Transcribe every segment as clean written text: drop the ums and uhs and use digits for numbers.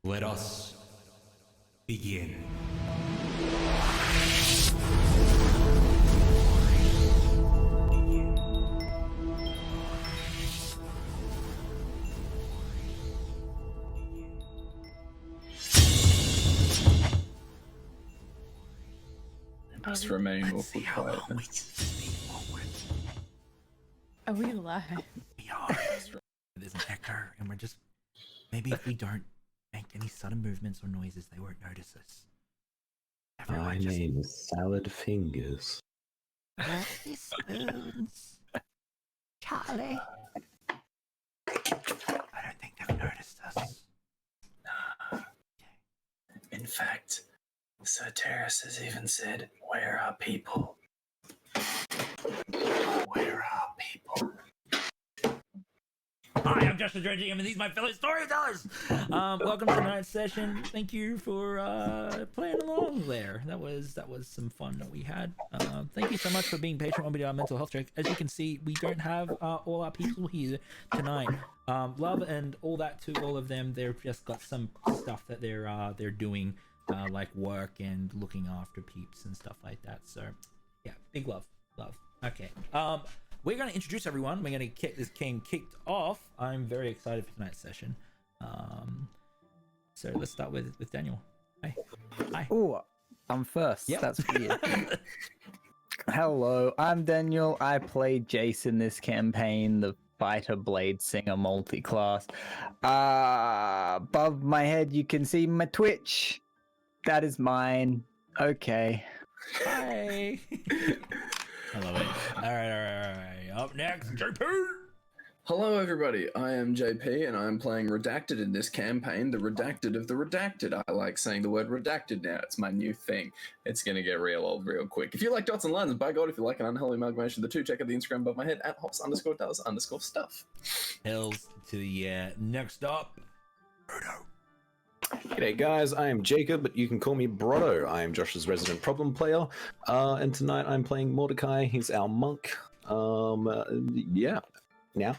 Let us begin. Just remain awful quiet. Are we alive? We are. There's an echo, and we're just. Maybe if we don't make any sudden movements or noises, they won't notice us. My name is Salad Fingers. Dirty spoons. Charlie. I don't think they've noticed us. In fact, Sir Terrace has even said, "Where are people? Where are people?" Hi, I'm Joshua Dredging, and these are my fellow storytellers. Welcome to tonight's session. Thank you for playing along there. That was some fun that we had. Thank you so much for being patient on our mental health check. As you can see, we don't have all our people here tonight. Love and all that to all of them. They've just got some stuff that they're doing, like work and looking after peeps and stuff like that. So yeah, big love. Okay. We're going to introduce everyone. We're going to get this game kicked off. I'm very excited for tonight's session. So let's start with Daniel. Hi. Oh, I'm first. Yep. That's weird. Hello, I'm Daniel. I played Jace in this campaign, the Fighter Blade Singer multi-class. Above my head, you can see my Twitch. That is mine. Okay. Hi. I love it. All right. Up next, JP. Hello, everybody. I am JP, and I am playing Redacted in this campaign. The Redacted of the Redacted. I like saying the word redacted now. It's my new thing. It's gonna get real old real quick. If you like dots and lines, by God, if you like an unholy amalgamation of the two, check out the Instagram above my head at hops_does_stuff. Hells to the next up, Brodo. G'day guys, I am Jacob, but you can call me Brodo. I am Josh's resident problem player, and tonight I'm playing Mordecai. He's our monk. Yeah. Now,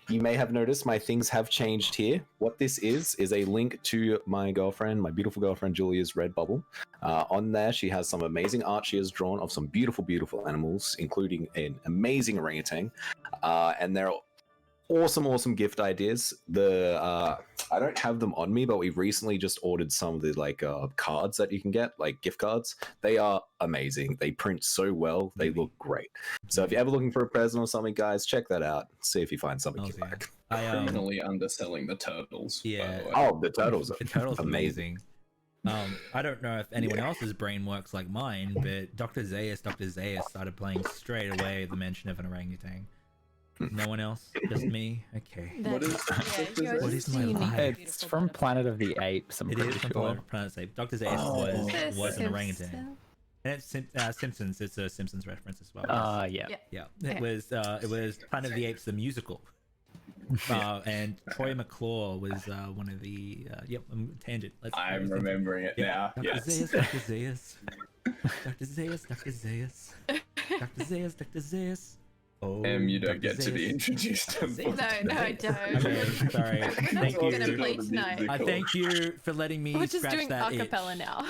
you may have noticed my things have changed here. What this is a link to my girlfriend, my beautiful girlfriend Julia's Redbubble. On there, she has some amazing art she has drawn of some beautiful, beautiful animals, including an amazing orangutan, and they're awesome gift ideas. I don't have them on me, but we recently just ordered some of the cards that you can get, like gift cards. They are amazing. They print so well. They look great. So if you're ever looking for a present or something, guys, check that out. See if you find something you like. Criminally underselling the turtles. Yeah. Oh, the turtles are The turtles amazing. I don't know if anyone else's brain works like mine, but Dr. Zaius started playing straight away at the mention of an orangutan. No one else? Just me? Okay. What is my life? It's from Planet of the Apes. I'm It pretty is from sure. Planet of the Apes. Dr. Zaius was an orangutan. And it's Simpsons. It's a Simpsons reference as well. Yeah. Yeah. It was Planet of the Apes the musical. And Troy McClure was one of the tangent. I'm remembering it now. Dr. Yes. Zaius, Dr. Zaius. Dr. Zaius, Dr. Zaius. Dr. Zaius, Dr. Zaius. Oh, You don't Dr. get to be Zaius. introduced. No, I don't. Okay, sorry. Thank We're gonna you. play tonight. I thank you for letting me We're just scratch doing that itch. acapella now.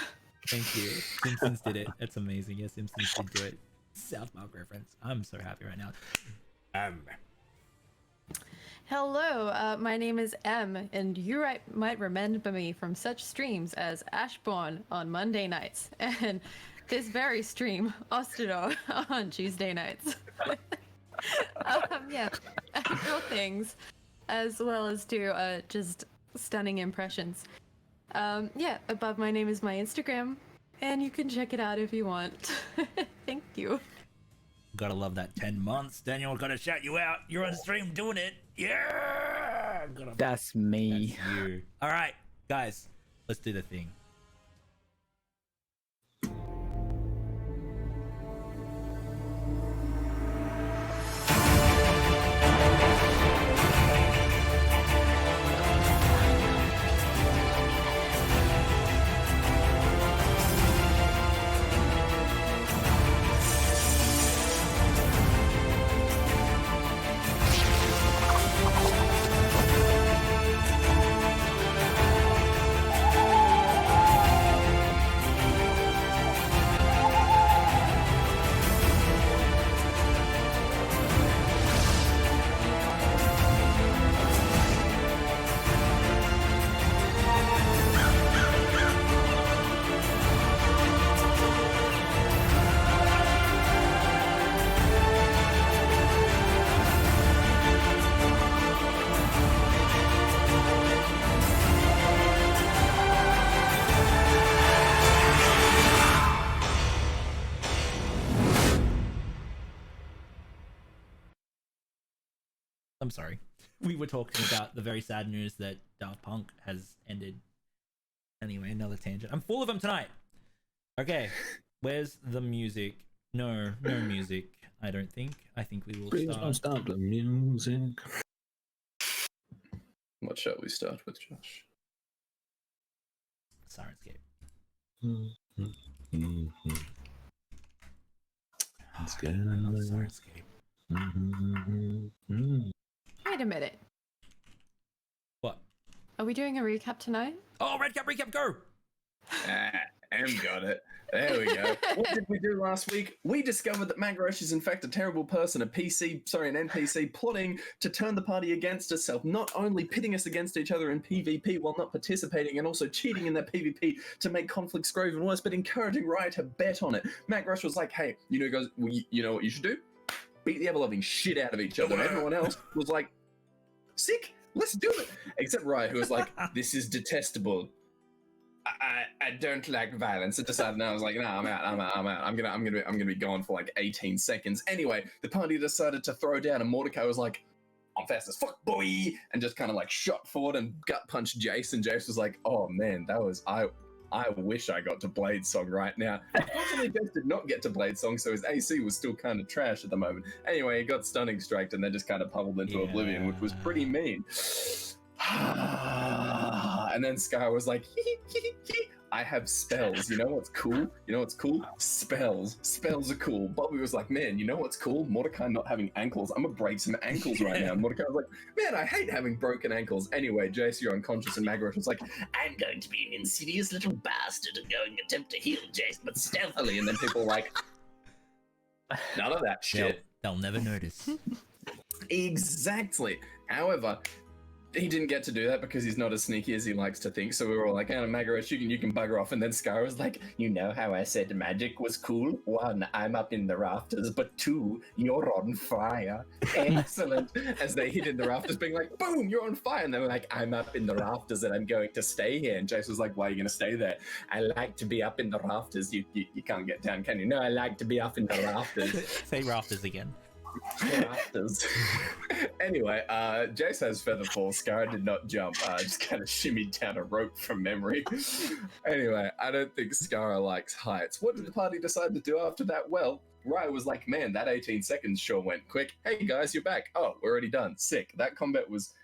Thank you. Simpsons did it. That's amazing. Yeah, Simpsons did do it. South Park reference. I'm so happy right now. Hello, my name is Em, and you might remember me from such streams as Ashbourne on Monday nights, and this very stream, Ostedor, on Tuesday nights. Yeah, I draw things, as well as do just stunning impressions. Yeah, above my name is my Instagram, and you can check it out if you want. Thank you. Gotta love that 10 months. Daniel, gotta shout you out. You're on stream doing it. Yeah! That's me. That's you. All right, guys, let's do the thing. I'm sorry. We were talking about the very sad news that Daft Punk has ended. Anyway, another tangent. I'm full of them tonight. Okay, where's the music? No music. I don't think. I think we will Please don't start. stop the music. What shall we start with, Josh? Sirenscape. Let's Oh, go. I love Sirenscape. Wait a minute. What? Are we doing a recap tonight? Oh, recap, go! Em got it. There we go. What did we do last week? We discovered that Magrosh is in fact a terrible person, an NPC plotting to turn the party against itself, not only pitting us against each other in PvP while not participating and also cheating in that PvP to make conflicts grow even worse, but encouraging Riot to bet on it. Magrosh was like, hey, you know what you should do? Beat the ever-loving shit out of each other. And everyone else was like, sick, let's do it. Except Riot, who was like, this is detestable. I don't like violence. I decided, I was like, nah, I'm out. I'm gonna be gone for like 18 seconds. Anyway, the party decided to throw down, and Mordecai was like, I'm fast as fuck, boy, and just kind of like shot forward and gut punched Jace, and Jace was like, oh man, that was I wish I got to Bladesong right now. Unfortunately, Jace did not get to Bladesong, so his AC was still kind of trash at the moment. Anyway, he got stunning striked and then just kind of pummeled into oblivion, which was pretty mean. And then Sky was like, I have spells. You know what's cool? Spells. Spells are cool. Bobby was like, man, you know what's cool? Mordecai not having ankles. I'm gonna break some ankles right now. And Mordecai was like, man, I hate having broken ankles. Anyway, Jace, you're unconscious, and Magrosh was like, I'm going to be an insidious little bastard and going to attempt to heal Jace, but stealthily. And then people were like, none of that shit. They'll never notice. Exactly. However, he didn't get to do that because he's not as sneaky as he likes to think. So we were all like, Magrosh, you can bugger off. And then Scar was like, you know how I said magic was cool? 1, I'm up in the rafters, but 2, you're on fire. Excellent. As they hit in the rafters, being like, boom, you're on fire. And they were like, I'm up in the rafters and I'm going to stay here. And Jace was like, why are you going to stay there? I like to be up in the rafters. You can't get down, can you? No, I like to be up in the rafters. Say rafters again. Rafters. Anyway, Jace has Featherfall. Scar did not jump. Just kind of shimmied down a rope from memory. Anyway, I don't think Scar likes heights. What did the party decide to do after that? Well, Rye was like, man, that 18 seconds sure went quick. Hey guys, you're back. Oh, we're already done. Sick. That combat was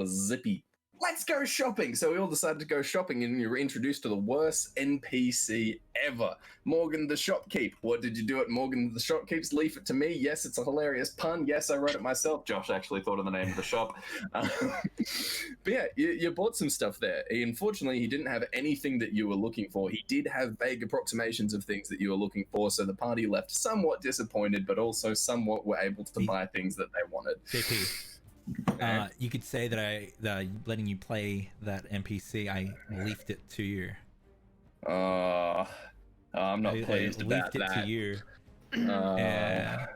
zippy. Let's go shopping. So we all decided to go shopping, and you were introduced to the worst NPC ever, Morgan the Shopkeep. What did you do at Morgan the Shopkeep's? Leave it to me. Yes, it's a hilarious pun. Yes, I wrote it myself. Josh actually thought of the name of the shop. But yeah, you bought some stuff there. Unfortunately, he didn't have anything that you were looking for. He did have vague approximations of things that you were looking for, so the party left somewhat disappointed, but also somewhat were able to buy things that they wanted. JP. You could say that letting you play that NPC, I leafed it to you. I'm not pleased about leafed it that. to you. Yeah,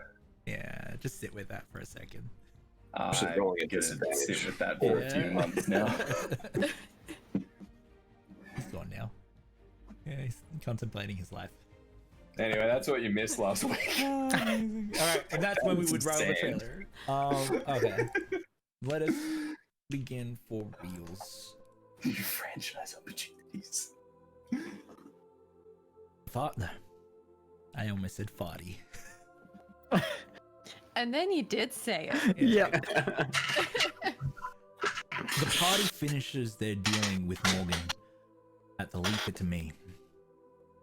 just sit with that for a second. I'm going to sit with that for a few months now. He's gone now. Yeah, he's contemplating his life. Anyway, that's what you missed last week. All right, and that's when we would roll the trailer. Okay, let us begin for reals. New franchise opportunities. No, I almost said farty. And then you did say it. Yeah. The party finishes their dealing with Morgan at the Leave It to Me,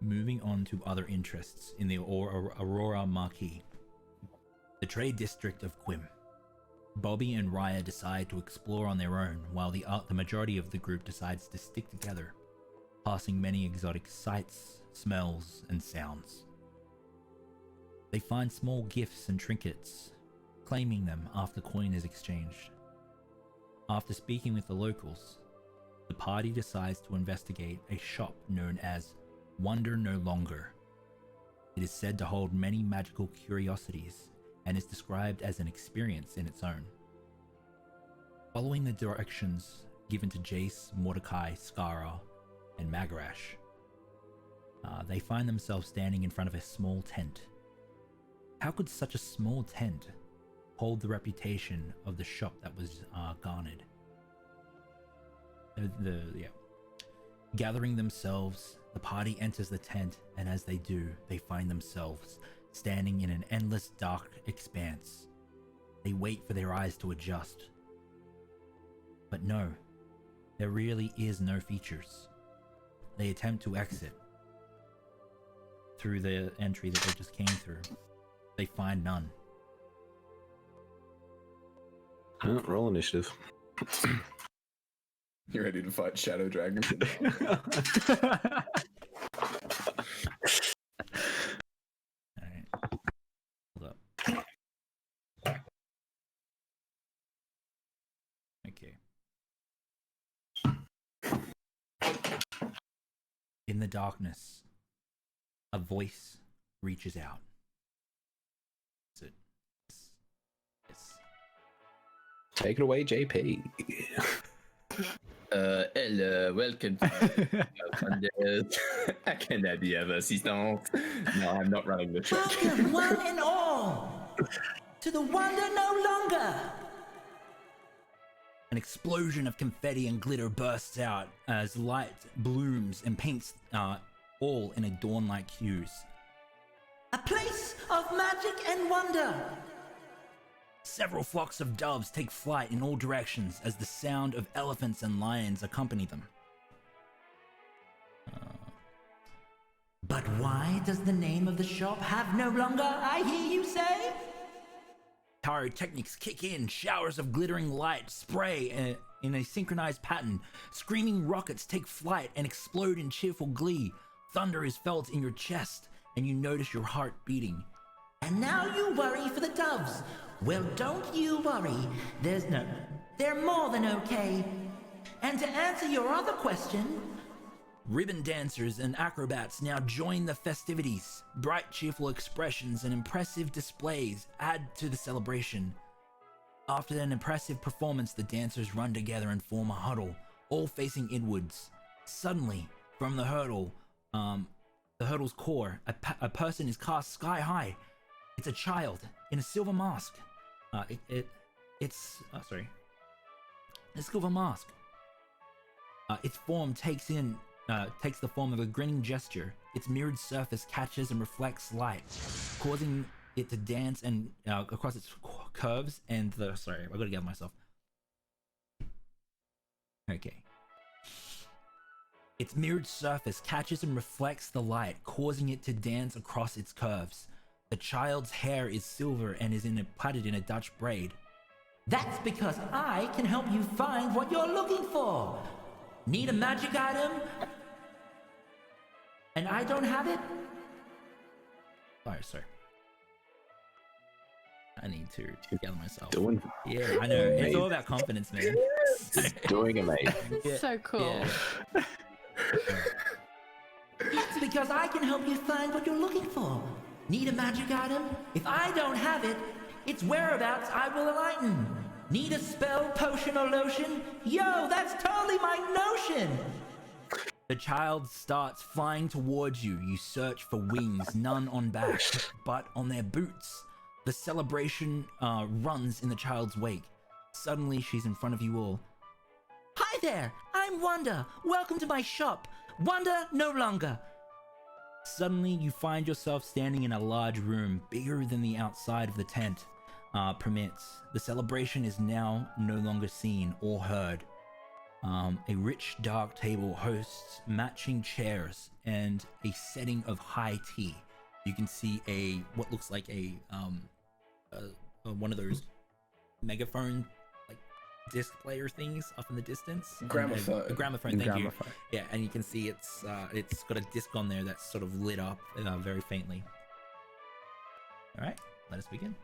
moving on to other interests in the Aurora Marquee, the trade district of Quim. Bobby and Raya decide to explore on their own, while the majority of the group decides to stick together, passing many exotic sights, smells, and sounds. They find small gifts and trinkets, claiming them after coin is exchanged. After speaking with the locals, the party decides to investigate a shop known as Wonder No Longer. It is said to hold many magical curiosities and is described as an experience in its own. Following the directions given to Jace, Mordecai, Skara, and Magrash, they find themselves standing in front of a small tent. How could such a small tent hold the reputation of the shop that was garnered. Gathering themselves, the party enters the tent, and as they do, they find themselves standing in an endless dark expanse. They wait for their eyes to adjust. But no, there really is no features. They attempt to exit through the entry that they just came through. They find none. Roll initiative. You ready to fight Shadow Dragon? Alright. Hold up. Okay. In the darkness, a voice reaches out. Is it? Yes. Take it away, JP. Elle, welcome to I cannot be of assistance. No, I'm not running the show. Welcome, one and all, to the Wanda no longer. An explosion of confetti and glitter bursts out as light blooms and paints all in a dawn-like hues. A place of magic and wonder. Several flocks of doves take flight in all directions as the sound of elephants and lions accompany them. But why does the name of the shop have no longer, I hear you say? Pyrotechnics kick in, showers of glittering light spray in a synchronized pattern. Screaming rockets take flight and explode in cheerful glee. Thunder is felt in your chest, and you notice your heart beating. And now you worry for the doves. Well, don't you worry. They're more than okay. And to answer your other question, ribbon dancers and acrobats now join the festivities. Bright, cheerful expressions and impressive displays add to the celebration. After an impressive performance, the dancers run together and form a huddle, all facing inwards. Suddenly, from the hurdle's core, a person is cast sky high. It's a child in a silver mask. It's a silver mask. Its form takes the form of a grinning gesture. Its mirrored surface catches and reflects light, causing it to dance and across its curves and I gotta gather myself. Okay. Its mirrored surface catches and reflects the light, causing it to dance across its curves. The child's hair is silver and is plaited in a Dutch braid. That's because I can help you find what you're looking for. Need a magic item? And I don't have it? Sorry. I need to gather myself. Yeah, I know. It's all about confidence, man. Doing amazing. Yeah, so cool. Yeah. That's because I can help you find what you're looking for. Need a magic item? If I don't have it, its whereabouts I will enlighten. Need a spell, potion, or lotion? Yo, that's totally my notion! The child starts flying towards you. You search for wings, none on back, but on their boots. The celebration runs in the child's wake. Suddenly, she's in front of you all. Hi there, I'm Wanda. Welcome to my shop. Wanda no longer. Suddenly, you find yourself standing in a large room, bigger than the outside of the tent permits. The celebration is now no longer seen or heard. A rich, dark table hosts matching chairs and a setting of high tea. You can see what looks like one of those megaphone like disc player things up in the distance. Gramophone. A gramophone. Thank you. Yeah, and you can see it's got a disc on there that's sort of lit up very faintly. All right, let us begin.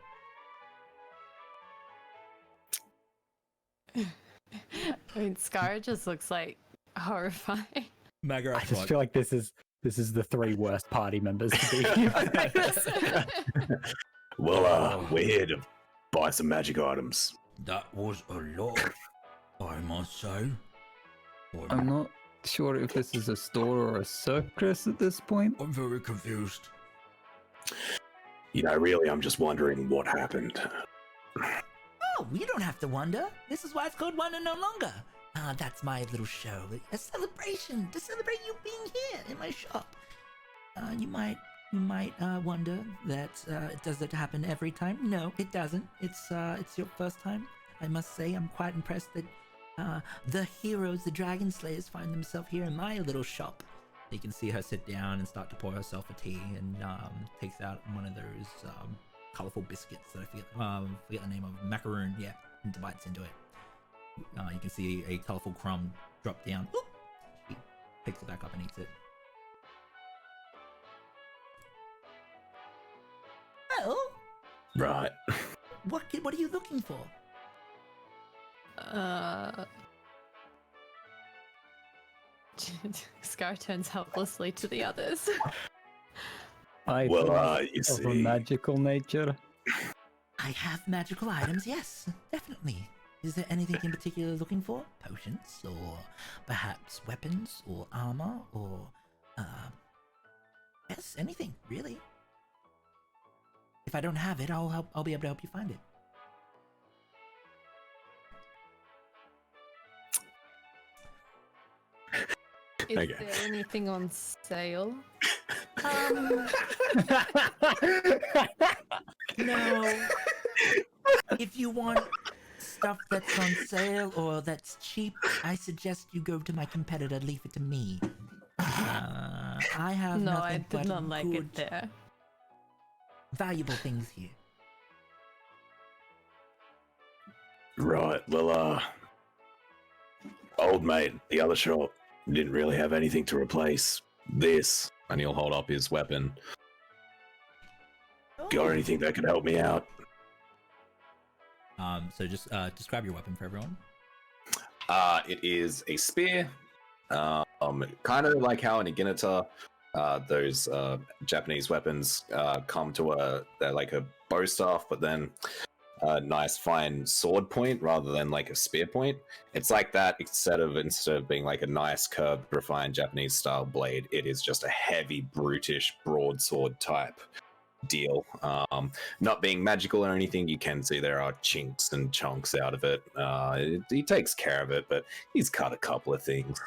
I mean, Scar just looks like horrifying. I just feel like this is the three worst party members to be. Well, we're here to buy some magic items. That was a lot, I must say. I'm not sure if this is a store or a circus at this point. I'm very confused. You know, really, I'm just wondering what happened. Oh, you don't have to wonder. This is why it's called Wonder no longer. That's my little show. A celebration to celebrate you being here in my shop. You might wonder that does it happen every time? No, it doesn't. It's your first time. I must say, I'm quite impressed that the heroes, the dragon slayers, find themselves here in my little shop. You can see her sit down and start to pour herself a tea, and takes out one of those colorful biscuits that I forget the name of, macaroon, yeah, and bites into it. You can see a colorful crumb drop down. Oop! She picks it back up and eats it. Well, Right. what are you looking for? Scar turns helplessly to the others. You You of a see, magical nature. I have magical items, yes, definitely. Is there anything in particular looking for? Potions, or perhaps weapons, or armor, or yes, anything really. If I don't have it, I'll be able to help you find it. Is Okay. there anything on sale? No. If you want stuff that's on sale or that's cheap, I suggest you go to my competitor. Leave it to me. I have No, nothing I did but not like good, it there. valuable things here. right. Well, old mate, the other shop didn't really have anything to replace this, and he'll hold up his weapon. Got anything that could help me out? So just describe your weapon for everyone. It is a spear. Kind of like how in a Ginata, those Japanese weapons come to they're like a bow staff, but then a nice fine sword point rather than like a spear point. It's like that, instead of being like a nice curved, refined Japanese style blade, it is just a heavy, brutish broadsword type deal. Not being magical or anything, you can see there are chinks and chunks out of it. He takes care of it, but he's cut a couple of things.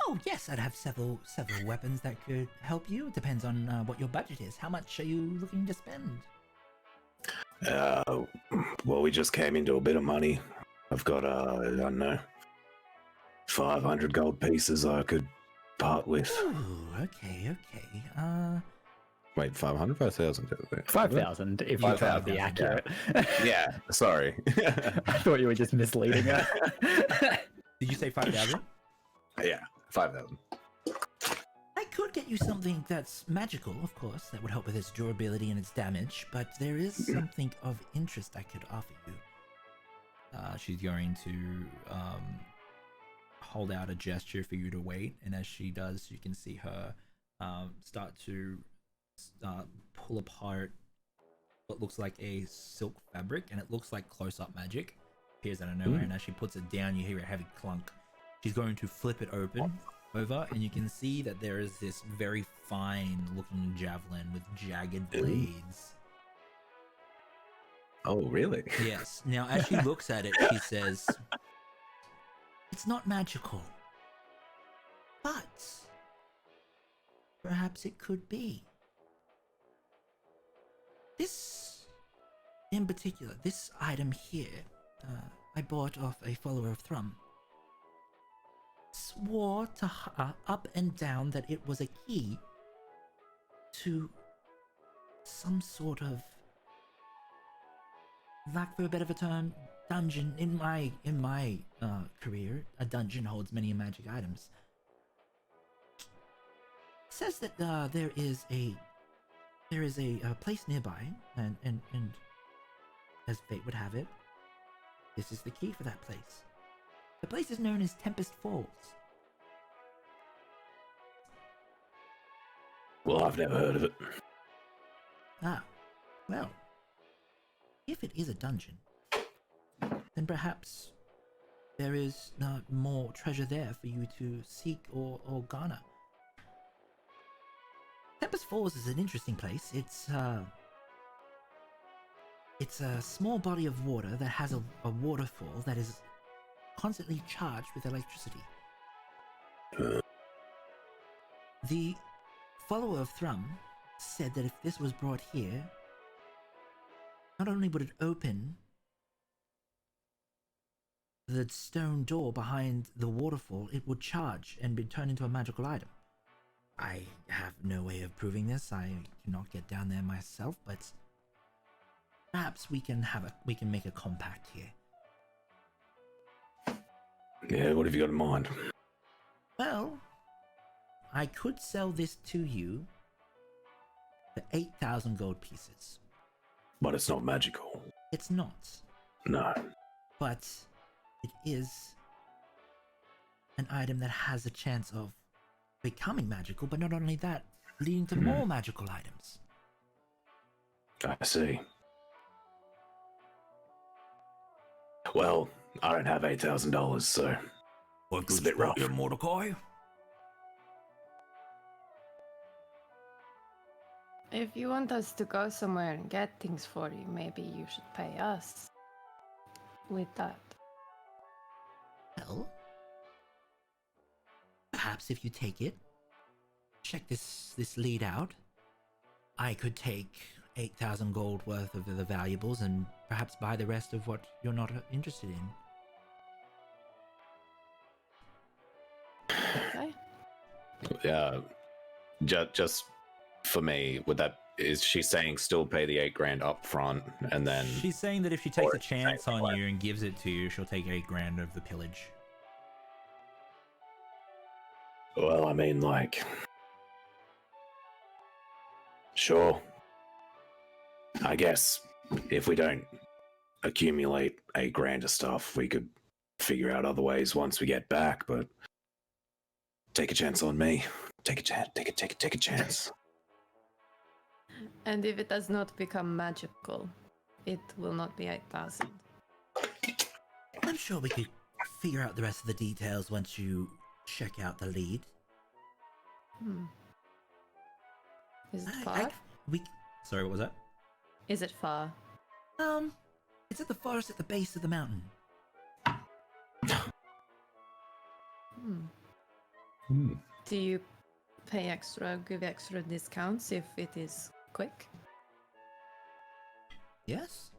Oh yes, I'd have several weapons that could help you. It depends on what your budget is. How much are you looking to spend? Well, we just came into a bit of money. I've got, I don't know, 500 gold pieces I could part with. Ooh, okay. Wait, 500? 5,000? 5,000, if you try to be 5,000, accurate. Yeah, sorry. I thought you were just misleading her. Did you say 5,000? Yeah, 5,000. I could get you something that's magical, of course, that would help with its durability and its damage, but there is something of interest I could offer you. She's going to hold out a gesture for you to wait, and as she does, you can see her start to pull apart what looks like a silk fabric, and it looks like close-up magic. Appears out of nowhere, and as she puts it down, you hear a heavy clunk. She's going to flip it over, and you can see that there is this very fine-looking javelin with jagged blades. Oh, really? Yes. Now, as she looks at it, she says, "It's not magical, but perhaps it could be. This, in particular, this item here, I bought off a follower of Thrum. Swore to up and down that it was a key to some sort of, lack for a better term, dungeon. In my career, a dungeon holds many magic items. Says that there is a place nearby, and as fate would have it, this is the key for that place. The place is known as Tempest Falls." Well, I've never heard of it. Ah, well, if it is a dungeon, then perhaps there is more treasure there for you to seek or garner. Tempest Falls is an interesting place. It's It's a small body of water that has a waterfall that is constantly charged with electricity. The follower of Thrum said that if this was brought here, not only would it open the stone door behind the waterfall, it would charge and be turned into a magical item. I have no way of proving this. I cannot get down there myself, but perhaps we can make a compact here. Yeah, what have you got in mind? Well, I could sell this to you for 8,000 gold pieces. But it's not magical. It's not. No. But it is an item that has a chance of becoming magical, but not only that, leading to more magical items. I see. Well, I don't have $8,000, so it's a bit rough. Mordecai. If you want us to go somewhere and get things for you, maybe you should pay us with that. Well, perhaps if you take it, check this lead out, I could take 8,000 gold worth of the valuables and perhaps buy the rest of what you're not interested in. Okay. Yeah, just for me, is she saying still pay the $8,000 up front and then? She's saying that if she takes Or a chance same on way. you and gives it to you, she'll take 8,000 of the pillage. Well, I mean, like, sure. I guess if we don't accumulate $8,000 of stuff, we could figure out other ways once we get back. But take a chance on me. Take a chance. Take a chance. And if it does not become magical, it will not be 8,000. I'm sure we could figure out the rest of the details once you check out the lead. Is it far? Sorry, what was that? Is it far? It's at the forest at the base of the mountain. Do you pay extra, give extra discounts if it is quick? Yes?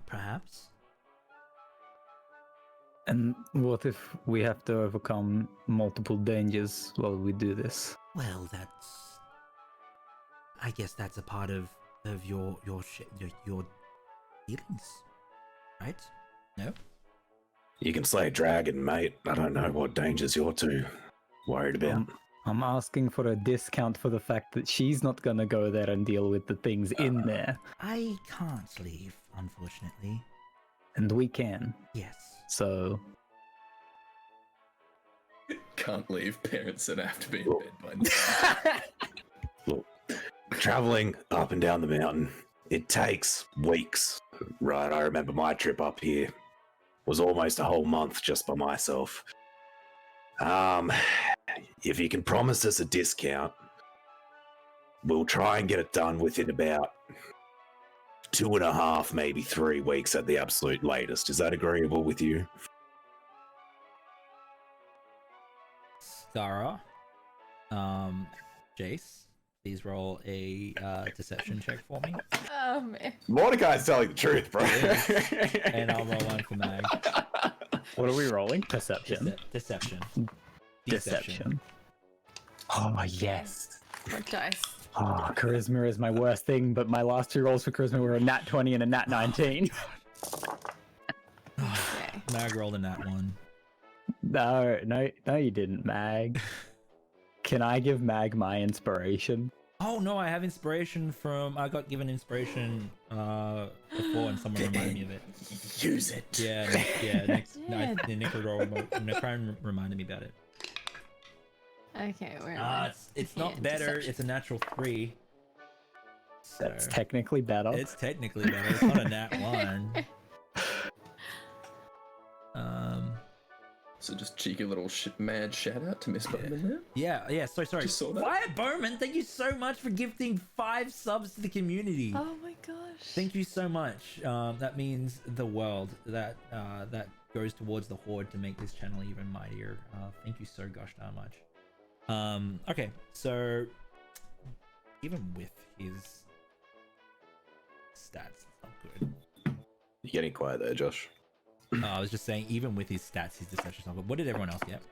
Perhaps. And what if we have to overcome multiple dangers while we do this? Well, I guess that's a part of your dealings, right? No? You can slay a dragon, mate. I don't know what dangers you're too worried about. I'm asking for a discount for the fact that she's not gonna go there and deal with the things in there, I can't leave, unfortunately. and we can. Yes. So Can't leave. Parents said I have to be in bed by now. Look, traveling up and down the mountain, it takes weeks. Right, I remember my trip up here was almost a whole month just by myself. If you can promise us a discount, we'll try and get it done within about 2.5, maybe 3 weeks at the absolute latest. Is that agreeable with you? Skara, Jace, please roll a deception check for me. Mordecai's telling the truth, bro. And I'll roll one for Mag. what are we rolling? Perception. Deception. Deception. Oh yes. What dice? Oh, charisma is my worst thing, but my last 2 rolls for charisma were a nat 20 and a nat 19. Okay. Mag rolled a nat 1. No, you didn't, Mag. Can I give Mag my inspiration? Oh no, I have inspiration from. I got given inspiration before, and someone reminded me of it. Use it. Yeah. The Necron reminded me about it. Okay, where am I? It's not Yeah, better. deception. It's a natural 3. So That's technically better. it's technically better. It's not a nat 1. So just cheeky little mad shout out to Miss Bowman there. Yeah. Sorry. Just saw that. Fire Bowman, thank you so much for gifting 5 subs to the community. Oh my gosh. Thank you so much. That means the world. That goes towards the horde to make this channel even mightier. Thank you so gosh darn much. Okay, so even with his stats, it's not good. You're getting quiet there, Josh. I was just saying, even with his stats, his deception's not good. What did everyone else get?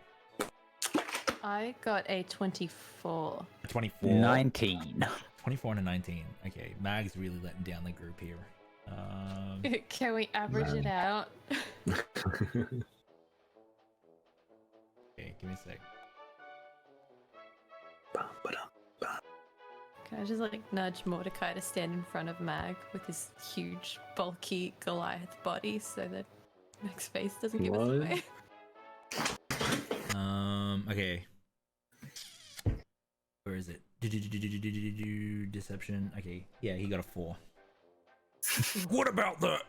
I got a 24. 24. 19. 24 and a 19. Okay, Mag's really letting down the group here. Can we average it out? Okay, give me a sec. Can I just like nudge Mordecai to stand in front of Mag with his huge, bulky Goliath body so that Mag's face doesn't give us What? away? Okay. Where is it? Deception. Okay, yeah, he got a 4. What about that?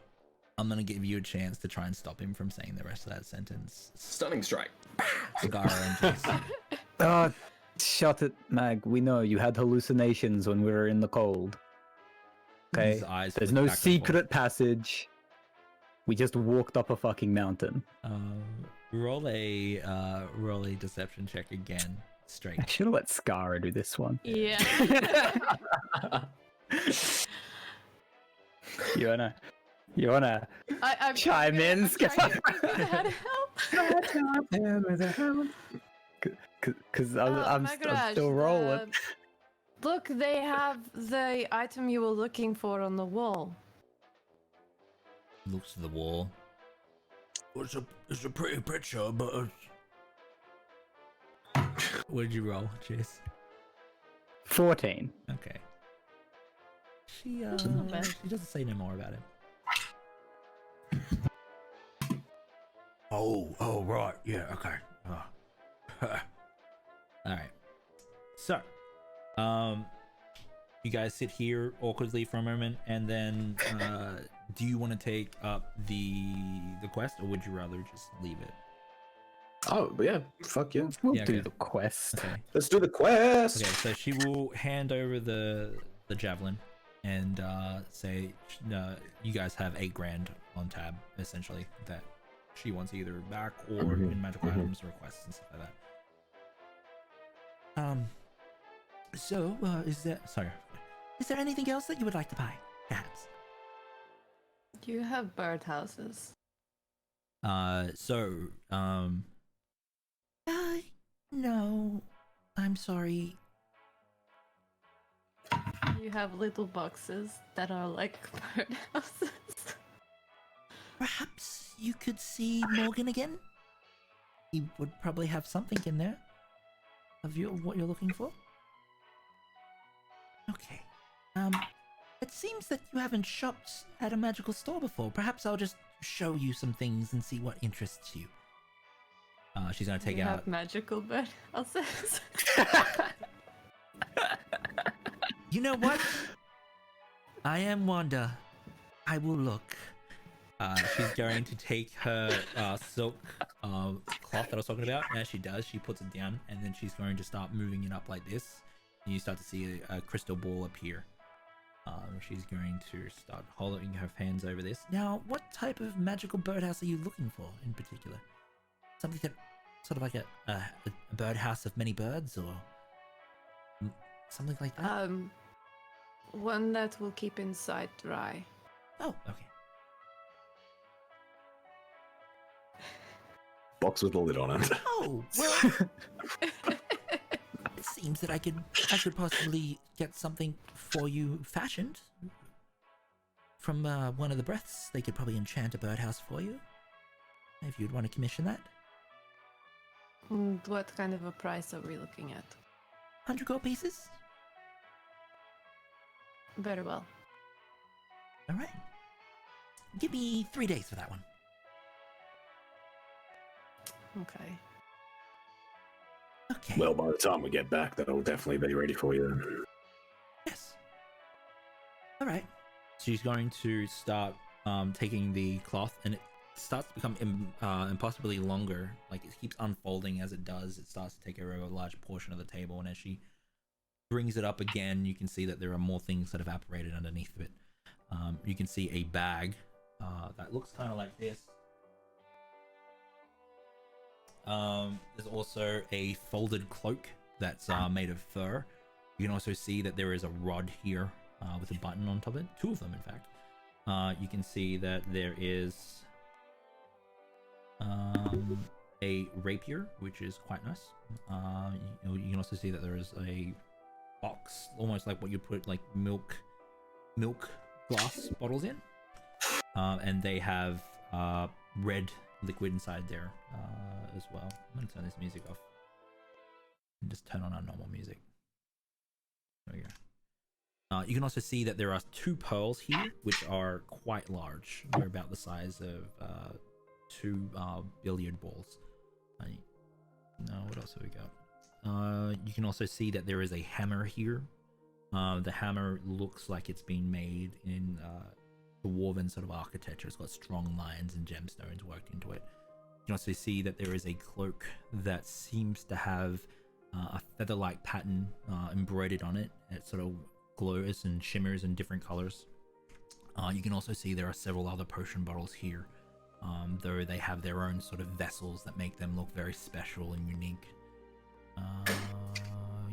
I'm gonna give you a chance to try and stop him from saying the rest of that sentence. Stunning strike. Cigar oranges. Oh, shut it, Mag. We know you had hallucinations when we were in the cold. Okay? His eyes There's flick no back and secret passage. We just walked up a fucking mountain. forth. Roll a deception check again. Straight. I should have let Skara do this one. Yeah. You wanna I'm chime in, I'm trying to figure out how to help. Cause I'm Magraj, still rolling. Look, they have the item you were looking for on the wall. Looks to the wall. It's a pretty picture, but what did you roll, Chase? 14. Okay. She not bad. she doesn't say no more about it. Oh right, yeah, okay. All right. So, you guys sit here awkwardly for a moment, and then do you want to take up the quest, or would you rather just leave it? Oh, yeah. Fuck yeah. We'll Yeah, do okay. the quest. Okay. Let's do the quest. Okay, so she will hand over the javelin and say, you guys have 8 grand on tab, essentially, that she wants either back or in magical items requests and stuff like that. So, is there anything else that you would like to buy, perhaps? Do you have birdhouses? No, I'm sorry. You have little boxes that are like birdhouses. Perhaps you could see Morgan again? He would probably have something in there of what you're looking for. Okay. It seems that you haven't shopped at a magical store before. Perhaps I'll just show you some things and see what interests you. She's gonna take You out. have magical birdhouses. You know what? I am Wanda. I will look. She's going to take her silk cloth that I was talking about. As she does, she puts it down, and then she's going to start moving it up like this. And you start to see a crystal ball appear. She's going to start holding her hands over this. Now, what type of magical birdhouse are you looking for in particular? Something that sort of like a birdhouse of many birds, or something like that? One that will keep inside dry. Oh, okay. Box with a lid on it. Oh, well. It seems that I could possibly get something for you fashioned from one of the breaths. They could probably enchant a birdhouse for you if you'd want to commission that. What kind of a price are we looking at? 100 gold pieces. Very well. All right. Give me 3 days for that one. Okay. Okay. Well, by the time we get back, that'll definitely be ready for you. Yes. All right. She's going to start taking the cloth, and it starts to become impossibly longer. Like, it keeps unfolding as it does. It starts to take over a large portion of the table, and as she brings it up again, you can see that there are more things that have evaporated underneath of it. You can see a bag that looks kind of like this. There's also a folded cloak that's made of fur. You can also see that there is a rod here with a button on top of it. 2 of them, in fact. You can see that there is a rapier, which is quite nice. You can also see that there is a box, almost like what you put like milk glass bottles in, and they have red liquid inside there as well. I'm gonna turn this music off and just turn on our normal music. There we go. You can also see that there are 2 pearls here, which are quite large. They're about the size of 2 billiard balls. No, what else have we got? You can also see that there is a hammer here. The hammer looks like it's been made in the woven sort of architecture. It's got strong lines and gemstones worked into it. You can also see that there is a cloak that seems to have a feather-like pattern embroidered on it. It sort of glows and shimmers in different colors. You can also see there are several other potion bottles here, though they have their own sort of vessels that make them look very special and unique.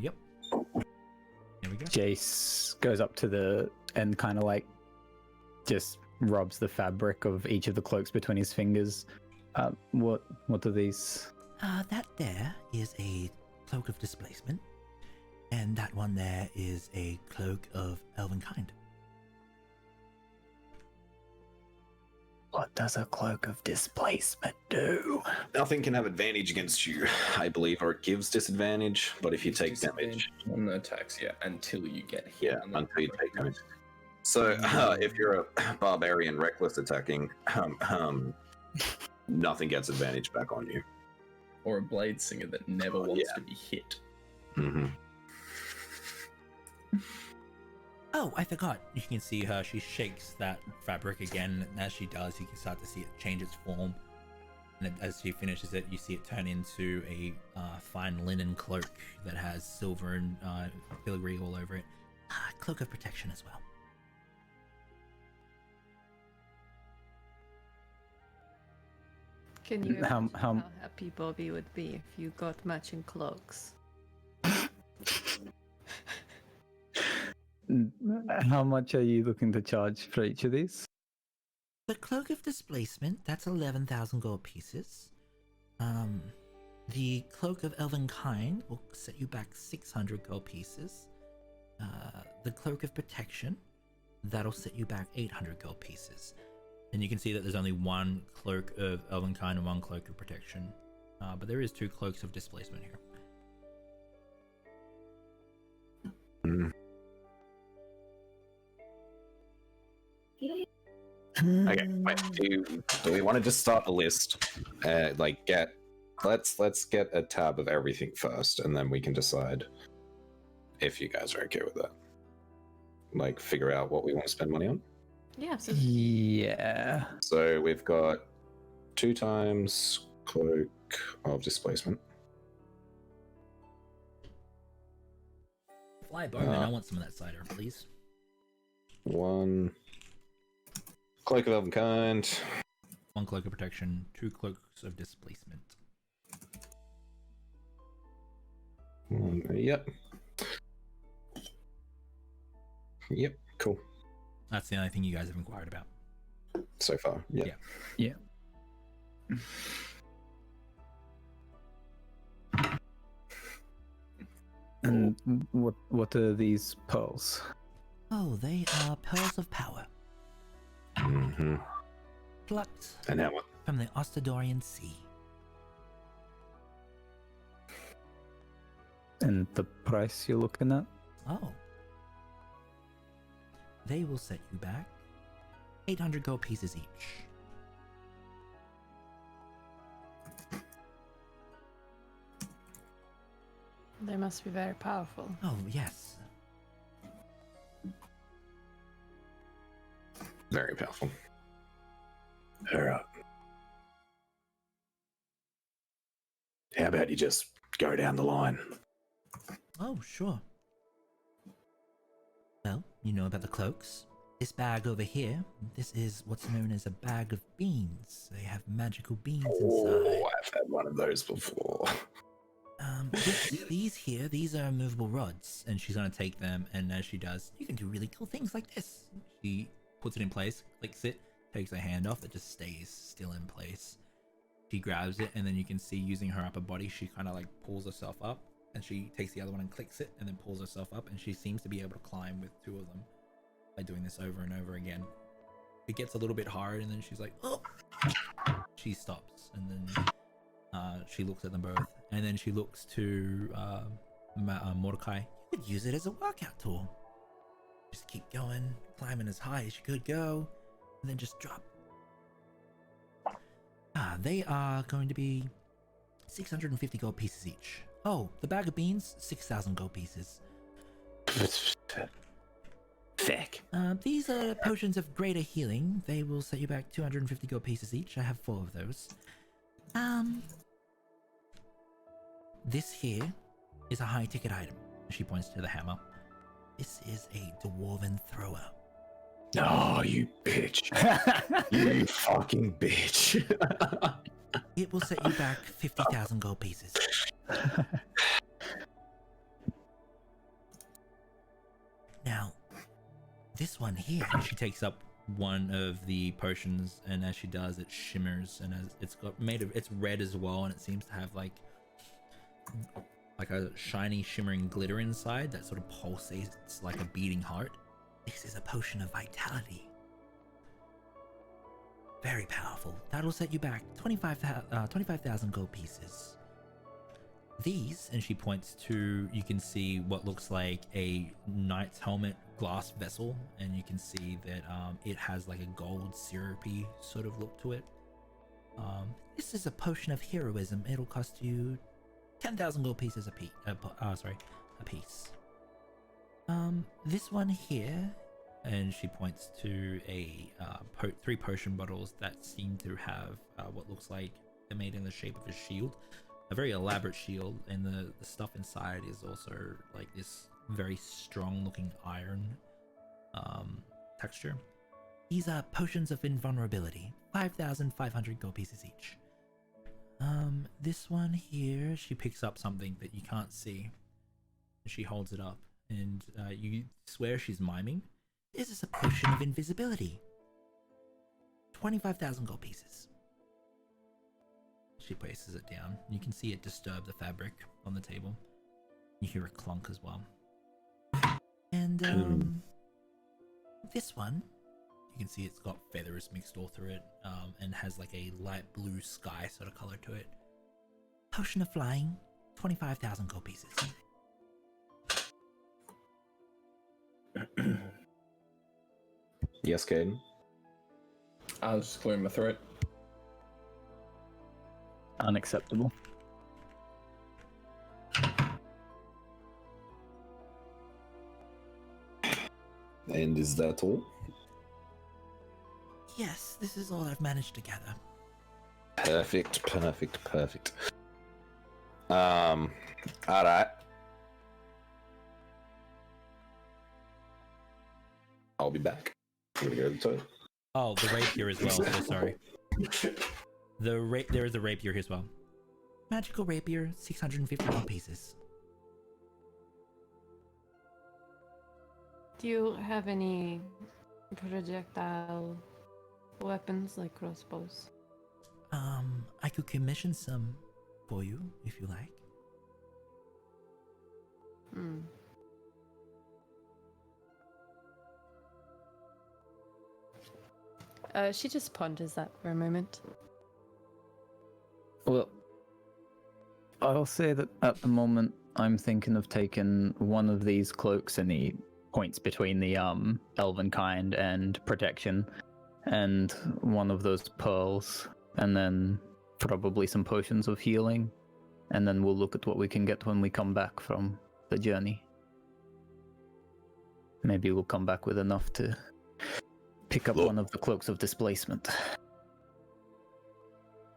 Yep. There we go. Jace goes up to the and kind of like just rubs the fabric of each of the cloaks between his fingers. What are these? That there is a Cloak of Displacement, and that one there is a Cloak of Elvenkind. What does a Cloak of Displacement do? Nothing can have advantage against you, I believe, or it gives disadvantage. But if you take damage, on the attacks, yeah, until you get hit. yeah, until you take damage. So if you're a barbarian reckless attacking, nothing gets advantage back on you. Or a blade singer that never wants to be hit. Mm-hmm. Oh, I forgot. You can see her. She shakes that fabric again, and as she does, you can start to see it change its form. And as she finishes it, you see it turn into a fine linen cloak that has silver and filigree all over it. Cloak of Protection as well. Can you How- imagine how- how happy Bobby would be if you got matching cloaks? How much are you looking to charge for each of these? The Cloak of Displacement, that's 11,000 gold pieces. The Cloak of Elvenkind will set you back 600 gold pieces. The Cloak of Protection, that'll set you back 800 gold pieces. And you can see that there's only 1 Cloak of Elvenkind and 1 Cloak of Protection. But there is 2 Cloaks of Displacement here. Mm. Okay, wait, do we want to just start a list? Let's get a tab of everything first, and then we can decide if you guys are okay with that. Like, figure out what we want to spend money on. Yeah, so Yeah. So we've got 2 times Cloak of Displacement. Fly Bowman, I want some of that cider, please. 1 Cloak of Elvenkind. 1 Cloak of Protection, 2 Cloaks of Displacement. Yep. Yep, cool. That's the only thing you guys have inquired about. So far, yeah. Yeah. And what are these pearls? Oh, they are Pearls of Power, Mm-hmm. plucked And how much? from the Ostedorian Sea. And the price you're looking at? Oh. They will set you back 800 gold pieces each. they must be very powerful. Oh, yes. Very powerful. Alright. How about you just go down the line? Oh, sure. Well, you know about the cloaks. This bag over here, this is what's known as a bag of beans. They have magical beans inside. Oh, I've had one of those before. These here, these are movable rods, and she's gonna take them, and as she does, you can do really cool things like this. She puts it in place, clicks it, takes her hand off, it just stays still in place. She grabs it, and then you can see using her upper body, she kind of like pulls herself up, and she takes the other one and clicks it, and then pulls herself up, and she seems to be able to climb with two of them by doing this over and over again. It gets a little bit hard, and then she's like, oh! She stops, and then she looks at them both, and then she looks to Mordecai. You could use it as a workout tool. Just keep going, climbing as high as you could go, and then just drop. They are going to be 650 gold pieces each. Oh, the bag of beans, 6,000 gold pieces. Feck. These are potions of greater healing. They will set you back 250 gold pieces each. I have 4 of those. This here is a high-ticket item. She points to the hammer. This is a dwarven thrower. Oh, you bitch. You fucking bitch. It will set you back 50,000 gold pieces. Now, this one here, she takes up one of the potions, and as she does, it shimmers, and as it's red as well, and it seems to have like a shiny, shimmering glitter inside that sort of pulsates like a beating heart. This is a potion of vitality. Very powerful. That'll set you back 25,000 gold pieces. These, and she points to, you can see what looks like a knight's helmet glass vessel, and you can see that it has like a gold syrupy sort of look to it. This is a potion of heroism. It'll cost you 10,000 gold pieces a piece. This one here, and she points to a 3 potion bottles that seem to have what looks like they're made in the shape of a shield, a very elaborate shield, and the stuff inside is also like this very strong looking iron texture. These are potions of invulnerability, 5,500 gold pieces each. This one here, she picks up something that you can't see. She holds it up, and you swear she's miming. This is a potion of invisibility. 25,000 gold pieces. She places it down. You can see it disturb the fabric on the table. You hear a clunk as well. And this one, you can see it's got feathers mixed all through it, and has like a light blue sky sort of color to it. Potion of flying, 25,000 gold pieces. Yes, Caden? I was just clearing my throat. Unacceptable. And is that all? Yes, this is all I've managed to gather. Perfect. Alright. I'll be back. I'm gonna go to the toilet. Oh, the rapier as well. So sorry. There is a rapier here as well. Magical rapier, 651 pieces. Do you have any projectile weapons like crossbows? I could commission some for you if you like. She just ponders that for a moment. Well, I'll say that at the moment I'm thinking of taking one of these cloaks, and he points between the Elvenkind and Protection, and one of those pearls, and then probably some potions of healing, and then we'll look at what we can get when we come back from the journey. Maybe we'll come back with enough to pick up one of the Cloaks of Displacement.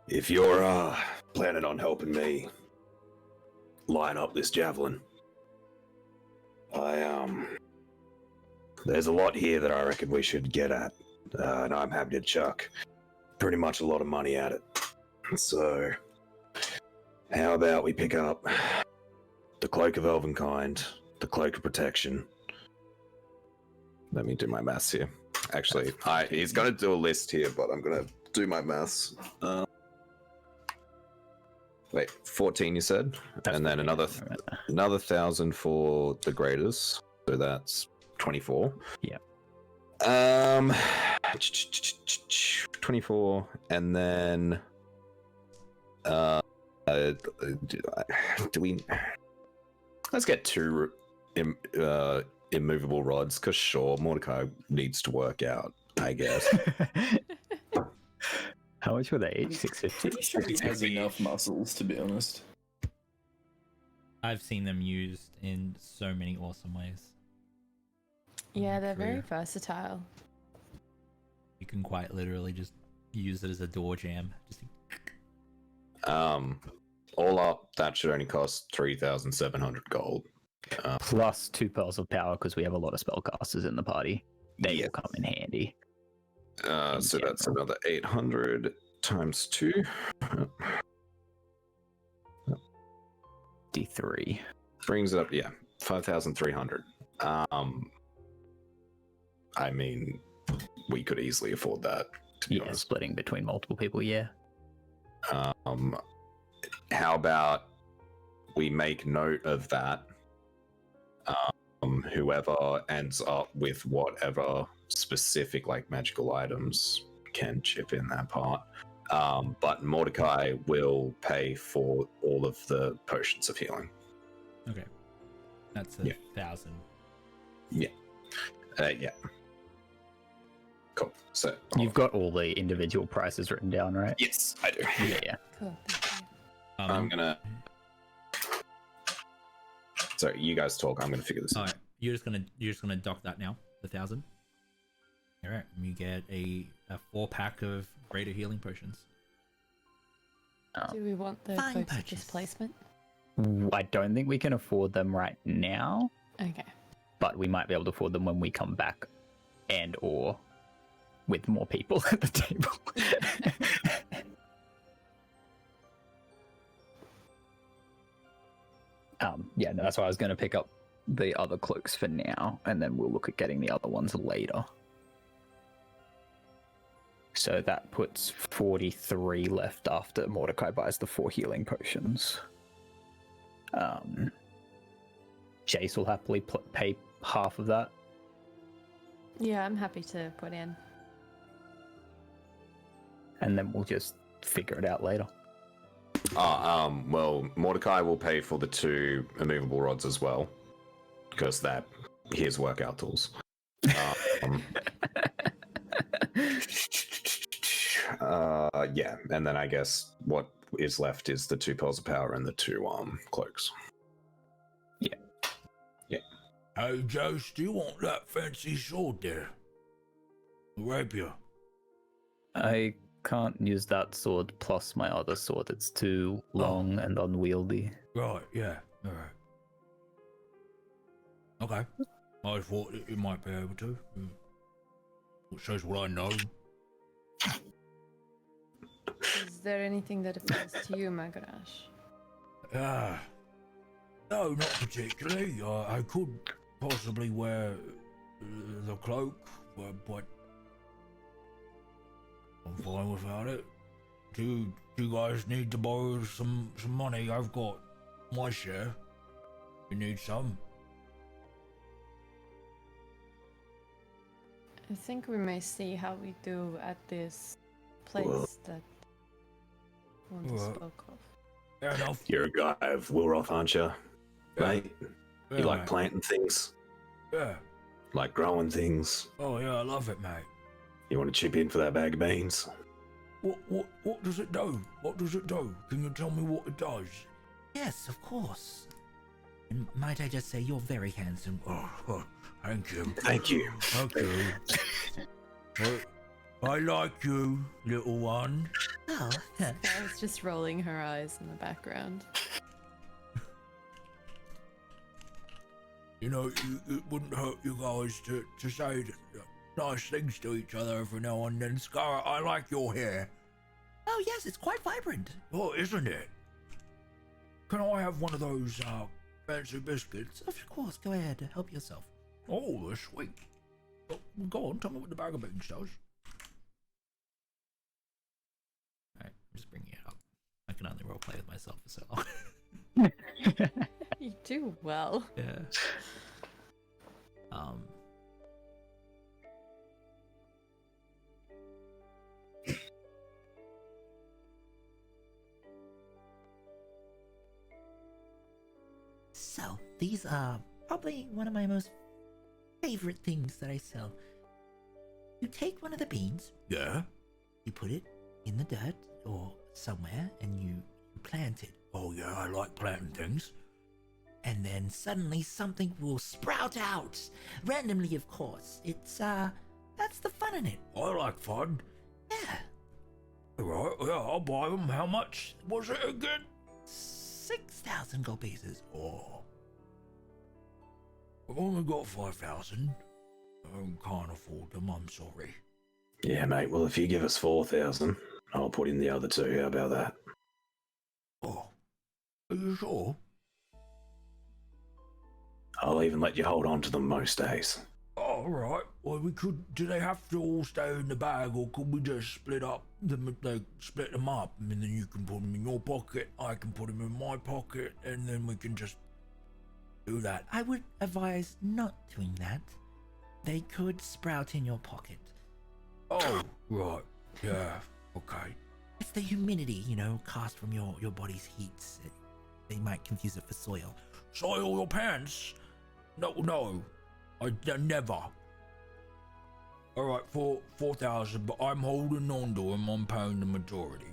If you're planning on helping me line up this javelin, I there's a lot here that I reckon we should get at, and I'm happy to chuck pretty much a lot of money at it. So, how about we pick up the Cloak of Elvenkind, the Cloak of Protection. Let me do my maths here. Actually, he's going to do a list here, but I'm going to do my maths. Wait, 14 you said? And then another 1,000 for the greatest. So that's 24. Yeah. 24, and then do we? Let's get 2 immovable rods, because sure, Mordecai needs to work out, I guess. How much were they each? 650? He has enough muscles, to be honest. I've seen them used in so many awesome ways. Yeah, they're very versatile. You can quite literally just use it as a door jam. Just All up, that should only cost 3,700 gold. Plus 2 pearls of power, because we have a lot of spellcasters in the party. They will come in handy. So that's another 800 times 2. D3. Brings it up, 5,300. I mean, we could easily afford that, to be honest. Splitting between multiple people, yeah. How about we make note of that? Whoever ends up with whatever specific magical items can chip in that part. But Mordecai will pay for all of the potions of healing. okay. That's 1,000. Yeah. Cool. So You've got all the individual prices written down, right? yes, I do. Yeah. Cool. Thank you. I'm gonna. Sorry, you guys talk. I'm gonna figure this out. All right, you're just gonna dock that now. 1,000. All right, you get a 4-pack of greater healing potions. Do we want the Fine Cloaks of purchase. Displacement? I don't think we can afford them right now, Okay. but we might be able to afford them when we come back, and or with more people at the table. That's why I was going to pick up the other cloaks for now, and then we'll look at getting the other ones later. So that puts 43 left after Mordecai buys the 4 healing potions. Jace will happily pay half of that. Yeah, I'm happy to put in. And then we'll just figure it out later. Well, Mordecai will pay for the 2 immovable rods as well, because that his workout tools. And then I guess what is left is the 2 pearls of power and the 2 cloaks. Hey, Josh, do you want that fancy sword there? Rapier. I can't use that sword plus my other sword. It's too long and unwieldy. Right, yeah, all right. Okay. I thought you might be able to. It shows what I know. Is there anything that appeals to you, Magarash? No, not particularly. I could possibly wear the cloak, but I'm fine without it. Do you guys need to borrow some money? I've got my share. You need some? I think we may see how we do at this place that Wanda spoke of. Fair enough. You're a guy of Wilroth, aren't you? Mate? You Yeah, like mate. planting things? Yeah. Like growing things? Oh yeah, I love it, mate. You want to chip in for that bag of beans? What does it do? What does it do? Can you tell me what it does? Yes, of course. And might I just say, you're very handsome. Oh, thank you. Thank you. Thank you. I like you, little one. Oh, Sarah's just rolling her eyes in the background. You know, it wouldn't hurt you guys to say nice things to each other every now and then. Scar, I like your hair. Oh yes, it's quite vibrant. Oh, isn't it? Can I have one of those fancy biscuits? Of course, go ahead. Help yourself. Oh, they're sweet. Oh, go on, tell me what the bag of beans does. Alright, I'm just bringing it up. I can only roleplay with myself for so long. You do well. Yeah. So, these are probably one of my most favorite things that I sell. You take one of the beans, Yeah? you put it in the dirt or somewhere, and you plant it. Oh, yeah, I like planting things. And then suddenly something will sprout out. Randomly, of course. It's, that's the fun in it. I like fun. Yeah. Alright, yeah, I'll buy them. How much was it again? 6,000 gold pieces. Oh. I've only got 5,000. I can't afford them, I'm sorry. Yeah, mate. Well, if you give us 4,000, I'll put in the other 2. How about that? Oh. Are you sure? I'll even let you hold on to them most days. Alright. Well, do they have to all stay in the bag, or could we just split them up, and then you can put them in your pocket, I can put them in my pocket, and then we can just do that? I would advise not doing that. They could sprout in your pocket. Oh, right. Yeah. Okay. It's the humidity, cast from your body's heat. They might confuse it for soil. Soil your pants? No. Never. Alright, 4,000, but I'm holding on to them. I'm paying the majority.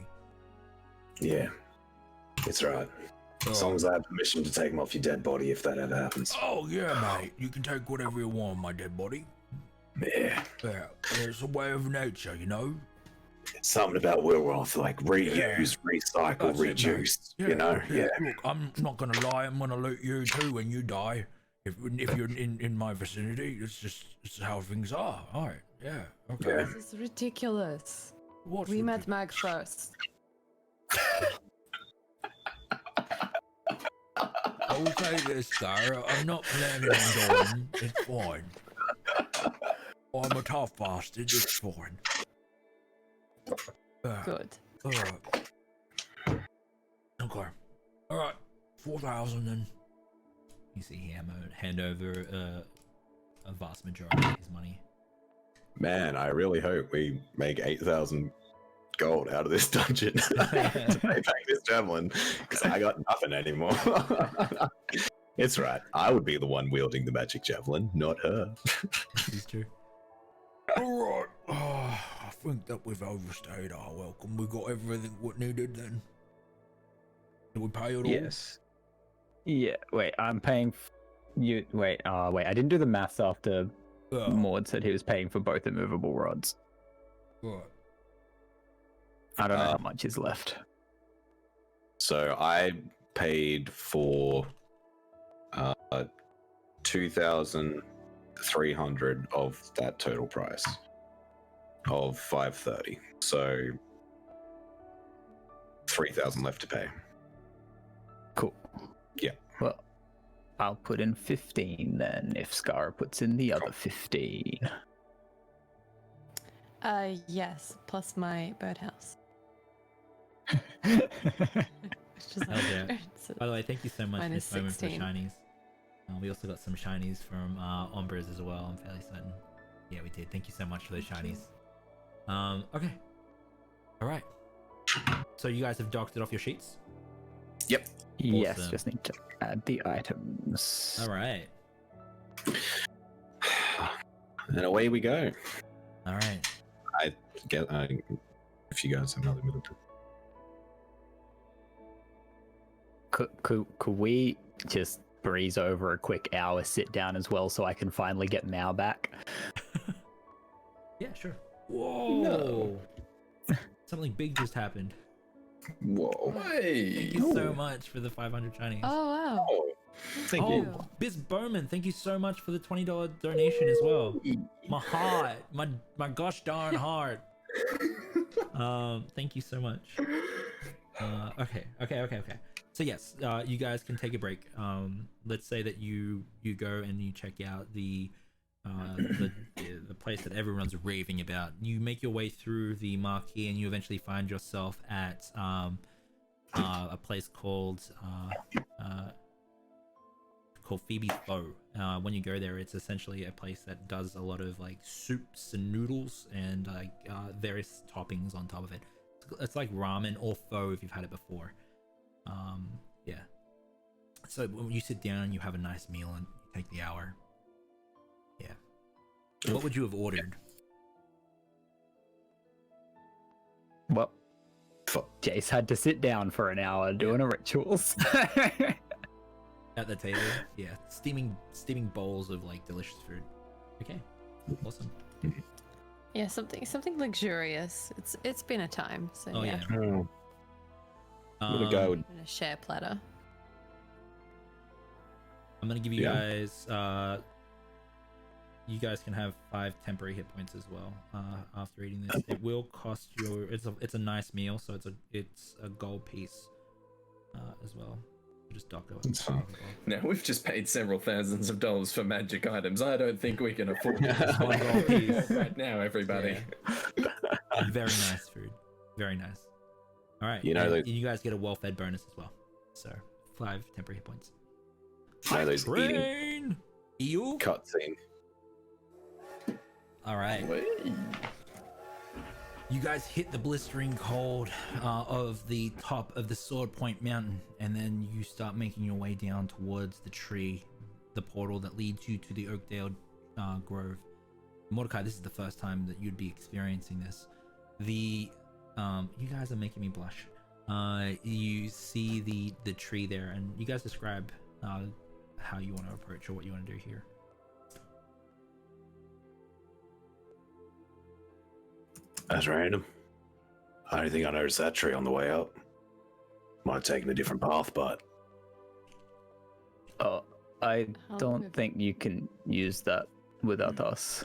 Yeah, it's right. As long as I have permission to take them off your dead body if that ever happens. Oh, yeah, mate. You can take whatever you want, my dead body. Yeah. Yeah, it's a way of nature, It's something about Wilworth, like reuse, recycle, That's it, reduce, mate. Yeah. Look, I'm not going to lie. I'm going to loot you too when you die. If you're in my vicinity, it's how things are. All right, yeah, okay. Yeah. This is ridiculous. What's We met ridiculous? Mag first. I will say this, Scar. I'm not planning on going. It's fine. I'm a tough bastard. It's fine. Good. Alright. Okay. Alright. 4,000 then. You see him hand over a vast majority of his money. Man, I really hope we make 8,000 gold out of this dungeon to pay back this javelin, because I got nothing anymore. It's right. I would be the one wielding the magic javelin, not her. This is true. Alright. I think that we've overstayed our welcome. We got everything what needed then. Did we pay it all? Yes. Yeah, wait, I'm paying you. Wait, I didn't do the maths after Yeah. Maud said he was paying for both immovable rods. Right. I don't know how much is left. So I paid for 2,300 of that total price of 530. So 3,000 left to pay. Cool. Yeah. Well, I'll put in 15 then, if Scar puts in the other 15. Yes, plus my birdhouse. Which is Hell yeah. so- By the way, thank you so much for Minus this moment for 16. shinies. We also got some shinies from Ombras as well, I'm fairly certain. Yeah, we did. Thank you so much for those shinies. Okay. Alright. So you guys have docked it off your sheets? Yep. Yes, Awesome. just need to add the items. Alright. And away we go. Alright. If you guys have another minute. Could we just breeze over a quick hour sit down as well so I can finally get Mao back? Yeah, sure. Whoa. No. Something big just happened. Whoa. Hey! Thank you so much for the 500 shinies. Oh wow. Oh, Thank you. Oh, Biz Bowman, thank you so much for the $20 donation as well. My heart, my gosh darn heart. Thank you so much. Okay. So yes, you guys can take a break. Let's say that you go and you check out the place that everyone's raving about. You make your way through the marquee and you eventually find yourself at a place called Phoebe's Bow. When you go there, it's essentially a place that does a lot of like soups and noodles and like various toppings on top of it. It's like ramen or pho if you've had it before. Yeah. So when you sit down, you have a nice meal and you take the hour. Yeah. What would you have ordered? Well, Jace had to sit down for an hour doing rituals. At the table, yeah, steaming bowls of like delicious food. Okay, awesome. Yeah, something luxurious. It's been a time, so Oh yeah. yeah. I'm gonna go. And a share platter. I'm gonna give you Yeah. guys. You guys can have 5 temporary hit points as well. After eating this, it will cost you. It's a nice meal, so it's a gold piece, as well. Just dock it. That's fine. Now we've just paid several thousands of dollars for magic items. I don't think we can afford this One gold piece. right now, everybody. Very nice food. Very nice. All right. You know and those- you guys get a well-fed bonus as well. So 5 temporary hit points. You know those eating Train! Eel? cutscene. All right. Whee! You guys hit the blistering cold of the top of the Sword Point Mountain, and then you start making your way down towards the tree, the portal that leads you to the Oakdale Grove. Mordecai, this is the first time that you'd be experiencing this. You guys are making me blush. You see the tree there, and you guys describe how you want to approach or what you want to do here. That's random. I don't think I noticed that tree on the way up. Might have taken a different path, but Oh, I I'll don't move. think you can use that without us.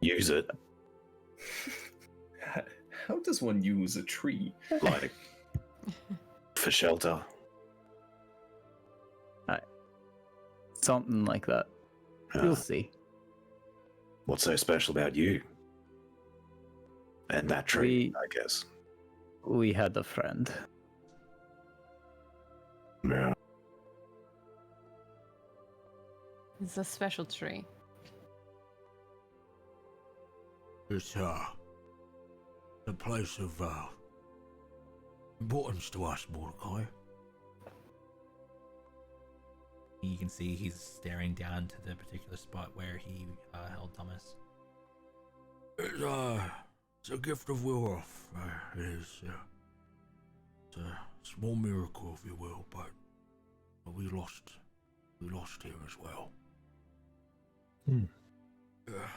use it How does one use a tree? like for shelter. Something like that. You'll see. What's so special about you? And that tree, We- I guess. We had a friend. Yeah. It's a special tree. It's a place of importance to us, Mordecai. You can see he's staring down to the particular spot where he held Thomas. It's a gift of Wilroth. It is. It's a small miracle, if you will, but we lost him as well. Hmm. Yeah.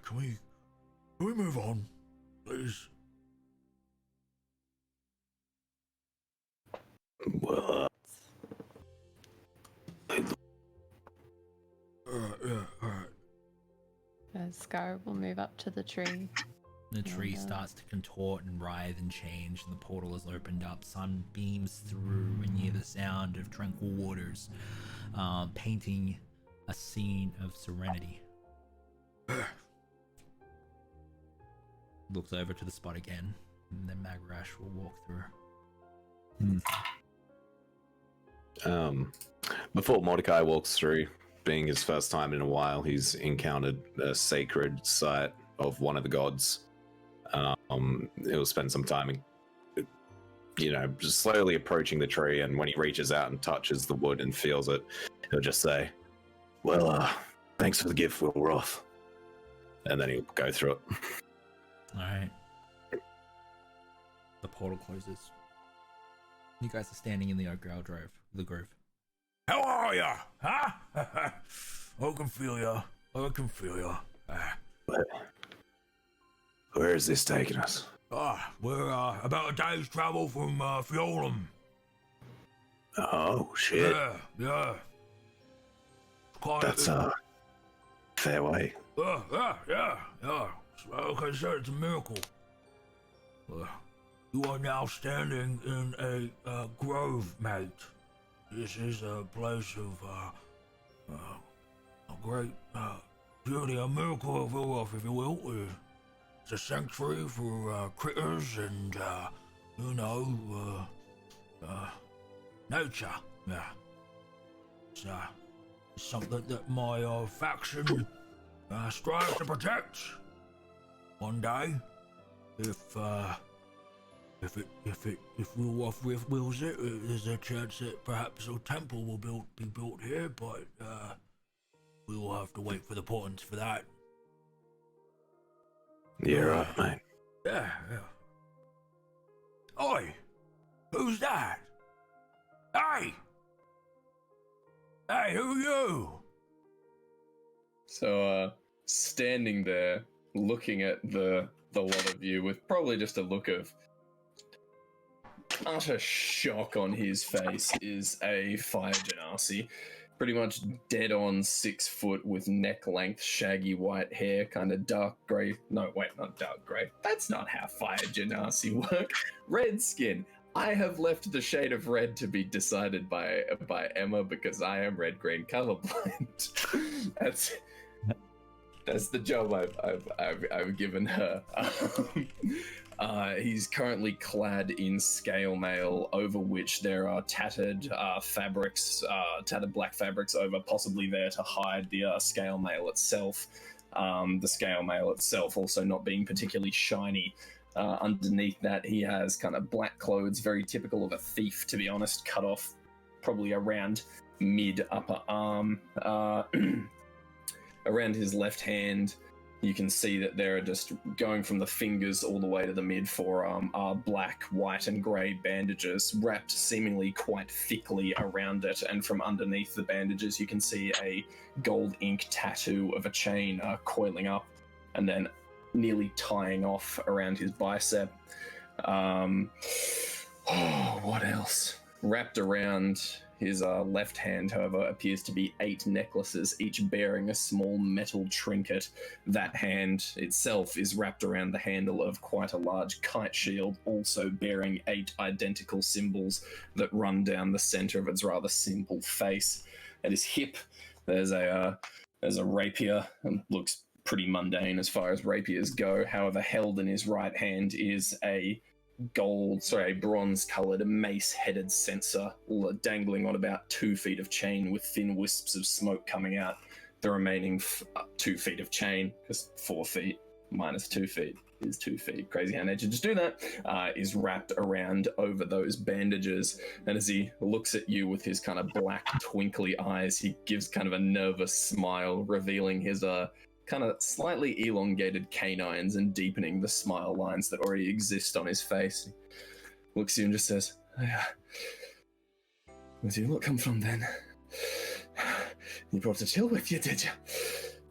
Can we move on, please? Well, Yeah, alright. Scar will move up to the tree. The tree no. starts to contort and writhe and change, and the portal is opened up. Sun beams through, and you hear the sound of tranquil waters, painting a scene of serenity. Looks over to the spot again, and then Magrash will walk through. Before Mordecai walks through, being his first time in a while, he's encountered a sacred site of one of the gods. He'll spend some time, just slowly approaching the tree, and when he reaches out and touches the wood and feels it, he'll just say, "Well, thanks for the gift, Wilroth," and then he'll go through it. All right. The portal closes. You guys are standing in the Oakdale Grove. The grove. How are ya? Huh? I can feel ya. Where is this taking us? We're about a day's travel from Fjolum. Oh shit. Yeah. That's a fair way. Yeah. Like I said, it's a miracle. You are now standing in a grove, mate. This is a place of a great beauty, a miracle of life, if you will. It's a sanctuary for critters and, nature. Yeah. It's something that my faction strives to protect. One day, if Wolf wills it, there's a chance that perhaps a temple will be built here, but we will have to wait for the portents for that. Yeah, right, mate. Yeah. Oi! Who's that? Hey, who are you? So, standing there, looking at the lot of you with probably just a look of utter shock on his face, is a fire genasi. Pretty much dead on 6 foot with neck length, shaggy white hair, kind of dark grey. No, wait, not dark grey. That's not how fire genasi work. Red skin. I have left the shade of red to be decided by Emma because I am red-green colorblind. That's the job I've given her. He's currently clad in scale mail, over which there are tattered fabrics, tattered black fabrics over, possibly there to hide the scale mail itself. The scale mail itself also not being particularly shiny. Underneath that, he has kind of black clothes, very typical of a thief, to be honest, cut off probably around mid-upper arm. Around his left hand, you can see that there are just going from the fingers all the way to the mid-forearm are black, white, and grey bandages wrapped seemingly quite thickly around it, and from underneath the bandages you can see a gold ink tattoo of a chain coiling up and then nearly tying off around his bicep. What else? Wrapped around his left hand, however, appears to be 8 necklaces, each bearing a small metal trinket. That hand itself is wrapped around the handle of quite a large kite shield, also bearing 8 identical symbols that run down the center of its rather simple face. At his hip, there's a rapier, and looks pretty mundane as far as rapiers go. However, held in his right hand is a bronze-coloured mace-headed censer dangling on about 2 feet of chain with thin wisps of smoke coming out. The remaining 2 feet of chain, because 4 feet minus 2 feet is 2 feet. Crazy how nature just do that. Is wrapped around over those bandages. And as he looks at you with his kind of black, twinkly eyes, he gives kind of a nervous smile, revealing his kind of slightly elongated canines and deepening the smile lines that already exist on his face. He looks at you and just says, where did you lot come from then? You brought a chill with you, did you?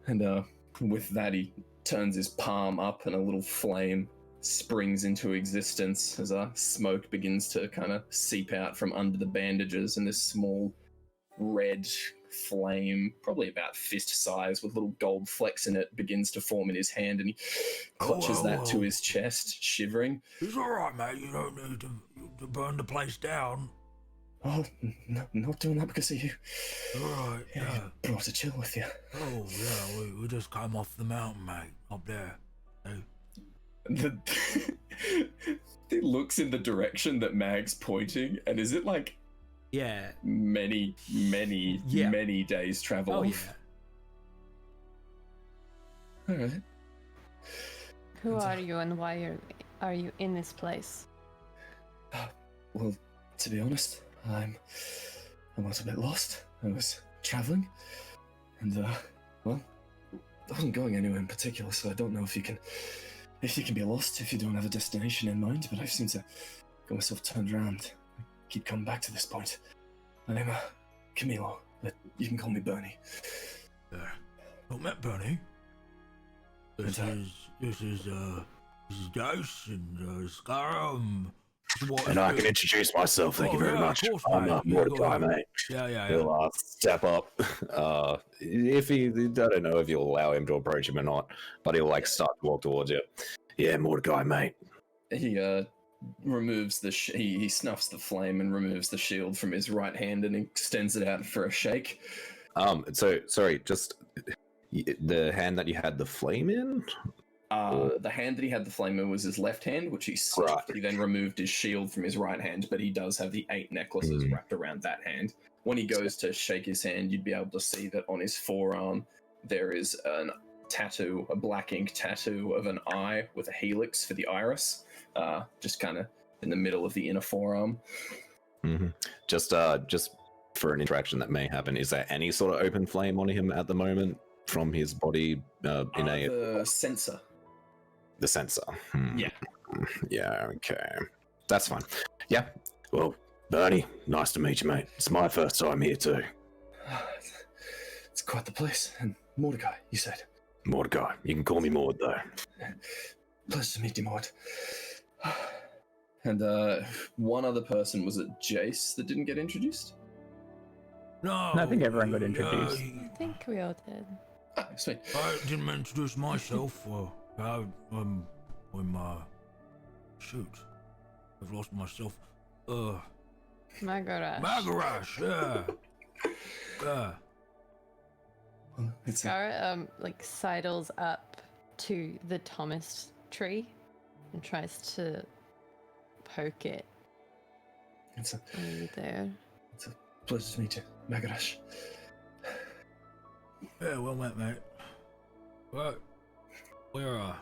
And with that, he turns his palm up and a little flame springs into existence as smoke begins to kind of seep out from under the bandages, and this small red flame, probably about fist size with little gold flecks in it, begins to form in his hand, and he clutches that to his chest, shivering. It's alright, mate. You don't need to burn the place down. Oh, no, not doing that because of you. Alright, yeah. You brought a chill with you. Oh, yeah, we just came off the mountain, mate, up there. Hey. He looks in the direction that Mag's pointing, and is it like many days travel? Oh, yeah. All right. Who are you and why are you in this place? Well, to be honest, I was a bit lost. I was traveling, and I wasn't going anywhere in particular, so I don't know if you can be lost if you don't have a destination in mind. But I've seemed to get myself turned around. I keep coming back to this point. I'm Camilo, but you can call me Bernie. Not met Bernie. This is this is Dice and Scar. And I can introduce myself. Thank you very much. Of course, I'm mate. Yeah, Mordecai, go ahead. mate. Yeah. He'll step up. If he, I don't know if you'll allow him to approach him or not, but he'll like start to walk towards you. Yeah, Mordecai, mate. He removes the he snuffs the flame and removes the shield from his right hand and extends it out for a shake. So sorry, just the hand that you had the flame in. The hand that he had the flame in was his left hand, which he snuffed. Right. He then removed his shield from his right hand, but he does have the 8 necklaces wrapped around that hand. When he goes to shake his hand, you'd be able to see that on his forearm there is an tattoo, a black ink tattoo of an eye with a helix for the iris, just kind of in the middle of the inner forearm. Mm-hmm. Just for an interaction that may happen, is there any sort of open flame on him at the moment from his body? The sensor. The sensor. Yeah. Yeah, okay. That's fine. Yeah. Well, Bernie, nice to meet you, mate. It's my first time here, too. It's quite the place. And Mordecai, you said. Mordecai. You can call me Mord, though. Pleasure to meet you, Mord. And one other person, was it Jace that didn't get introduced? No, I think everyone got introduced. I think we all did. Ah, sweet. I didn't introduce myself. Shoot, I've lost myself. Magarash. Magarash, yeah. It's Scar sidles up to the Thomas tree and tries to poke it. It's a Are you there? pleasure to meet you, Magarash. Yeah, well met, mate. Right, we're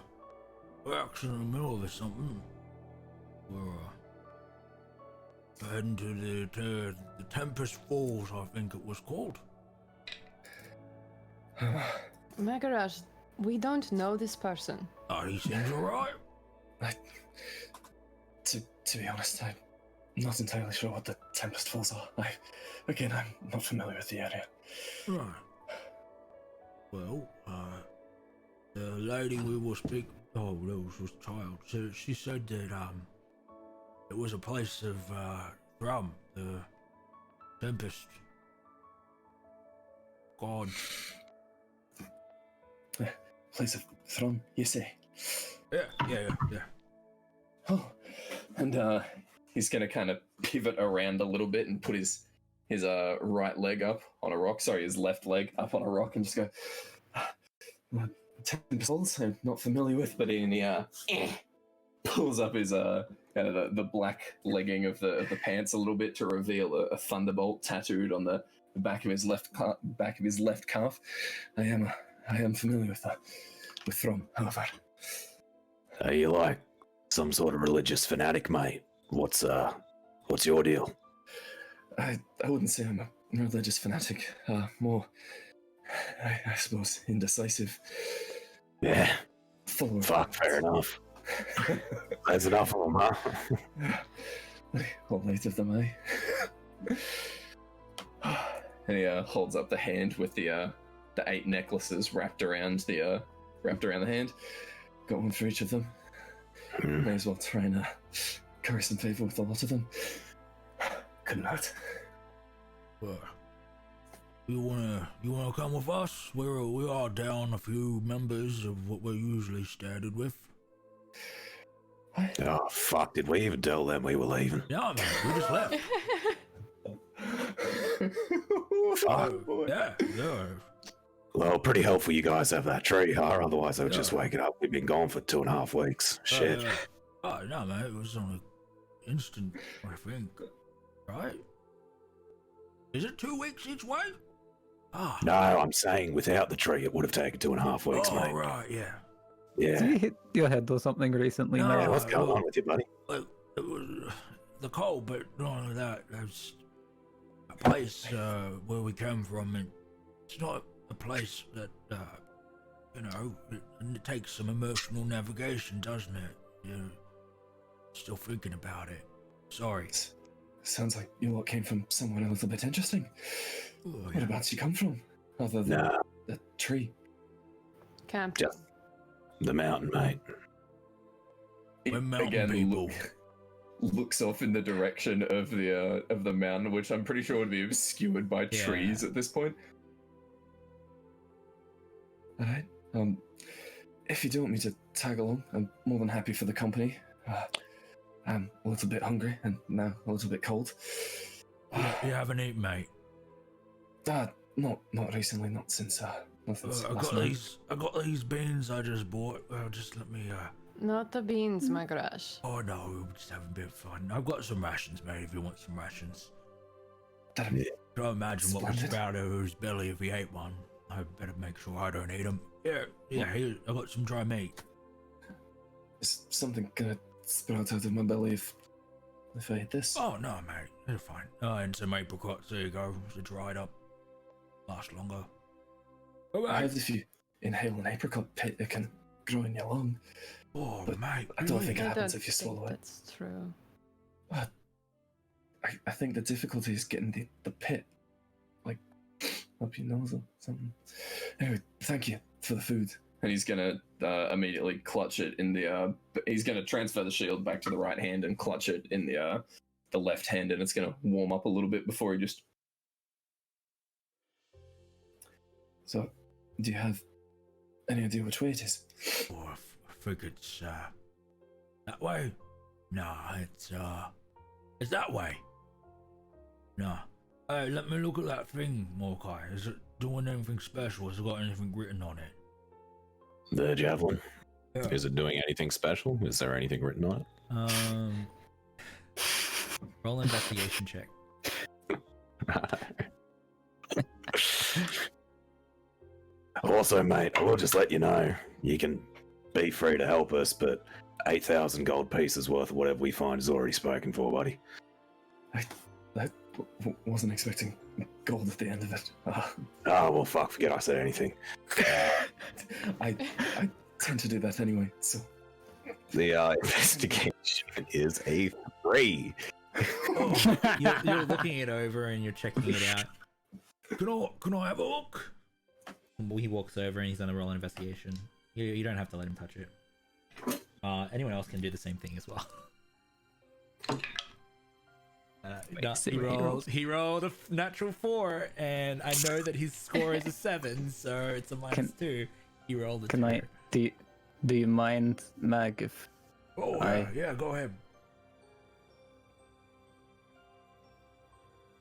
actually in the middle of something. We're heading to the Tempest Falls, I think it was called. Magarash, we don't know this person. He seems alright. To be honest, I'm not entirely sure what the Tempest Falls are. I'm not familiar with the area. Right. Well, the lady we were speaking, Rose was child. So she said that it was a place of drum, the Tempest God. Place of Thrum, you say? Yeah. Oh, and he's gonna kind of pivot around a little bit and put his right leg up on a rock. Sorry, his left leg up on a rock, and just go. Tempest Falls, I'm not familiar with, but he pulls up his kind of the black legging of the pants a little bit to reveal a thunderbolt tattooed on the back of his left calf. I am familiar with Thrum, however. Are you like some sort of religious fanatic, mate? What's your deal? I wouldn't say I'm a religious fanatic. More, I suppose, indecisive. Yeah. Full of Fuck, fair enough. That's enough of them, huh? All 8 of them, eh? And he holds up the hand with the 8 necklaces wrapped around the hand. Got one for each of them. May as well try and curry some favor with a lot of them. Couldn't hurt. Well, you wanna come with us? We are down a few members of what we're usually started with. Oh, fuck, did we even tell them we were leaving? Yeah, man, we just left. Fuck. Yeah. Well, pretty helpful you guys have that tree, huh? Otherwise I would just wake it up. We've been gone for 2.5 weeks. Shit. Oh, no, man, it was on an instant, I think. Right? Is it 2 weeks each way? Ah. No, I'm saying without the tree it would have taken 2.5 weeks, mate. Right, yeah. Yeah. Did you hit your head or something recently, No. mate? Yeah, what's going on with you, buddy? Well, it was the cold, but not only that, there's a place where we came from, and it's not a place that, it takes some emotional navigation, doesn't it? You're still thinking about it. Sorry. Sounds like you lot came from somewhere a little bit interesting. Oh, Whereabouts you come from? Other than Nah, the tree. Camp. just the mountain, mate. We're mountain people. Looks off in the direction of the mountain, which I'm pretty sure would be obscured by trees at this point. Alright, if you do want me to tag along, I'm more than happy for the company. I'm a little bit hungry and now a little bit cold. You haven't eaten, mate. Not recently, not since nothing's I got these beans I just bought. Just let me. Not the beans, my gosh. Oh no, we're just having a bit of fun. I've got some rations, mate. If you want some rations. That'd be Can't imagine what was splendid. about over his belly if he ate one. I better make sure I don't eat them. Yeah. Here, I got some dry meat. Is something gonna sprout out of my belly if I eat this? Oh no, mate, they're fine. And some apricots. There you go. They're dried up. Last longer. I heard if you inhale an apricot pit, it can grow in your lung. Oh, But mate. I don't really? think it I happens don't if you think swallow it. that's true. I think the difficulty is getting the pit, like, up your nose or something. Anyway, thank you for the food. And he's gonna immediately clutch it in the. He's gonna transfer the shield back to the right hand and clutch it in the left hand, and it's gonna warm up a little bit before he just. So, do you have any idea which way it is? Oh, I think it's that way. Nah, it's that way. Nah. Hey, let me look at that thing, Mordecai. Is it doing anything special? Has it got anything written on it? The javelin. Yeah. Is it doing anything special? Is there anything written on it? Roll investigation check. Also, mate, I will just let you know, you can be free to help us, but 8,000 gold pieces worth of whatever we find is already spoken for, buddy. I wasn't expecting gold at the end of it. Oh, well, fuck, forget I said anything. I tend to do that anyway, so. The investigation is a 3. Oh, you're looking it over and you're checking it out. Can I have a look? He walks over and he's gonna roll an investigation. You don't have to let him touch it. Anyone else can do the same thing as well. He rolled a natural 4, and I know that his score is a 7, so it's a -2. He rolled a 2. Do you mind, Mag, if Oh, yeah, go ahead.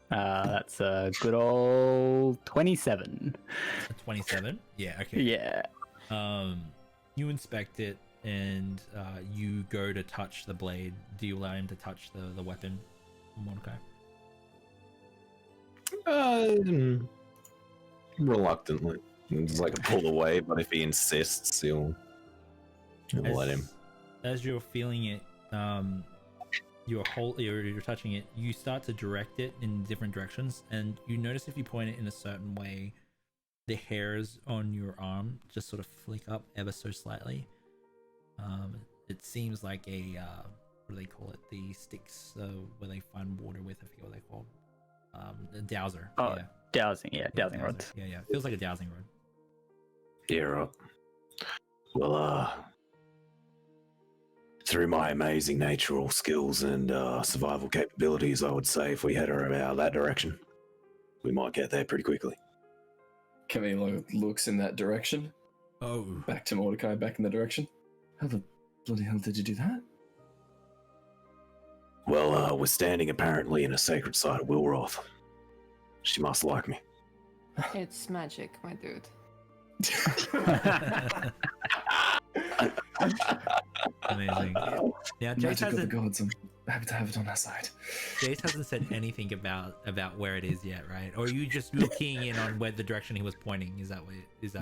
that's a good old 27. A 27? Yeah, okay. Yeah. You inspect it, and you go to touch the blade. Do you allow him to touch the weapon, Mordecai? Reluctantly. It's like a pull away, but if he insists, he'll let him. As you're feeling it, you're touching it, you start to direct it in different directions, and you notice if you point it in a certain way, the hairs on your arm just sort of flick up ever so slightly. It seems like a what do they call it? The sticks where they find water with. I forget what they're called. A dowser. Oh, yeah. Dowsing, dowsing rod. Yeah. Feels like a dowsing rod. Yeah, right. Well, through my amazing natural skills and survival capabilities, I would say if we head around that direction, we might get there pretty quickly. Camilo looks in that direction. Oh, Back to Mordecai, back in the direction. How the bloody hell did you do that? Well, we're standing apparently in a sacred site of Wilroth. She must like me. It's magic, my dude. Amazing. Now, Jace Magic of the hasn't, gods, I'm happy to have it on our side. Jace hasn't said anything about where it is yet, right? Or are you just keying in on where the direction he was pointing? Is that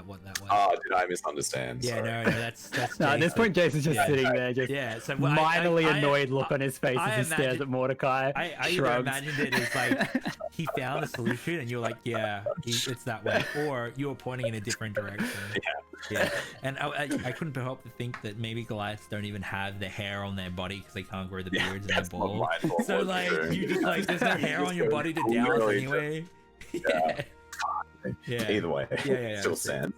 what that was? Oh, did I misunderstand? Yeah, Sorry. no, that's No, at this Jason. point, Jason's just Yeah. sitting there, just Yeah, so minorly annoyed look on his face I as he stares imagine- at Mordecai. I either shrugs. imagined it as like he found a solution and you're like, yeah, it's that way, or you were pointing in a different direction. Yeah. And I couldn't help but think that maybe Goliaths don't even have the hair on their body because they can't grow the beards in their balls. So like you just like there's no hair on your body to douse Literally anyway. Yeah. Yeah. Either way, Yeah. still stands.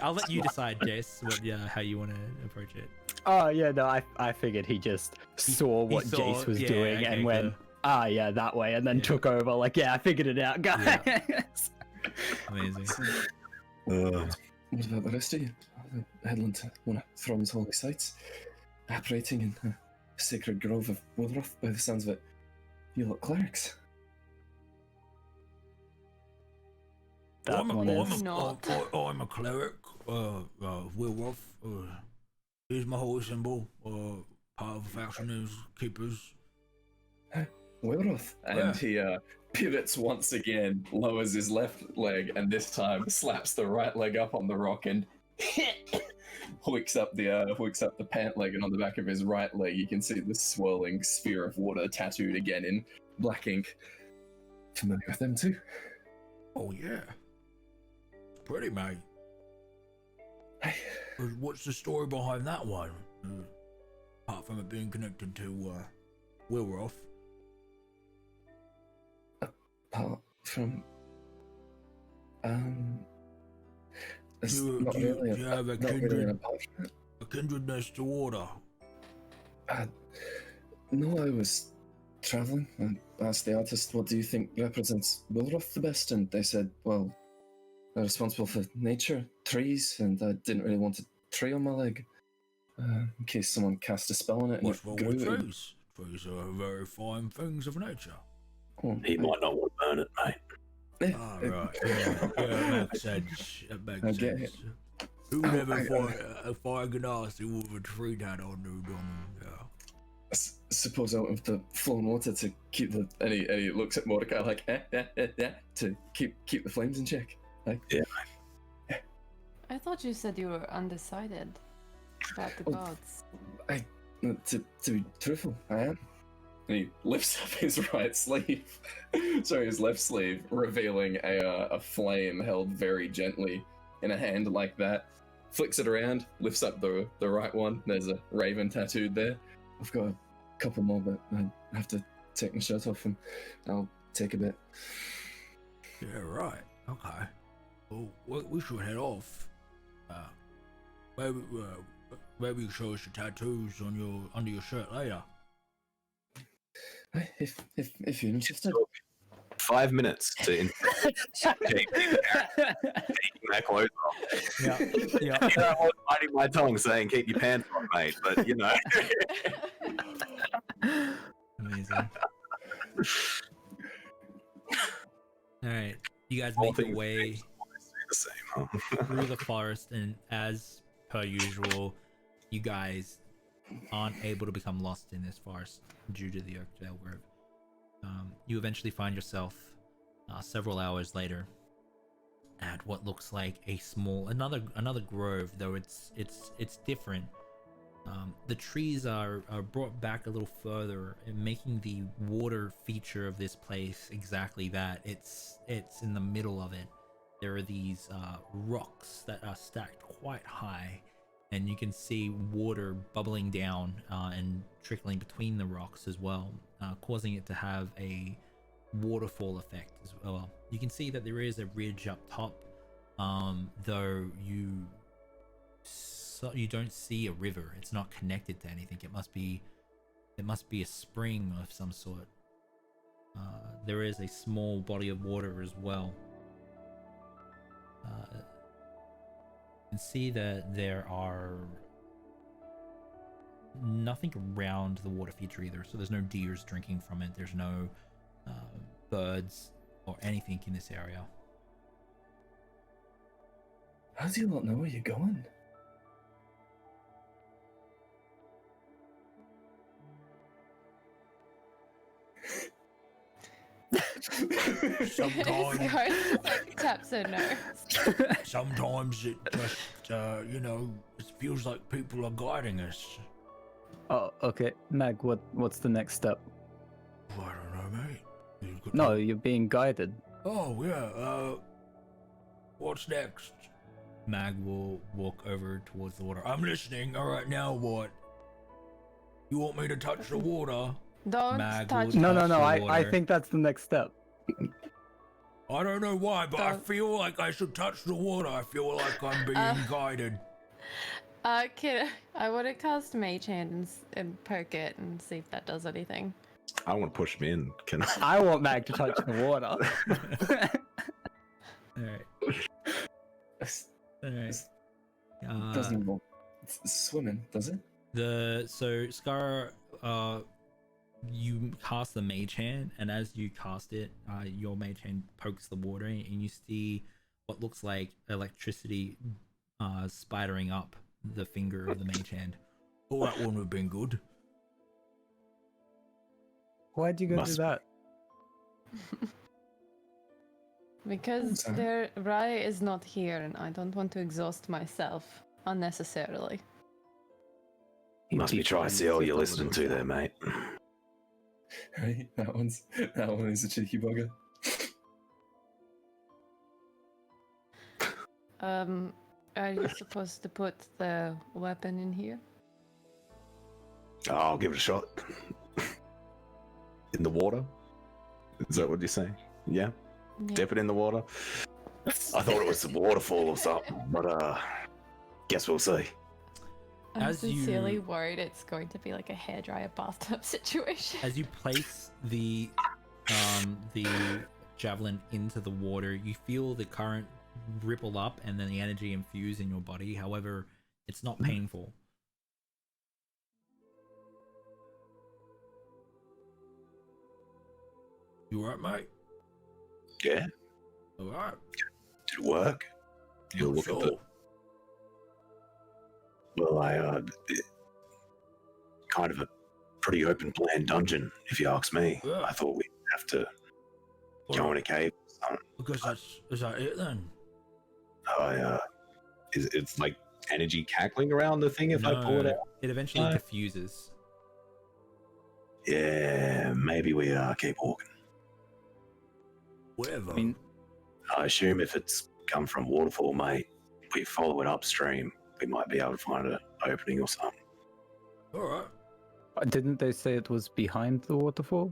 I'll let you decide, Jace, how you want to approach it. Oh yeah, no, I figured he just saw what saw- Jace was yeah, doing okay, and went, yeah, that way, and then Yeah. took over. Like, yeah, I figured it out, guys. Amazing. What about the rest of you? The headland, one of Throm's holy sites, operating in the sacred grove of Wilroth, by the sounds of it. You look clerics. That one is. I'm a cleric. Wilroth. Here's my holy symbol. Part of the faction is keepers. Wilroth. And he pivots once again, lowers his left leg, and this time slaps the right leg up on the rock and hooks up the pant leg, and on the back of his right leg you can see the swirling sphere of water tattooed again in black ink. Familiar with them too? Oh yeah. Pretty, mate. Hey. What's the story behind that one? Apart from it being connected to Wilroth. Apart from it's Do not really you have a not really kindred- an apart from it. A kindredness to water. No, I was traveling and asked the artist, what do you think represents Wilroth the best? And they said, well, they're responsible for nature, trees, and I didn't really want a tree on my leg. In case someone cast a spell on it and What's it wrong grew. with trees? Trees are very fine things of nature. He might not want to burn it, mate. Ah, right. Yeah, makes sense. That makes I get sense. Who never find a fire ganassi with a tree down on their yeah. Suppose out of the flowing water to keep the and he looks at Mordecai like to keep the flames in check. Like, Yeah. I thought you said you were undecided about the Oh. gods. To be truthful, I am. And he lifts up his right sleeve, his left sleeve, revealing a flame held very gently in a hand like that. Flicks it around, lifts up the right one. There's a raven tattooed there. I've got a couple more, but I have to take my shirt off and I'll take a bit. Yeah, right. Okay. Well, we should head off. Maybe you show us your tattoos on under your shirt later. If you're interested. 5 minutes to taking that clothes off. Yeah. You know, I was biting my tongue saying keep your pants on, mate, but you know. Amazing. All right, you guys All make your things way being the same, huh? through the forest, and as per usual, you guys aren't able to become lost in this forest due to the Oakdale Grove. You eventually find yourself several hours later at what looks like another grove, though it's different. The trees are brought back a little further, making the water feature of this place exactly that. It's in the middle of it. There are these rocks that are stacked quite high, and you can see water bubbling down and trickling between the rocks as well, causing it to have a waterfall effect as well. You can see that there is a ridge up top, though you don't see a river. It's not connected to anything. It must be a spring of some sort. There is a small body of water as well. You can see that there are nothing around the water feature either, so there's no deers drinking from it. There's no birds or anything in this area. How do you not know where you're going? Sometimes, This guy taps her nose. sometimes it just, it feels like people are guiding us. Oh, okay. Mag, what's the next step? I don't know, mate. You could- No, you're being guided. Oh, yeah, what's next? Mag will walk over towards the water. I'm listening. All right, now what? You want me to touch the water? Don't Mag touch. will- No, touch the I water. think that's the next step. I don't know why, but I Don't. feel like I should touch the water. I feel like I'm being guided. Kid, I want to cast Mage Hand and poke it and see if that does anything. I want to push him in. Can I? I want Mag to touch the water. Alright. Alright. Doesn't involve swimming, does it? So Scar, you cast the mage hand, and as you cast it, your mage hand pokes the water, and you see what looks like electricity spidering up the finger of the mage hand. Oh, that wouldn't have been good. Why'd you go do that? Because Sorry. Rye is not here, and I don't want to exhaust myself unnecessarily. Must be Triceal you're listening to there, mate. Right? That one is a cheeky bugger. Are you supposed to put the weapon in here? I'll give it a shot. In the water? Is that what you're saying? Yeah? Yeah. Dip it in the water? I thought it was a waterfall or something, but guess we'll see. I'm As you- sincerely worried it's going to be like a hairdryer bathtub situation. As you place the javelin into the water, you feel the current ripple up and then the energy infuse in your body. However, it's not painful. You alright, mate? Yeah? Alright. Did it work? You'll look at the... Sure. Well, kind of a pretty open plan dungeon, if you ask me. Yeah. I thought we'd have to go in a cave or something. Because is that it then? It's like energy cackling around the thing if I pull it No, out? it eventually No. diffuses. Yeah, maybe we keep walking. Whatever. I mean, I assume if it's come from waterfall, mate, we follow it upstream, we might be able to find an opening or something. Alright. didn't they say it was behind the waterfall?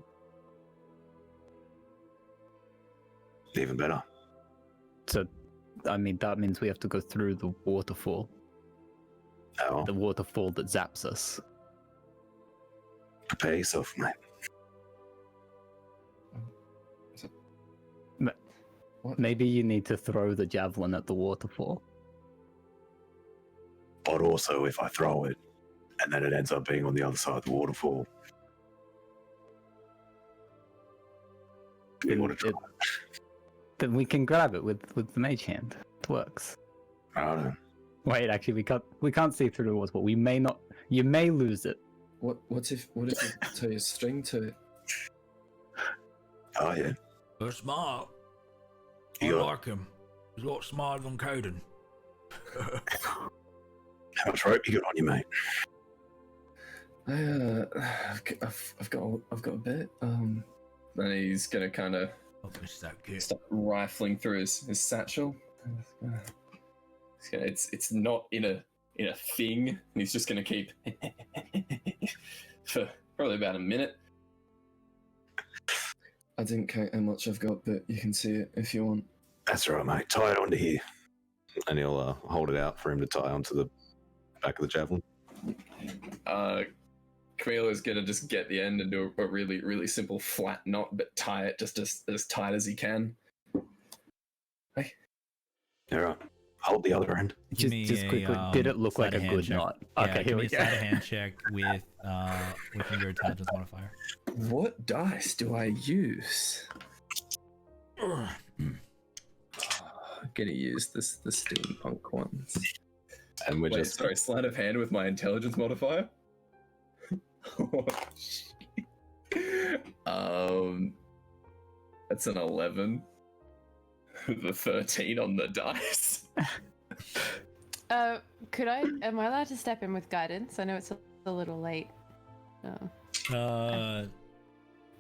Even better. So, I mean, that means we have to go through the waterfall. Oh, The waterfall that zaps us. prepare yourself, mate. What? Maybe you need to throw the javelin at the waterfall. But also, if I throw it, and then it ends up being on the other side of the waterfall, we Then want to try. Then we can grab it with the mage hand. It works. I don't know. Wait, actually, we can't see through the waterfall. We may not. You may lose it. What if you tie a string to it? Oh, yeah. They're smart. I You got like him. He's a lot smarter than Caden. how much rope you got on you, mate? I've got a bit. And he's gonna kind of Oh, this is that kid. start rifling through his satchel. It's not in a thing, and he's just gonna keep for probably about a minute. I didn't count how much I've got, but you can see it if you want. That's all right, mate. Tie it onto here. And he'll hold it out for him to tie onto the back of the javelin. Camille is gonna just get the end and do a really, really simple flat knot, but tie it just as tight as he can. Hey, All right. Hold the other end. Give me Just a, quickly, did it look sleight like a of hand good check. knot? Yeah, Okay, give here me we a go. sleight of hand check with your intelligence modifier. what dice do I use? I'm gonna use the steampunk ones. And we're Wait, just sorry, sleight of hand with my intelligence modifier. Oh, shit. That's an 11. The 13 on the dice. Am I allowed to step in with guidance? I know it's a little late. Uh,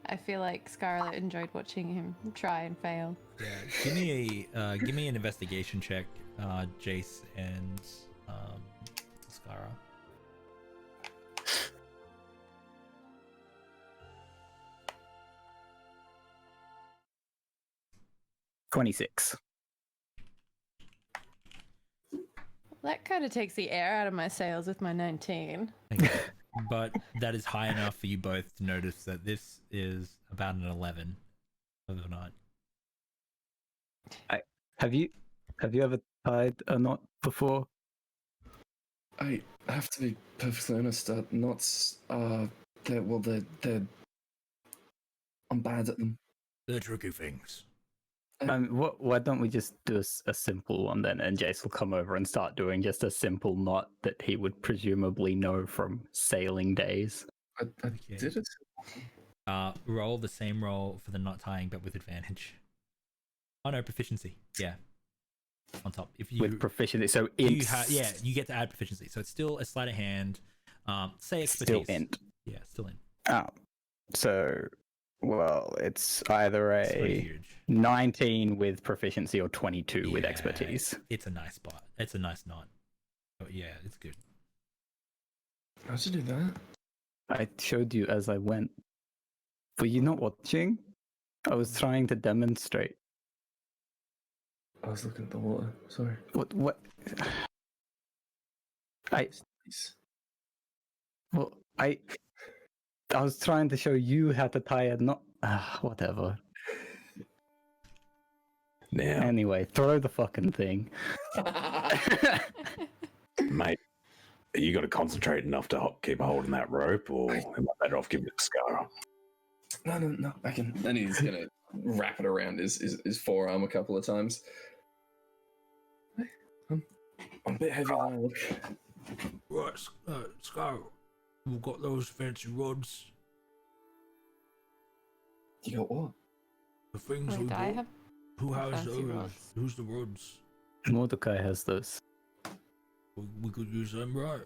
I feel like Scarlet enjoyed watching him try and fail. yeah. Give me an investigation check, Jace and Skara. 26. That kind of takes the air out of my sails with my 19. Okay. But that is high enough for you both to notice that this is about an 11, believe it or not. Have you ever tied a knot before? I have to be perfectly honest. Knots are they're I'm bad at them. They're tricky things. Why don't we just do a simple one then, and Jace will come over and start doing just a simple knot that he would presumably know from sailing days. I Okay. did it. Roll the same roll for the knot tying, but with advantage. Oh no, proficiency. Yeah, on top. If you With proficiency, so you int. you get to add proficiency. So it's still a sleight of hand. Say expertise. Still int. Yeah, still in. Oh, so well, it's either It's pretty a huge. 19 with proficiency or 22 with Yeah, expertise. It's a nice spot. It's a nice knot. Oh yeah, it's good. How'd you do that? I showed you as I went. Were you not watching? I was trying to demonstrate. I was looking at the water. Sorry. What? I was trying to show you how to tie a knot. Whatever. Now, Anyway, throw the fucking thing. mate, you got to concentrate enough to keep a hold on that rope, or am I better off giving it a scar? No. I can. And he's gonna wrap it around his forearm a couple of times. I'm a bit heavy than I look. Right, Scar, we've got those fancy rods. You got what? The things we Like, I bought. have Who has fancy those? rods. Who's the rods? Mordecai has those. We could use them, right? I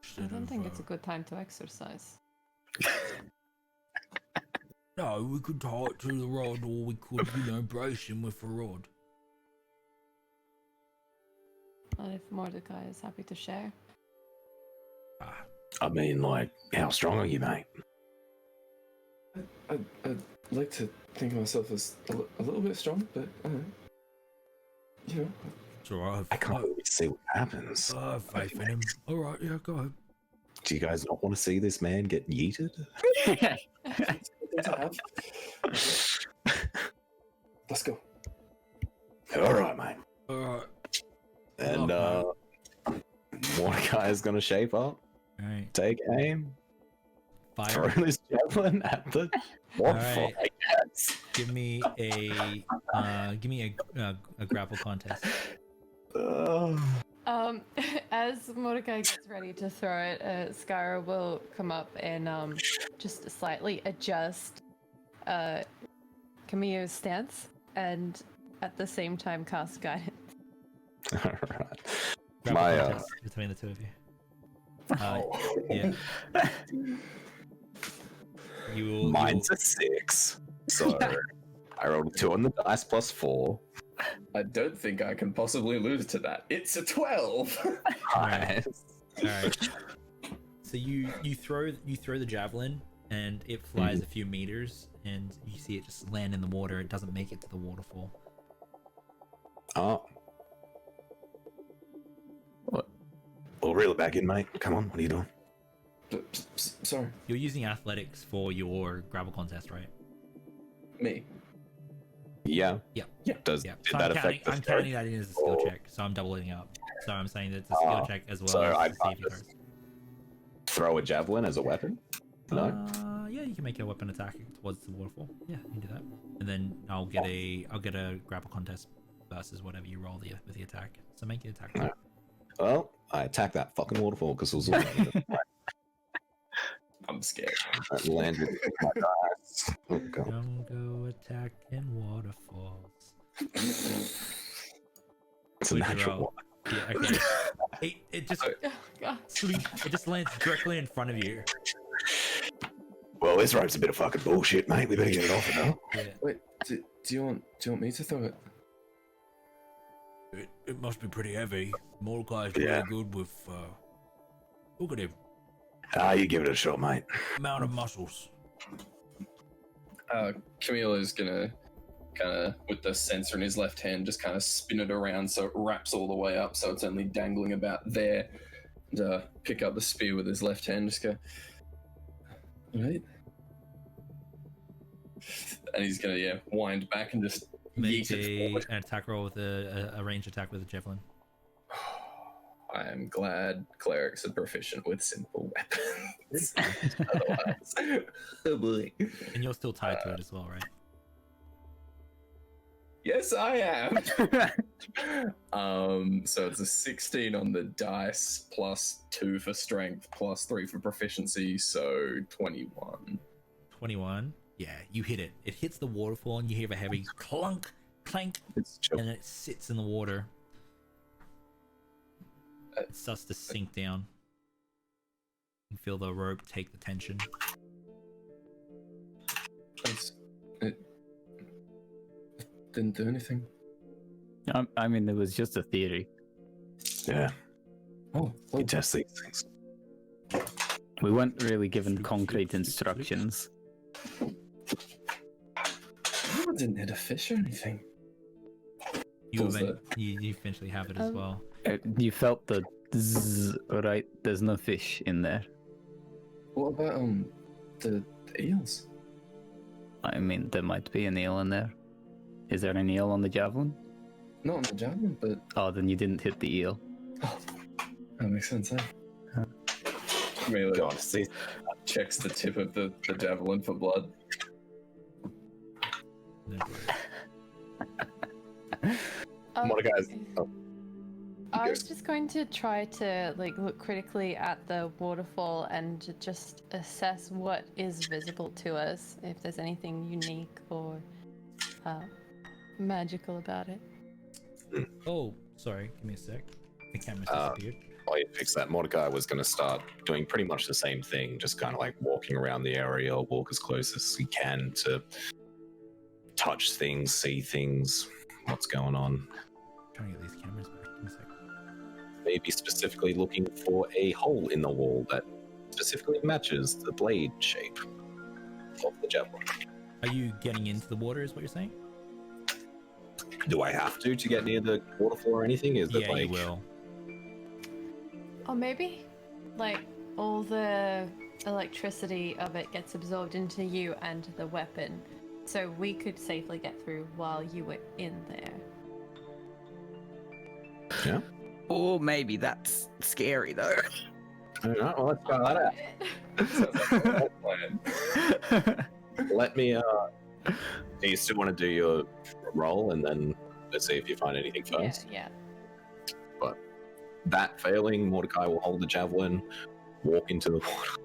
Instead don't of, think it's a good time to exercise. No, we could tie it to the rod, or we could, brace him with a rod. And if Mordecai is happy to share. Ah, I mean, like, how strong are you, mate? I'd like to think of myself as a little bit strong, but you know. it's alright. I can't wait to see what happens. I have faith in him. Alright, yeah, go ahead. Do you guys not want to see this man get yeeted? Things I have. Let's go. All right, mate. Alright. And Mordecai is going to shape up, All right, take aim, throw fire. his javelin at the waterfall. Alright. Give me a grapple contest. As Mordecai gets ready to throw it, Skyra will come up and just slightly adjust Camille's stance and at the same time cast guidance. All right. Grapple My contest between the two of you. Yeah. mine's a 6, so I rolled a 2 on the dice plus 4. I don't think I can possibly lose to that. It's a 12. Alright. Alright. So you throw the javelin and it flies a few meters and you see it just land in the water. It doesn't make it to the waterfall. Oh. What? We'll reel it back in, mate. Come on, what are you doing? Sorry, You're using athletics for your grapple contest, right? me. Yeah. Yeah. Did Yeah. that affect the I'm throw? counting that in as a skill Or- check, so I'm doubling up. So I'm saying that it's a skill check as well so as I to see can't if you just throw. throw a javelin as a weapon? No? Yeah, you can make a weapon attack towards the waterfall. Yeah, you can do that. And then I'll get a grapple contest versus whatever you roll with the attack. So make the attack. Alright. Well, I attacked that fucking waterfall because it was all I'm scared. I landed with my dice. Oh, God. Don't go attacking waterfalls. It's a What'd you natural roll? one. Yeah, okay. It just Oh god. it just lands directly in front of you. Well, this rope's a bit of fucking bullshit, mate. We better get it off now. Yeah. Wait, do you want me to throw it? It must be pretty heavy. Mordecai's Yeah. really good with, look at him. You give it a shot, mate. Amount of muscles. Camille is gonna kind of with the sensor in his left hand, just kind of spin it around so it wraps all the way up, so it's only dangling about there. And pick up the spear with his left hand, just go, right. And he's gonna wind back and just Make yeet it forward. an attack roll with a ranged attack with a javelin. I am glad clerics are proficient with simple weapons. Otherwise, oh boy. And you're still tied to it as well, right? Yes, I am. So it's a 16 on the dice, plus 2 for strength, plus 3 for proficiency, so 21. 21. Yeah, you hit it. It hits the waterfall, and you hear a heavy clunk, clank, It's chill. and it sits in the water. It starts to sink down. You feel the rope take the tension. It didn't do anything. I mean, it was just a theory. Yeah, Oh, you test these things. We weren't really given concrete instructions. I didn't hit a fish or anything. You, What was you eventually have it as well. You felt the zzz, right? There's no fish in there. What about the eels? I mean, there might be an eel in there. Is there an eel on the javelin? Not on the javelin, but Oh, then you didn't hit the eel. that makes sense. Huh. Really God, see, checks the tip of the javelin for blood. No. Mordecai's. Oh, I was just going to try to look critically at the waterfall and just assess what is visible to us, if there's anything unique or magical about it. Oh, sorry. Give me a sec. The camera's disappeared. while you fix that, Mordecai was going to start doing pretty much the same thing, just kind of like walking around the area, walk as close as he can to touch things, see things, what's going on. Trying to get these cameras back. Give me a sec. Maybe specifically looking for a hole in the wall that specifically matches the blade shape of the javelin. Are you getting into the water, is what you're saying? Do I have to get near the waterfall or anything? Is Yeah, it like you will. Or maybe, all the electricity of it gets absorbed into you and the weapon, so we could safely get through while you were in there. Yeah. Or maybe that's scary though. I don't know. Well, let's try that Sounds like a plan. out. Let me. Do you still want to do your roll and then let's see if you find anything first? Yeah. But that failing, Mordecai will hold the javelin, walk into the water.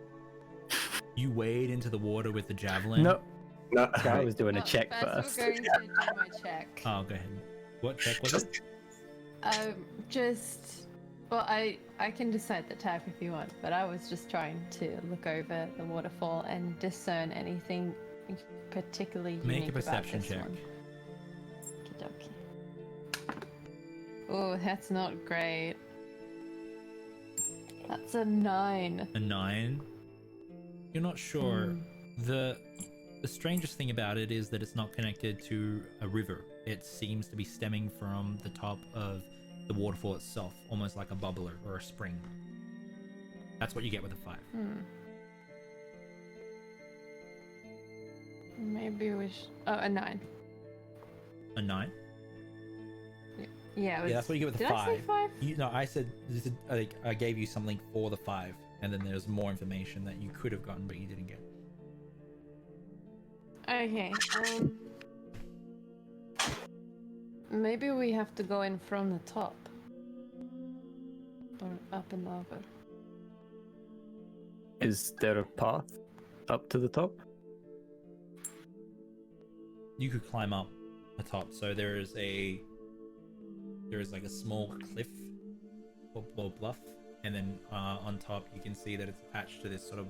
You wade into the water with the javelin. No, No, I was doing a No, check first first. we're going to do my check. Oh, go ahead. What check was it? Well, I can decide the type if you want, but I was just trying to look over the waterfall and discern anything particularly unique Make a perception about this check. one. Okey-dokey. Oh, that's not great. That's a 9. A 9. You're not sure. The strangest thing about it is that it's not connected to a river. It seems to be stemming from the top of the waterfall itself, almost like a bubbler or a spring. That's what you get with a 5. Maybe we should... Oh, a 9. A 9? Yeah, it was... Yeah, that's what you get with a Did 5. I say 5? No, I said I gave you something for the 5, and then there's more information that you could have gotten but you didn't get. Okay, maybe we have to go in from the top. Or up and over. Is there a path up to the top? You could climb up the top. So there is like a small cliff or bluff, and then on top you can see that it's attached to this sort of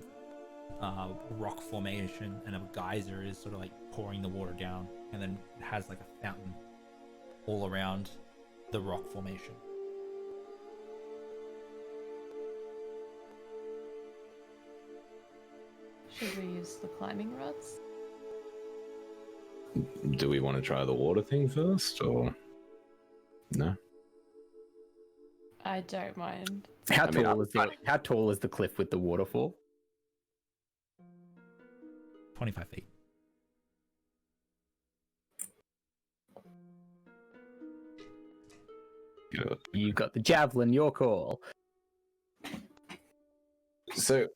rock formation, and a geyser is sort of like pouring the water down, and then it has like a fountain all around the rock formation. Should we use the climbing rods? Do we want to try the water thing first, or no? I don't mind. How I mean, how tall is the cliff with the waterfall? 25 feet. Good. You got the javelin. Your call. So,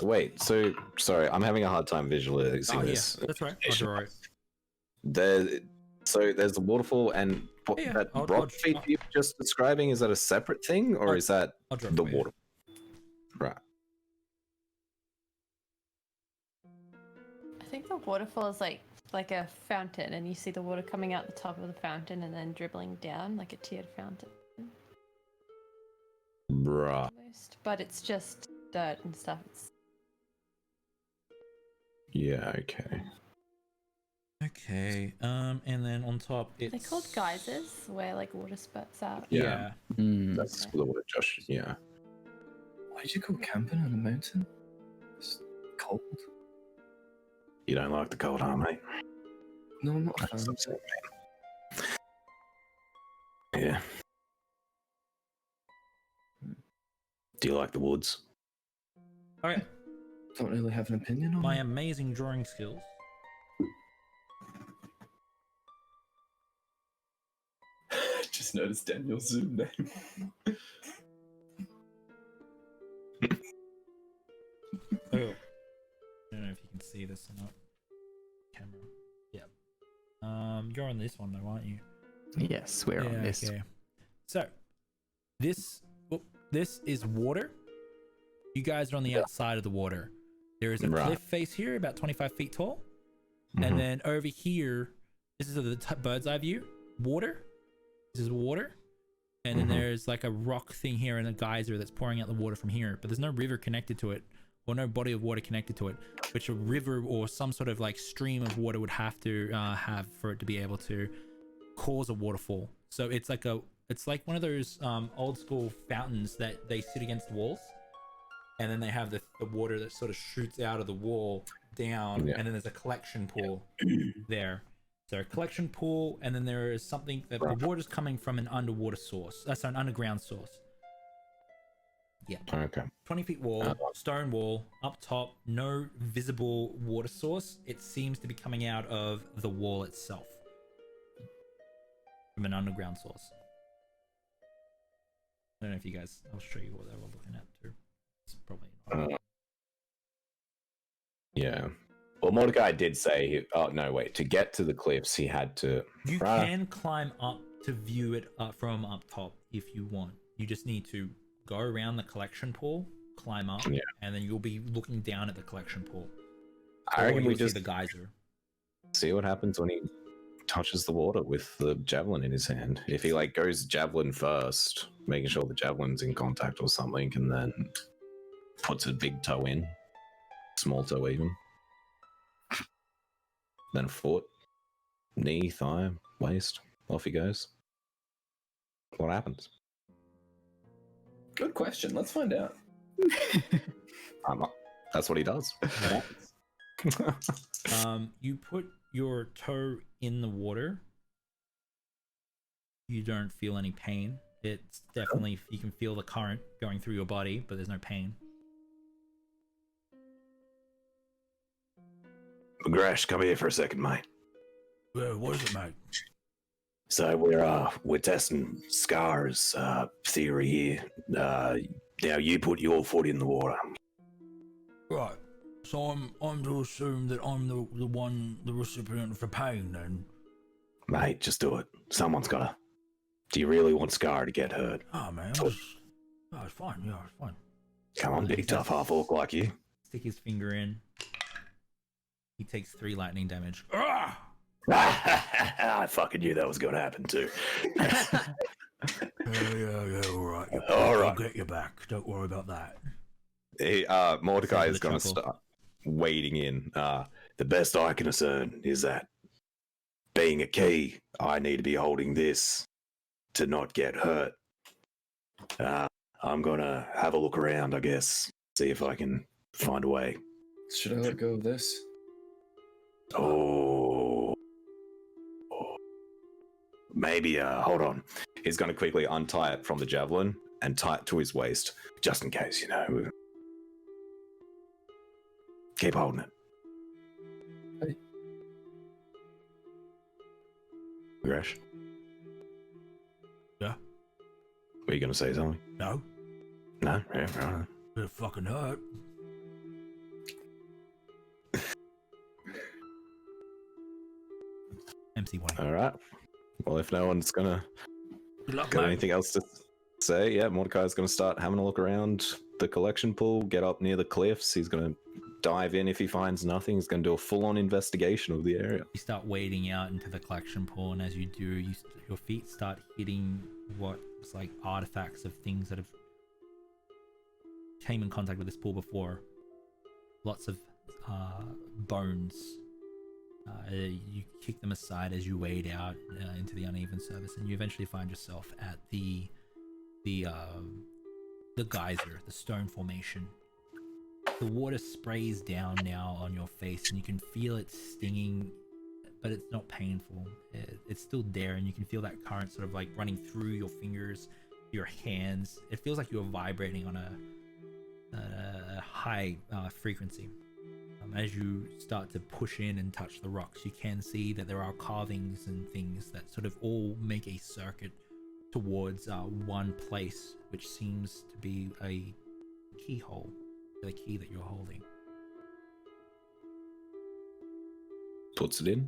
wait. So, sorry, I'm having a hard time visualizing Oh, yeah, this. that's right. I'll draw it. There's the waterfall, and what, Yeah, that I'll- rock feat I'll- you're just describing, is that a separate thing, or is that I'll draw it the for you. water? Right. I think the waterfall is like a fountain, and you see the water coming out the top of the fountain and then dribbling down like a tiered fountain. Right. Almost. But it's just dirt and stuff. It's Yeah, okay. Okay. And then on top, it's they're called geysers, where like water spurts out. Yeah. Mm. That's what Josh, yeah. Why'd you go camping on a mountain? It's cold. You don't like the cold, huh, mate? No, I'm not a fan. Stop saying, man. Yeah. Do you like the woods? all right. Don't really have an opinion on My it. amazing drawing skills. Just noticed Daniel's Zoom name. Oh, I don't know if you can see this or not. Camera. Yeah. You're on this one though, aren't you? Yes, we're on this. Okay. So, this is water. You guys are on the outside of the water. There is a Right. cliff face here, about 25 feet tall, Mhm. and then over here, this is the bird's eye view. Water. This is water, and then Mhm. there's like a rock thing here and a geyser that's pouring out the water from here. But there's no river connected to it, or no body of water connected to it, which a river or some sort of like stream of water would have to have for it to be able to cause a waterfall. So it's like one of those old school fountains that they sit against walls, and then they have the water that sort of shoots out of the wall down, Yeah. and then there's a collection pool there. So a collection pool, and then there is something that the water's coming from an underwater source. That's an underground source. Yeah. Okay. 20 feet wall, stone wall, up top, no visible water source. It seems to be coming out of the wall itself from an underground source. I don't know if you guys, I'll show you what they were looking at too. It's probably not. Yeah. Well, Mordecai did say, oh, no, wait, to get to the cliffs, he had to. You can climb up to view it from up top if you want. You just need to go around the collection pool, climb up, Yeah. and then you'll be looking down at the collection pool. I Or reckon we you'll see just the geyser. see what happens when he touches the water with the javelin in his hand. If he like goes javelin first, making sure the javelin's in contact or something, and then puts a big toe in, small toe even, then foot, knee, thigh, waist, off he goes. What happens? Good question. Let's find out. That's what he does. You put your toe in the water. You don't feel any pain. It's definitely, you can feel the current going through your body, but there's no pain. Grash, come here for a second, mate. What is it, mate? So we're testing Scar's theory here. Now you put your foot in the water. Right. So I'm to assume that I'm the recipient of the pain then. Mate, just do it. Someone's gotta. Do you really want Scar to get hurt? Oh man, it's fine. Yeah, it's fine. Come on, big tough half orc like you. Stick his finger in. He takes 3 lightning damage. Ah! I fucking knew that was gonna happen too. Yeah, all right. All right. I'll get you back. Don't worry about that. Hey, Mordecai Sounds is gonna chuckle. start wading in. The best I can discern is that being a key, I need to be holding this to not get hurt. I'm gonna have a look around, I guess, see if I can find a way. Should I let go of this? Oh, maybe, hold on. He's going to quickly untie it from the javelin and tie it to his waist, just in case, you know. Keep holding it. Hey. Gresh, Yeah? were you going to say something? No? No? Yeah, right. It fucking hurt. MC1. All right. Well, if no one's going to Good luck, got mate. anything else to say, yeah, Mordecai's going to start having a look around the collection pool, get up near the cliffs. He's going to dive in if he finds nothing. He's going to do a full-on investigation of the area. You start wading out into the collection pool, and as you do, your feet start hitting what looks like artifacts of things that have came in contact with this pool before. Lots of bones. You kick them aside as you wade out into the uneven surface, and you eventually find yourself at the geyser, the stone formation. The water sprays down now on your face, and you can feel it stinging, but it's not painful. It's still there, and you can feel that current sort of like running through your fingers, your hands. It feels like you're vibrating on a high frequency. As you start to push in and touch the rocks, you can see that there are carvings and things that sort of all make a circuit towards one place, which seems to be a keyhole, the key that you're holding. Puts it in.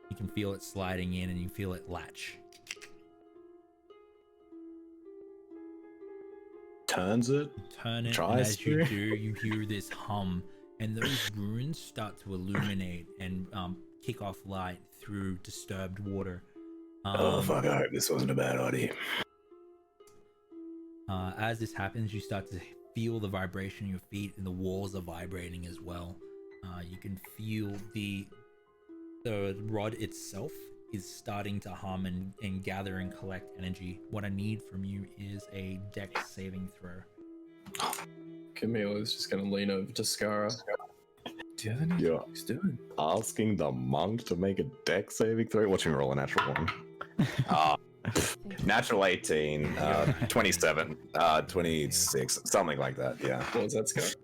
You can feel it sliding in, and you feel it latch. Turns it. Turn it, and Tries as you to. do, you hear this hum, and those runes start to illuminate and kick off light through disturbed water. Oh, fuck, I hope this wasn't a bad idea. As this happens, you start to feel the vibration in your feet, and the walls are vibrating as well. You can feel the rod itself is starting to hum and gather and collect energy. What I need from you is a dex saving throw. Camilla's just going to lean over to Skara. Do you have any Yeah. what he's doing? Asking the monk to make a dex saving throw. Watch him roll a natural one. Natural 18, 27, 26, something like that. Yeah. What was that, Skara?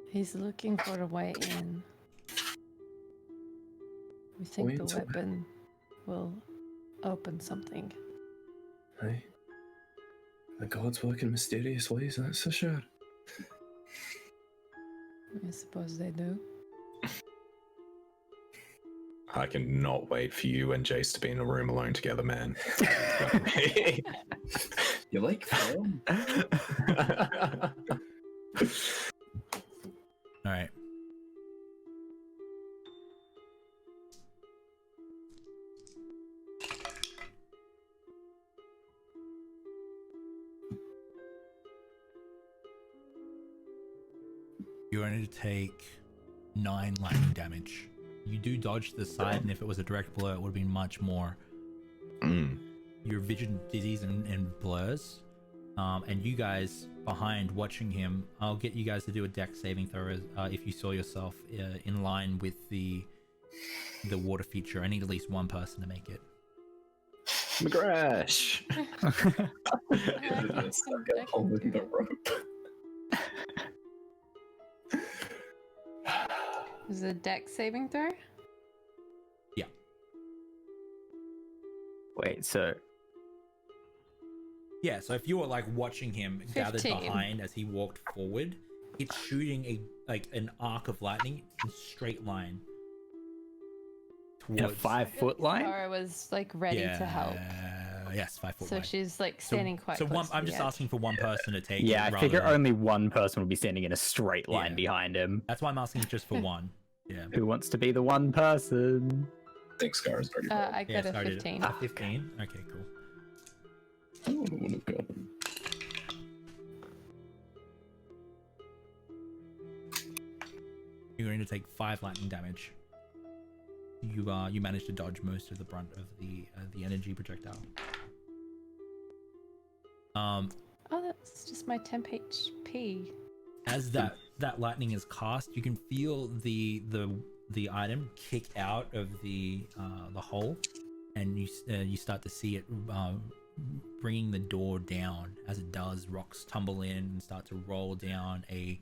He's looking for a way in. We think Way the into it. weapon will open something. Hey. The gods work in mysterious ways, that's for sure. I suppose they do. I cannot wait for you and Jace to be in a room alone together, man. You like film? All right. You're going to take 9 lightning damage. You do dodge to the side, and if it was a direct blow, it would have been much more. Your vision dizzies and blurs. And you guys behind watching him, I'll get you guys to do a dex saving throw if you saw yourself in line with the water feature. I need at least one person to make it. McGrash. Just like holding the rope. Is it a dex saving throw? Wait, so Yeah, so if you were like watching him gathered 15. behind as he walked forward, it's shooting an arc of lightning in a straight line in a towards 5-foot line? Or was like ready to help. Yes, 5 foot So line. she's like standing quite So close to I'm the just edge. asking for one person to take it. Yeah, I rather figure than- only one person will be standing in a straight line Yeah. behind him. That's why I'm asking just for one. Yeah. Who wants to be the one person? I think Skara's already rolled. I Yeah, got a sorry, 15. 15? Okay, cool. I would have got him. You're going to take 5 lightning damage. You managed to dodge most of the brunt of the energy projectile. Oh, that's just my temp HP. As that lightning is cast, you can feel the item kick out of the hole, and you start to see it bringing the door down. As it does, rocks tumble in and start to roll down a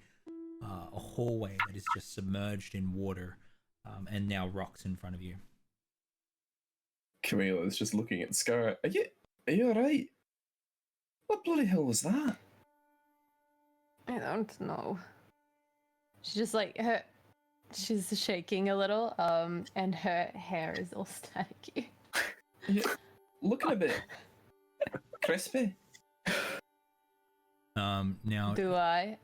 hallway that is just submerged in water, and now rocks in front of you. Camila is just looking at Scar. Are you alright? What bloody hell was that? I don't know. She's just like she's shaking a little, and her hair is all staticky. Looking a bit crispy. Now Do I?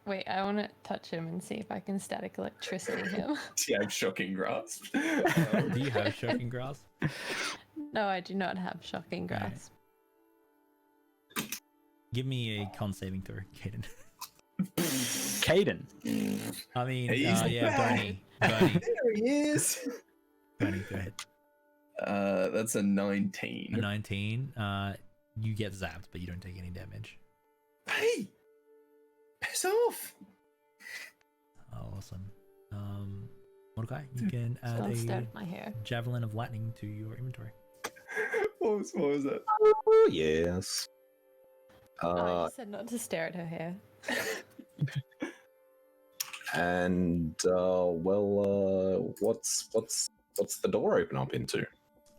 Wait, I want to touch him and see if I can static electricity him. Do you have shocking grasp? do you have shocking grasp? No, I do not have shocking grasp. Give me a con saving throw, Caden. Caden. I mean, He's yeah, back. Bernie. There he is. Bernie, go ahead. That's a 19. A 19. You get zapped, but you don't take any damage. Hey! Piss off! Oh, awesome. Mordecai, you can add Don't stare a at my hair. javelin of lightning to your inventory. What was that? Oh, yes. I just said not to stare at her hair. And what's the door open up into?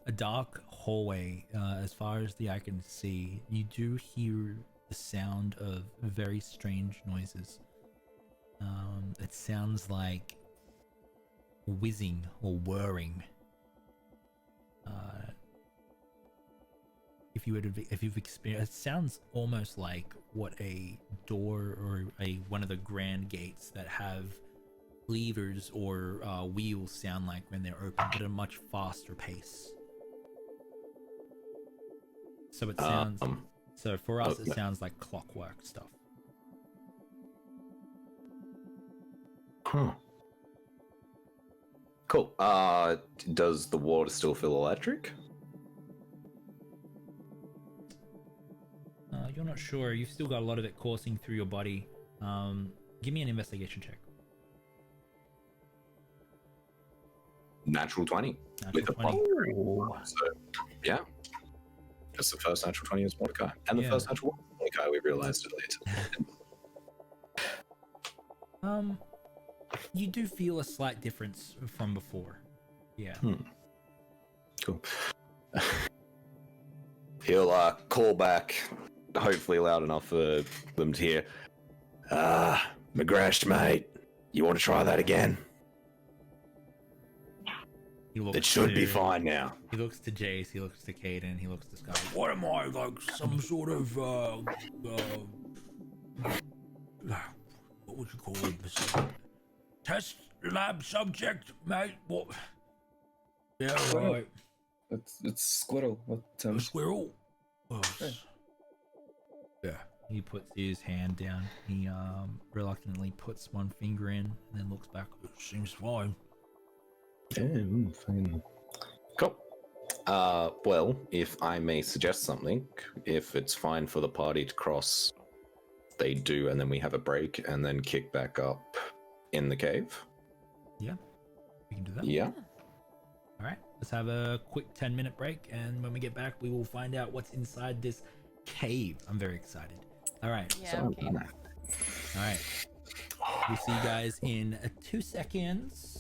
A dark hallway. As far as the eye can see, you do hear the sound of very strange noises. It sounds like whizzing or whirring. If you've experienced, it sounds almost like what a door or one of the grand gates that have levers or wheels sound like when they're open, but at a much faster pace. So it sounds. So for us, it sounds like clockwork stuff. Huh. Cool. Does the water still feel electric? You're not sure. You've still got a lot of it coursing through your body. Give me an investigation check. Natural 20. Natural With a 20. So, yeah. That's the first natural 20 is Mordecai. And the Yeah. first natural 1 is Mordecai, we realized it later. You do feel a slight difference from before. Yeah. Cool. He'll call back, hopefully loud enough for them to hear. McGrash, mate, you want to try that again? It should be fine now. He looks to Jace, he looks to Caden, he looks to Sky. What am I, like some sort of what would you call it? Test lab subject, mate? What? Yeah, right. It's Squirrel. A squirrel. Oh, yeah. He puts his hand down. He reluctantly puts one finger in and then looks back. It seems fine. Fine. Cool. Well, if I may suggest something, if it's fine for the party to cross, they do, and then we have a break and then kick back up in the cave. Yeah, we can do that. Yeah. All right, let's have a quick 10-minute break, and when we get back, we will find out what's inside this cave. I'm very excited. All right. Yeah, okay. All right. We'll see you guys in 2 seconds.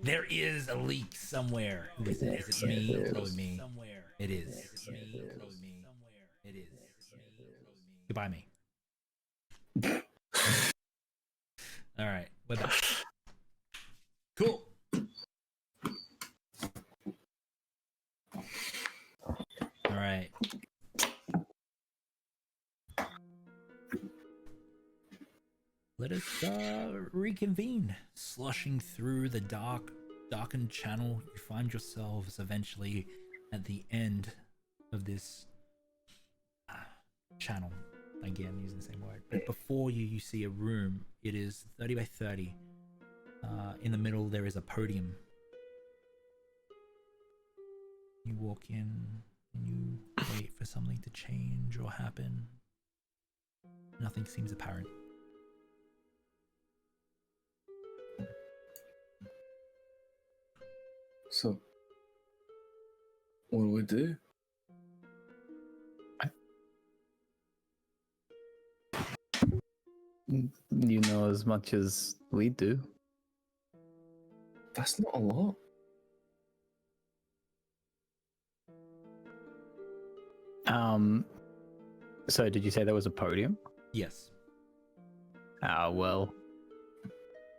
There is a leak somewhere. Who is it? Is it me? Probably me. It is. It's me. Probably me. It is. Goodbye, me. All right, we're back. Cool. All right. Let us reconvene. Sloshing through the darkened channel, you find yourselves eventually at the end of this channel. Again, using the same word. But before you, you see a room. It is 30 by 30. In the middle, there is a podium. You walk in and you wait for something to change or happen. Nothing seems apparent. So, what do we do? You know as much as we do. That's not a lot. So did you say there was a podium? Yes. Well,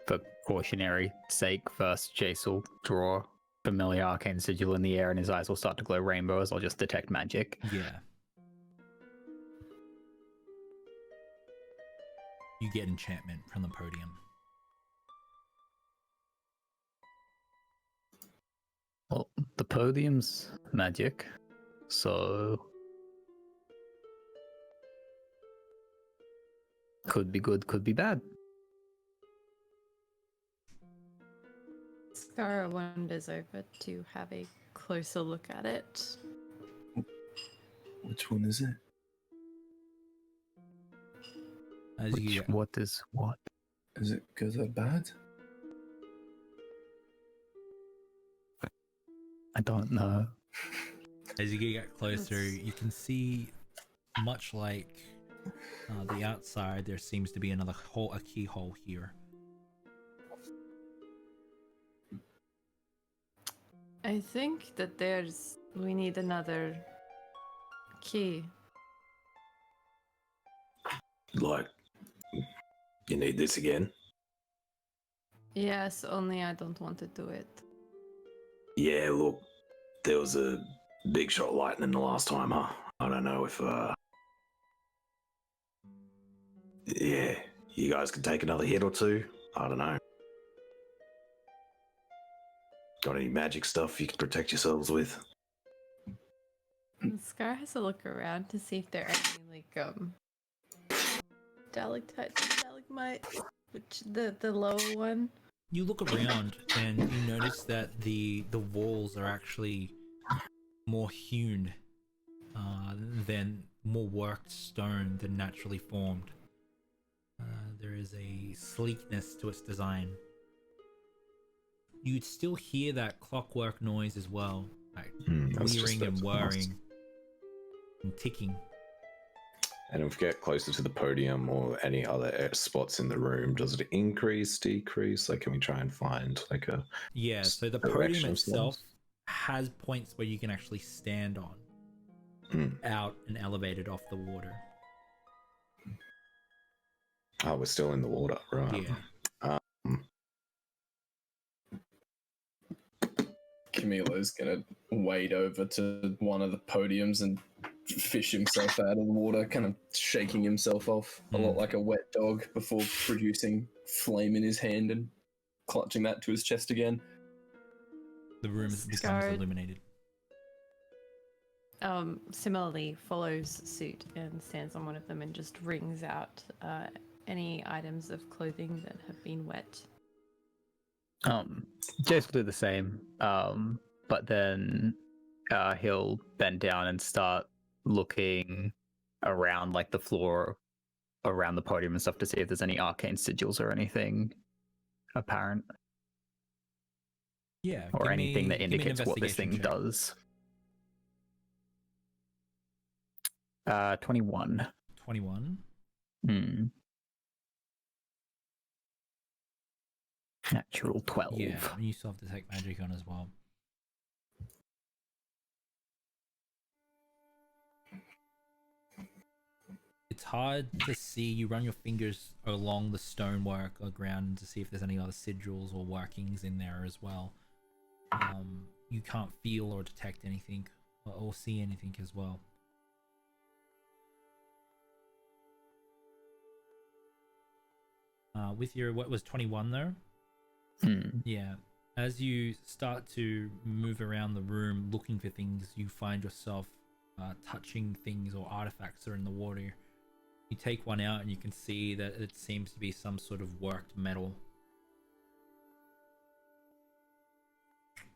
for cautionary sake, first Jace will draw familiar arcane sigil in the air and his eyes will start to glow rainbow as I'll just detect magic. Yeah. You get enchantment from the podium. Well, the podium's magic, so could be good, could be bad. Scar wanders over to have a closer look at it. Which one is it? As you What is what? Is it good or bad? I don't know. As you get closer, you can see, much like the outside, there seems to be another hole, a keyhole here. I think that we need another key. Like, you need this again? Yes, only I don't want to do it. Yeah, look, there was a big shot lightning the last time, huh? I don't know if, yeah, you guys could take another hit or two. I don't know. Got any magic stuff you can protect yourselves with? Scar has a look around to see if there are any stalactites, stalagmites, which the lower one. You look around and you notice that the walls are actually more hewn than more worked stone than naturally formed. There is a sleekness to its design. You'd still hear that clockwork noise as well, like whirring and whirring and ticking. And if we get closer to the podium or any other spots in the room, does it increase, decrease? Like, can we try and find like a so the podium itself has points where you can actually stand on, out and elevated off the water. Oh, we're still in the water, right? Yeah. Camilo's gonna wade over to one of the podiums and fish himself out of the water, kind of shaking himself off a lot like a wet dog before producing flame in his hand and clutching that to his chest again. The room becomes illuminated. Similarly follows suit and stands on one of them and just wrings out any items of clothing that have been wet. Jace will do the same, but then he'll bend down and start looking around, like the floor around the podium and stuff, to see if there's any arcane sigils or anything apparent. Yeah. Or anything that indicates what this thing does. 21. 21. Natural 12. Yeah, and you still have detect magic on as well. It's hard to see. You run your fingers along the stonework or ground to see if there's any other sigils or workings in there as well. You can't feel or detect anything or see anything as well. With your, what was 21 though? Yeah. As you start to move around the room looking for things, you find yourself touching things or artifacts that are in the water. You take one out and you can see that it seems to be some sort of worked metal.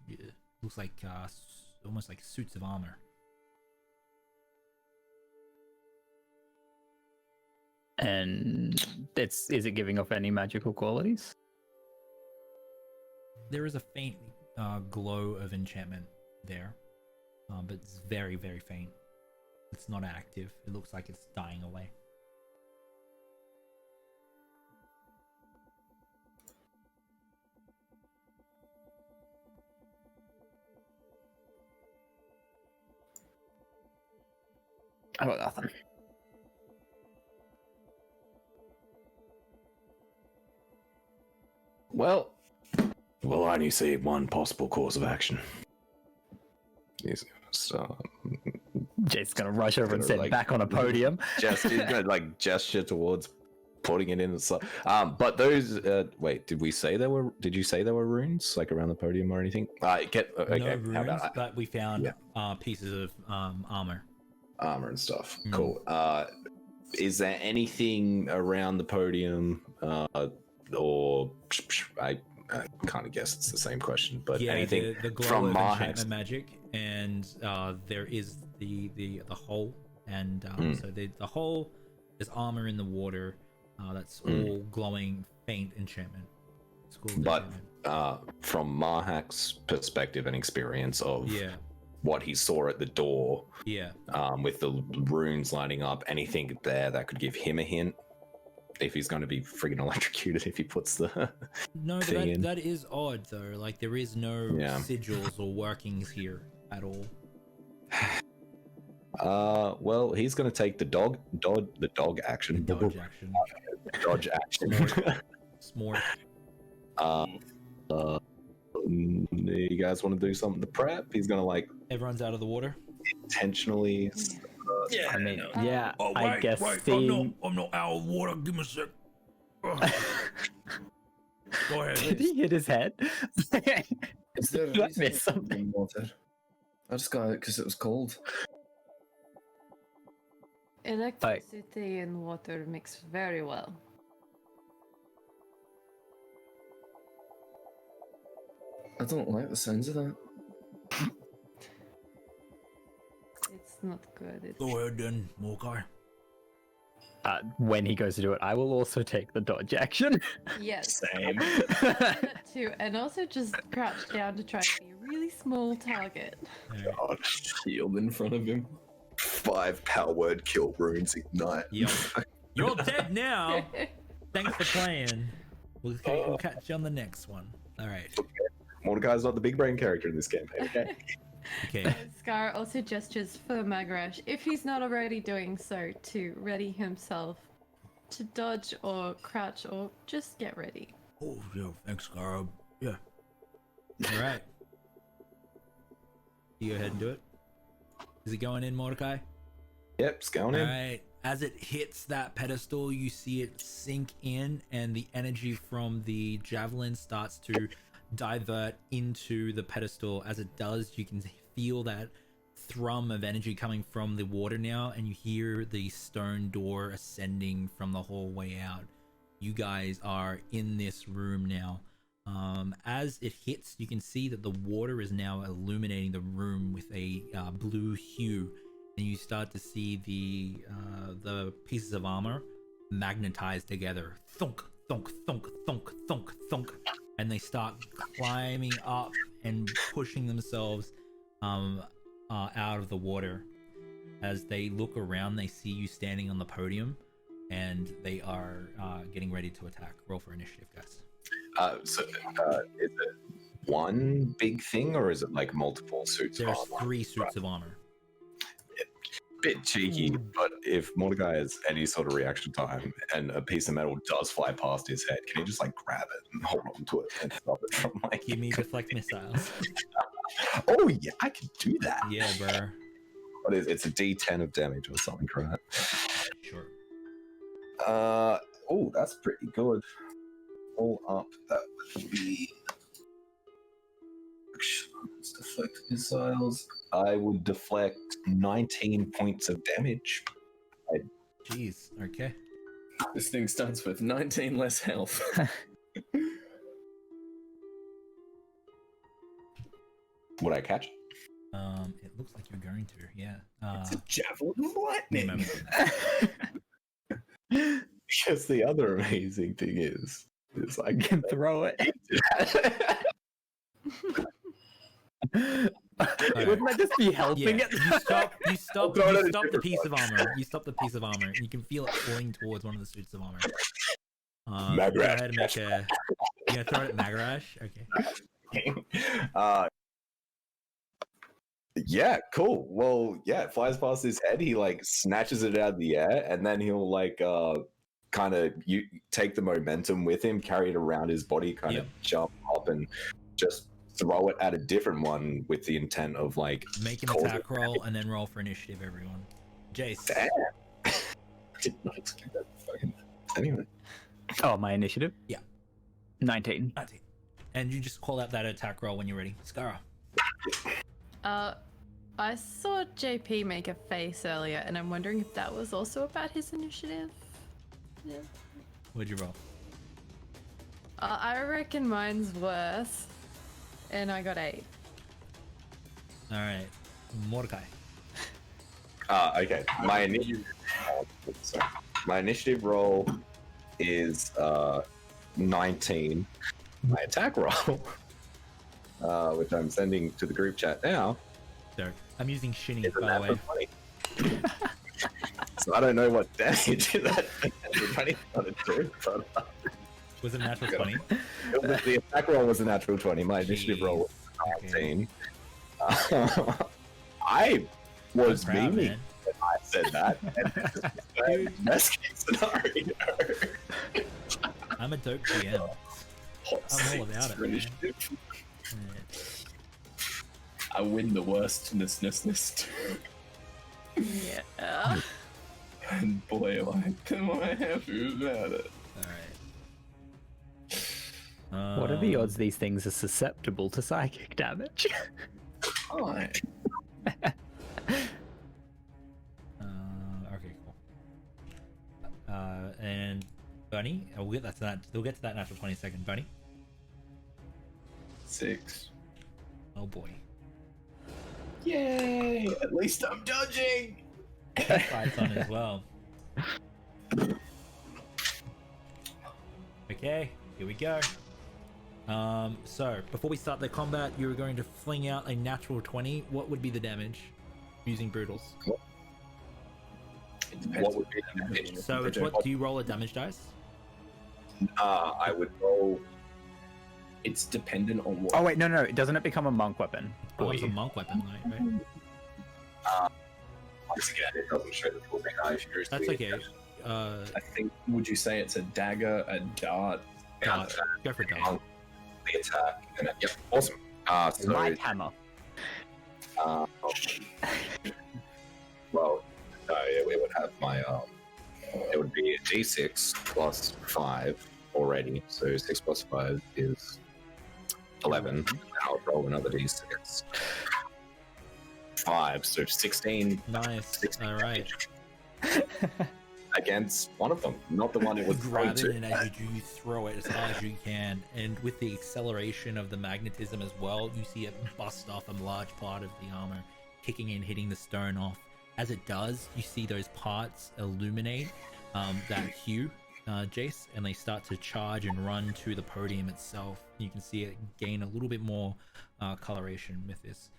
Yeah. Looks like almost like suits of armor. And is it giving off any magical qualities? There is a faint glow of enchantment there, but it's very, very faint. It's not active. It looks like it's dying away. I got nothing. Well, we'll only see one possible course of action. He's gonna start. Jake's gonna rush over and Gonna, sit like, back on a podium. He's gonna like gesture towards putting it in the slot. But those. Wait, did we say there were? Did you say there were runes like around the podium or anything? Okay, No how runes, about but we found pieces of armor. armor and stuff? Cool. Is there anything around the podium, or I kind of guess it's the same question, but Yeah, anything the glow from of Marhax? enchantment magic, and there is the hole, and so the hole is armor in the water. That's all glowing faint enchantment. It's called But enchantment. from Marhax's perspective and experience of Yeah, what he saw at the door, yeah. with the runes lining up, anything there that could give him a hint if he's going to be friggin' electrocuted if he puts the No, but thing in. that is odd though. Like there is no Yeah. sigils or workings here at all. Well, he's going to take the dog action. Dodge action. Dodge action. Smork. You guys want to do something to prep? He's going to like Everyone's out of the water. intentionally. I mean, yeah, Oh, I guess wait, seeing... I'm not out of water. Give me a sec. Ugh. Go ahead. Did he hit his head? Is there a Did I reason miss it's something? in water? I just got it because it was cold. Electricity and water mix very well. I don't like the sounds of that. It's not good. It's... Go ahead then, Mokai. When he goes to do it, I will also take the dodge action. Yes. Same. That too, and also just crouch down to try and be a really small target. God, Shield in front of him. 5 power word kill runes ignite. Yep. You're dead now. Thanks for playing. We'll catch you on the next one. All right. Mordecai's not the big brain character in this campaign, okay? Okay. Scar also gestures for Magrash, if he's not already doing so, to ready himself to dodge or crouch or just get ready. Oh, yeah, thanks, Scarab. Yeah. All right. You go ahead and do it. Is it going in, Mordecai? Yep, it's going All in. right. As it hits that pedestal, you see it sink in, and the energy from the javelin starts to divert into the pedestal. As it does, you can feel that thrum of energy coming from the water now, and you hear the stone door ascending from the hallway out. You guys are in this room now. As it hits, you can see that the water is now illuminating the room with a blue hue, and you start to see the pieces of armor magnetized together. Thunk, thunk, thunk, thunk, thunk, thunk, and they start climbing up and pushing themselves out of the water. As they look around, they see you standing on the podium, and they are getting ready to attack. Roll for initiative, guys. Is it one big thing, or is it like multiple suits of There's armor? 3 suits of armor. Bit cheeky, but if Mordecai has any sort of reaction time and a piece of metal does fly past his head, can he just like grab it and hold on to it and stop it from like? Give me deflect missiles. Oh yeah, I can do that. Yeah, bro. What is it's a D10 of damage or something, right? Sure. Oh, that's pretty good. All up, that would be actions, deflect missiles. I would deflect 19 points of damage. Jeez. Okay. This thing starts with 19 less health. Would I catch? It looks like you're going to. Yeah. It's a javelin of lightning. Remember. Because the other amazing thing is I can Throw it. Okay. Wouldn't that just be helping Yeah, it? you stop throw it at a the different piece of one. armor. You stop the piece of armor, and you can feel it falling towards one of the suits of armor. Go Magarash. ahead and make a. You gonna throw it at Magarash? Okay. Yeah, cool. Well, yeah, it flies past his head. He like snatches it out of the air, and then he'll like kind of you take the momentum with him, carry it around his body, kind of jump up and just throw it at a different one with the intent of like Make an cause attack it- roll and then roll for initiative, everyone. Jace. Damn. Did not expect that. Fucking anyway. Oh, my initiative? Yeah. 19. And you just call out that attack roll when you're ready. Skara. I saw JP make a face earlier, and I'm wondering if that was also about his initiative. Yeah. What'd you roll? I reckon mine's worse, and I got 8. All right. Mordecai. Okay. My initiative roll is 19. My attack roll, which I'm sending to the group chat now, So I'm using Shinny, is a by the way. natural 20. So I don't know what damage that natural 20 gonna do, but Was it a natural 20? the attack roll was a natural 20. My initiative roll was Okay. 19. I was I'm proud, memeing man. when I said that. Dude. Best case scenario. I'm a dope GM. I'm all about it, man. Yeah. I win the worstness list. Yeah. And boy, am I happy about it. All right. What are the odds these things are susceptible to psychic damage? Hi. Okay, cool. And Bunny, we'll get that to that. We'll get to that natural 20 second. Bunny. 6. Oh boy. Yay! At least I'm dodging! Fights on as well. Okay, here we go. So before we start the combat, you're going to fling out a natural 20. What would be the damage using brutals? It depends What would be the damage? So it's what? Do you roll a damage dice? I would roll. It's dependent on what. Oh, wait, no. Doesn't it become a monk weapon? Oh, for it's a you? monk weapon, right? Once again, it doesn't show the full thing. That's okay. I think, would you say it's a dagger, a dart? Dart. Go for dart. The attack. And then, yep, awesome. So, Light hammer. well, it would have my it would be a d6 plus 5 already. So 6 plus 5 is 11. I'll roll another d6. 5, so 16. Nice. 16 All right. Against one of them, not the one it You was grab thrown it, and to. as you throw it as hard as you can, and with the acceleration of the magnetism as well, you see it bust off a large part of the armor, kicking in, hitting the stone off. As it does, you see those parts illuminate that hue, Jace, and they start to charge and run to the podium itself. You can see it gain a little bit more coloration with this.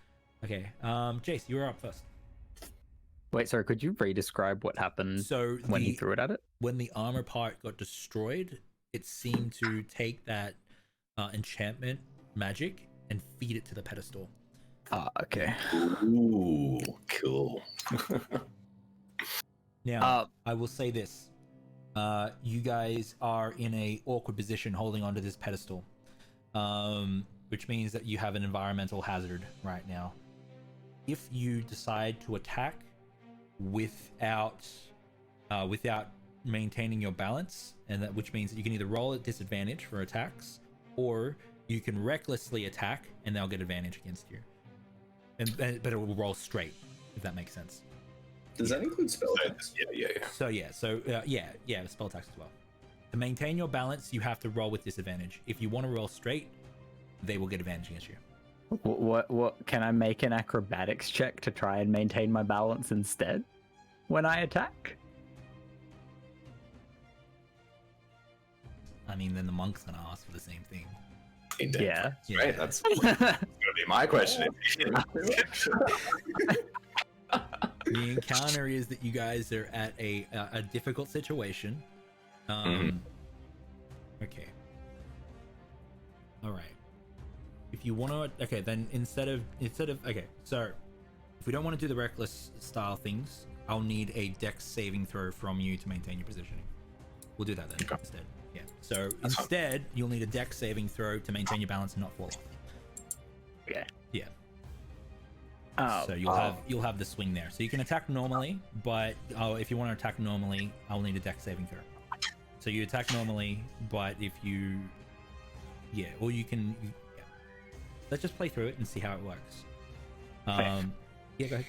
Okay, Jace, you're up first. Wait, sorry, could you re-describe what happened So when you threw it at it? when the armor part got destroyed, it seemed to take that enchantment magic and feed it to the pedestal. Ah, okay. Ooh, cool. Now, I will say this. You guys are in a awkward position holding onto this pedestal, which means that you have an environmental hazard right now. If you decide to attack without maintaining your balance, which means that you can either roll at disadvantage for attacks, or you can recklessly attack and they'll get advantage against you. But it will roll straight, if that makes sense. Does that include spell attacks? Yeah. So spell attacks as well. To maintain your balance, you have to roll with disadvantage. If you want to roll straight, they will get advantage against you. What can I make an acrobatics check to try and maintain my balance instead when I attack? I mean, then the monk's gonna ask for the same thing. Yeah. Right, that's gonna be my question. The encounter is that you guys are at a difficult situation. Okay. All right. If you want to, okay, then instead of okay, so if we don't want to do the reckless style things, I'll need a dex saving throw from you to maintain your positioning. We'll do that then instead. Yeah. So instead, you'll need a dex saving throw to maintain your balance and not fall off. Okay. Yeah. Oh. So you'll have the swing there. So you can attack normally, but if you want to attack normally, I'll need a dex saving throw. So you attack normally, but if you, or you can. Let's just play through it and see how it works. Yeah, go ahead.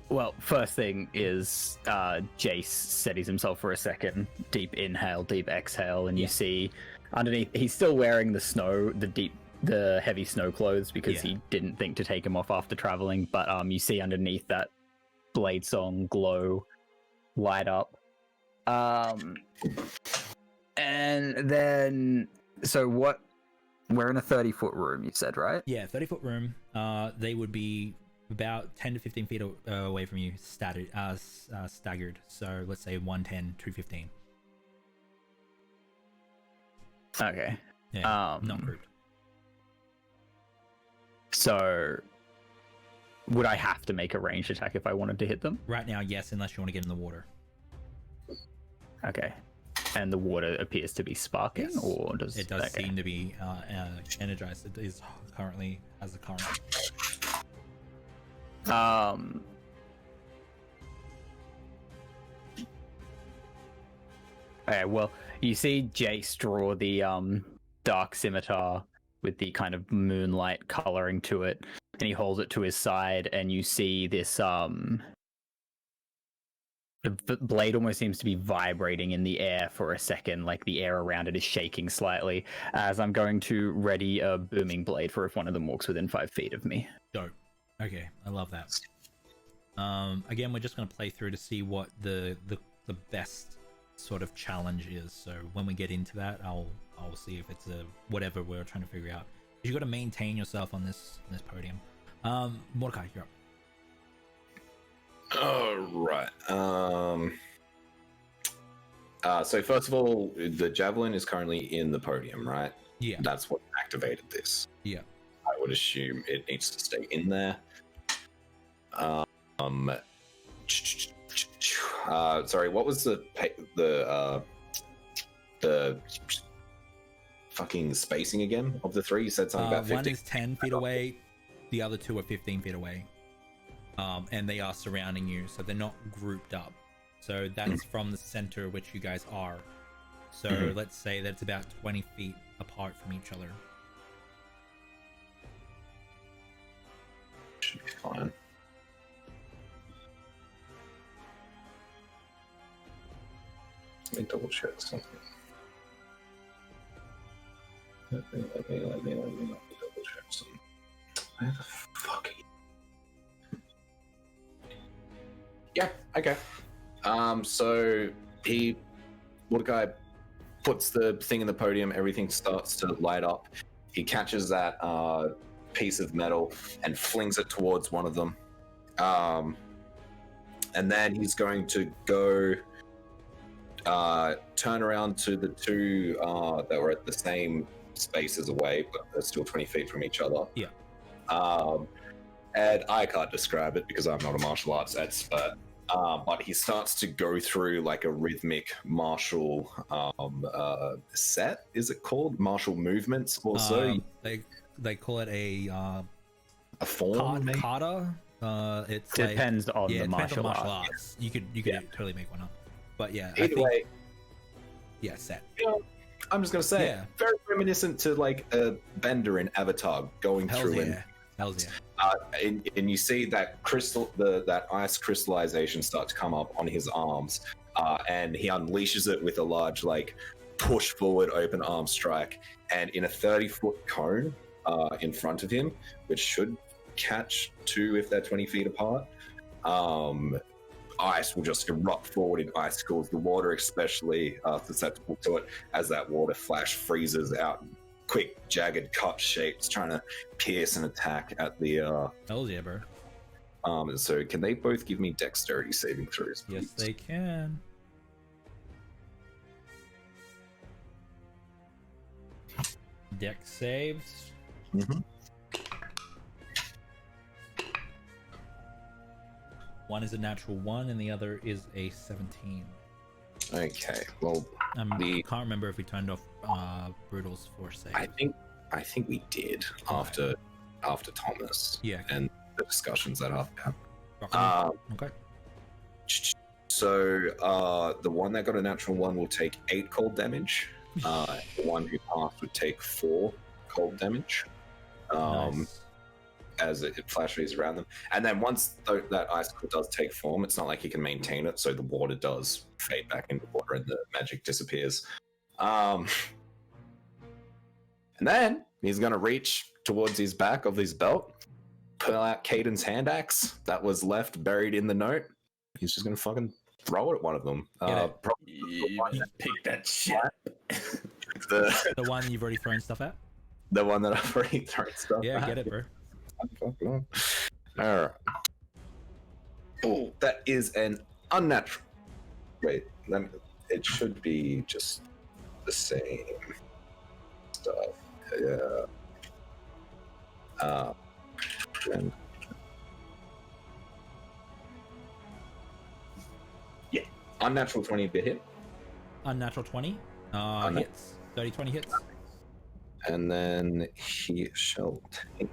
Well, first thing is Jace steadies himself for a second. Deep inhale, deep exhale, and you see underneath he's still wearing the heavy snow clothes because he didn't think to take them off after traveling. But you see underneath that blade song glow light up. And then what? We're in a 30-foot room, you said, right? Yeah, 30-foot room. They would be about 10 to 15 feet away from you, staggered. So let's say 110, 215. Okay. Yeah, not grouped. So, would I have to make a ranged attack if I wanted to hit them? Right now, yes, unless you want to get in the water. Okay. And the water appears to be sparking, or does it does seem to be energized? It is currently has a current. Okay, well, you see Jace draw the dark scimitar with the kind of moonlight coloring to it, and he holds it to his side, and you see this the blade almost seems to be vibrating in the air for a second, like the air around it is shaking slightly, as I'm going to ready a booming blade for if one of them walks within 5 feet of me. Dope. Okay, I love that. Again, we're just going to play through to see what the best sort of challenge is. So when we get into that, I'll see if it's whatever we're trying to figure out. You got to maintain yourself on this podium. Mordecai, you're up. Right. So first of all, the javelin is currently in the podium, right? Yeah. That's what activated this. Yeah. I would assume it needs to stay in there. Sorry, what was the fucking spacing again of the three? You said something about 15. One is 10 feet away, the other two are 15 feet away. And they are surrounding you, so they're not grouped up. So that's from the center which you guys are. So let's say that's about 20 feet apart from each other. Should be fine. Let me double check something. Let me double check something. Where the fuck are you? Yeah, okay. So Mordecai puts the thing in the podium, everything starts to light up. He catches that piece of metal and flings it towards one of them. And then he's going to go turn around to the two that were at the same spaces away, but they're still 20 feet from each other. Yeah. And I can't describe it because I'm not a martial arts expert. But he starts to go through like a rhythmic martial set. Is it called martial movements? Also, they call it a form. Maybe? kata. It's Depends like, on yeah, the it depends martial on arts. You could totally make one up. But yeah, I Either think, way, set. I'm just gonna say, Yeah. very reminiscent to like a bender in Avatar going Hells through yeah. Hells yeah. and you see that that ice crystallization start to come up on his arms, and he unleashes it with a large like push forward open arm strike, and in a 30-foot cone in front of him, which should catch two if they're 20 feet apart, ice will just erupt forward in icicles, the water especially susceptible to it, as that water flash freezes out quick jagged cut shapes trying to pierce and attack at the Hells yeah, bro. so can they both give me dexterity saving throws, please? Yes, they can. Dex saves. Mhm. One is a natural 1 and the other is a 17. Okay, well, I can't remember if we turned off Brutal's force save. I think we did after Thomas Yeah. and the discussions that I've had. Okay. So the one that got a natural 1 will take 8 cold damage. The one who passed would take 4 cold damage. Nice. As it flashes around them. And then once that icicle does take form, it's not like he can maintain it, so the water does fade back into water and the magic disappears. And then he's going to reach towards his back of his belt, pull out Caden's hand axe that was left buried in the note. He's just going to fucking throw it at one of them. You pick that shit. The one you've already thrown stuff at? The one that I've already thrown stuff Yeah, at. get it, bro. Alright. Oh, that is an unnatural. Wait, it should be just the same stuff. Yeah. And yeah, unnatural 20 bit hit. Unnatural 20. Hits. 30-20 hits. And then he shall take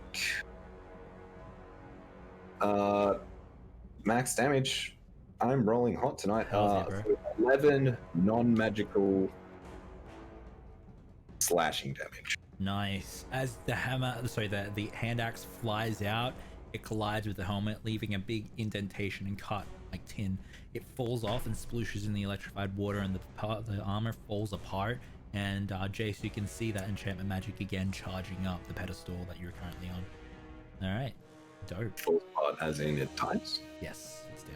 max damage. I'm rolling hot tonight. Hells yeah, bro. 11 non-magical slashing damage. Nice. As the the hand axe flies out, it collides with the helmet, leaving a big indentation and cut like tin. It falls off and splooshes in the electrified water, and the armor falls apart. And Jace, you can see that enchantment magic again charging up the pedestal that you're currently on. All right, dope. Falls apart as in it times. Yes, it's down.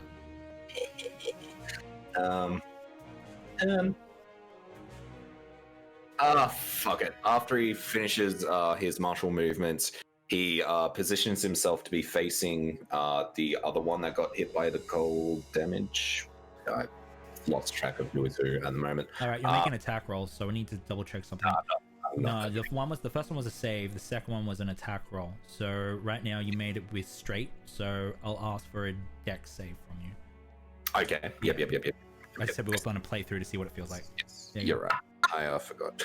Fuck it. After he finishes his martial movements, he positions himself to be facing the other one that got hit by the cold damage. I lost track of who is who at the moment. All right, you're making attack rolls, so we need to double check something. No, the first one was a save. The second one was an attack roll. So right now you made it with straight. So I'll ask for a dex save from you. Okay. Yep. I said we were going to play through to see what it feels like. Yes, Yeah, you're right. I forgot.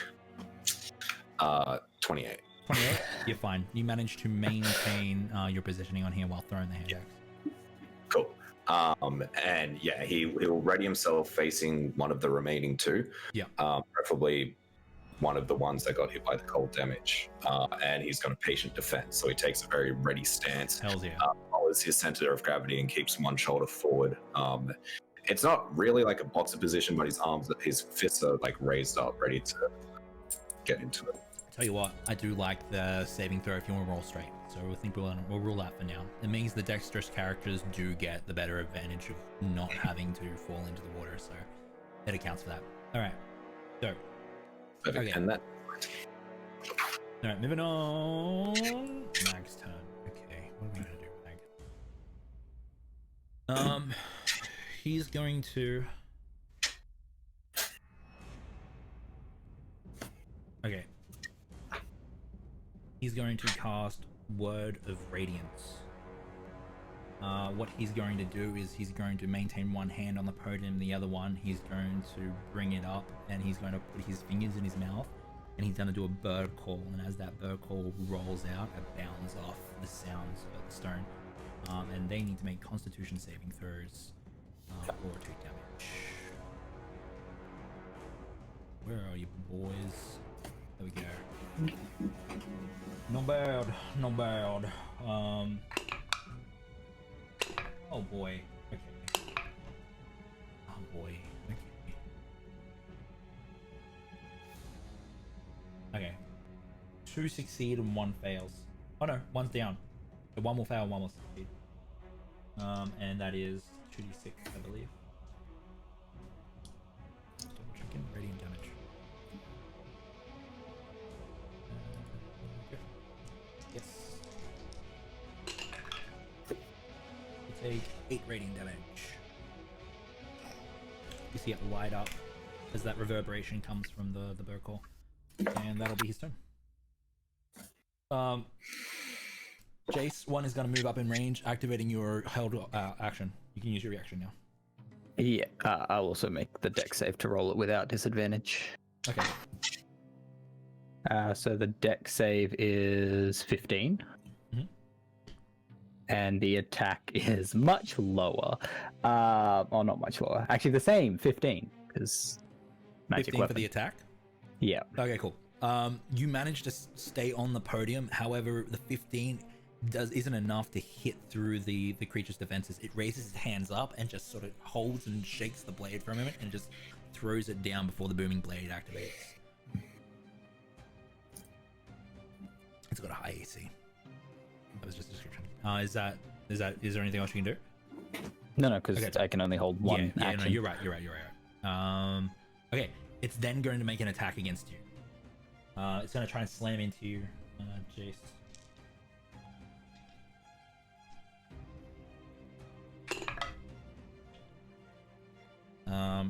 28. 28. You're fine. You managed to maintain your positioning on here while throwing the hand axe. Cool. And yeah, he'll ready himself facing one of the remaining two. Yeah. Preferably one of the ones that got hit by the cold damage. And he's got a patient defense, so he takes a very ready stance. Hells yeah. Follows his center of gravity and keeps one shoulder forward. It's not really like a boxer position, but his fists are like raised up, ready to get into it. Tell you what, I do like the saving throw if you want to roll straight. So I think we'll rule that for now. It means the dexterous characters do get the better advantage of not having to fall into the water, so it accounts for that. All right, so Perfect. okay. And that. All right, moving on. Mag's turn. Okay, what are we gonna do with Mag? He's going to. Okay. he's going to cast Word of Radiance. What he's going to do is he's going to maintain one hand on the podium, the other one he's going to bring it up, and he's going to put his fingers in his mouth, and he's going to do a bird call, and as that bird call rolls out, it bounds off the sounds of the stone. And they need to make Constitution saving throws or take damage. Where are you, boys? There we go. Not bad, not bad. Oh boy. Okay. Oh boy. Okay. Okay. 2 succeed and 1 fails. Oh no, 1's down. So 1 will fail, 1 will succeed. And that is 2d6, I believe. Just double checking. Radiant damage. Okay. Yes. You take 8 radiant damage. You see it light up as that reverberation comes from the bird call. And that'll be his turn. Jace, 1 is going to move up in range, activating your held action. You can use your reaction now. Yeah, I'll also make the deck save to roll it without disadvantage. Okay. So the deck save is 15. Mhm. And the attack is much lower. Or not much lower. Actually, the same, 15. Because magic 15 weapon. for the attack? Yeah. Okay, cool. You managed to stay on the podium. However, the 15 isn't enough to hit through the creature's defenses. It raises its hands up and just sort of holds and shakes the blade for a moment and just throws it down before the booming blade activates. It's got a high AC. That was just a description. Is there anything else you can do? No, because Okay. I can only hold one Yeah, action. no, you're right. Okay, it's then going to make an attack against you. It's going to try and slam into you, Jace.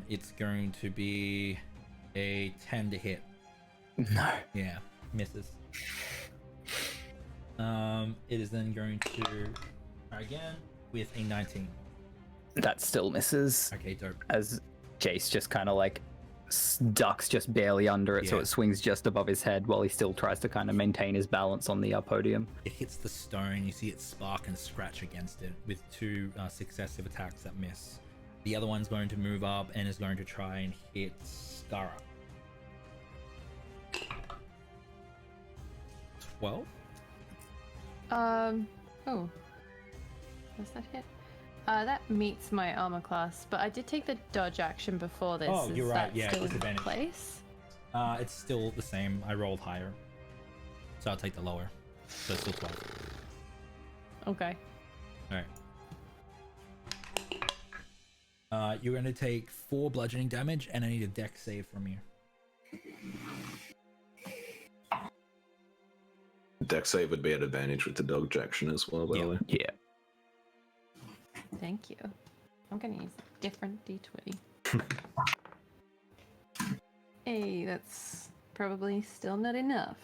It's going to be a 10 to hit. No. Yeah, misses. It is then going to try again with a 19. That still misses. Okay, dope. As Jace just kind of like ducks just barely under it, so Yeah. it swings just above his head while he still tries to kind of maintain his balance on the podium. It hits the stone. You see it spark and scratch against it with 2 successive attacks that miss. The other one's going to move up and is going to try and hit Skara. 12? Oh. Does that hit? That meets my armor class, but I did take the dodge action before this. Oh, you're Is right, that yeah, still in disadvantage. place? It's still the same. I rolled higher. So I'll take the lower. So it's still 12. Okay. Alright. You're going to take 4 bludgeoning damage, and I need a dex save from you. Deck save would be at advantage with the dodge action as well, by the way. Yeah. Thank you. I'm gonna use a different d20. Hey, that's probably still not enough.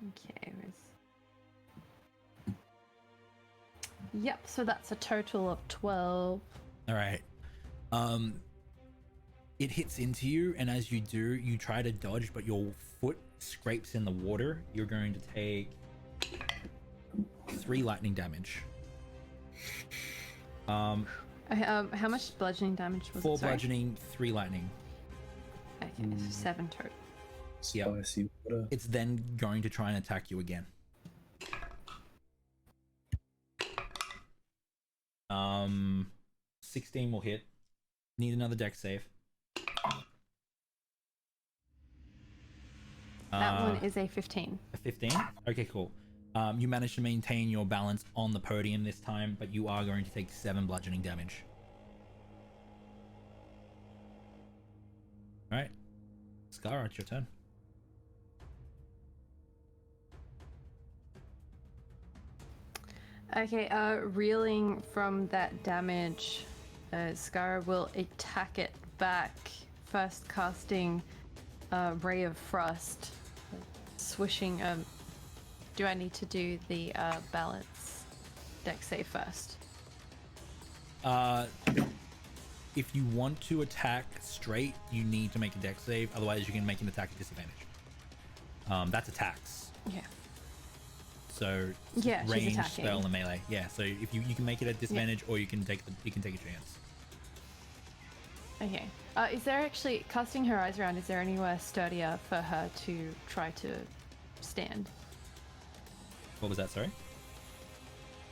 Okay, Yep, so that's a total of 12. Alright. It hits into you, and as you do, you try to dodge, but your foot scrapes in the water. You're going to take 3 lightning damage. How much bludgeoning damage was 4 it? Sorry? bludgeoning, 3 lightning. Okay, so 7 total. Yep. Spicy water. It's then going to try and attack you again. 16 will hit. Need another dex save. That one is a 15. A 15? Okay, cool. You managed to maintain your balance on the podium this time, but you are going to take 7 bludgeoning damage. Alright. Skara, it's your turn. Okay, reeling from that damage, Skara will attack it back, first casting Ray of Frost. swishing. Do I need to do the balance deck save first? If you want to attack straight, you need to make a dex save. Otherwise, you can make an attack at disadvantage. That's attacks. Yeah. So Yeah, she's range, attacking. spell, and melee. Yeah. So if you can make it at disadvantage, or you can take a chance. Okay. Is there actually, casting her eyes around, is there anywhere sturdier for her to try to stand? What was that? Sorry.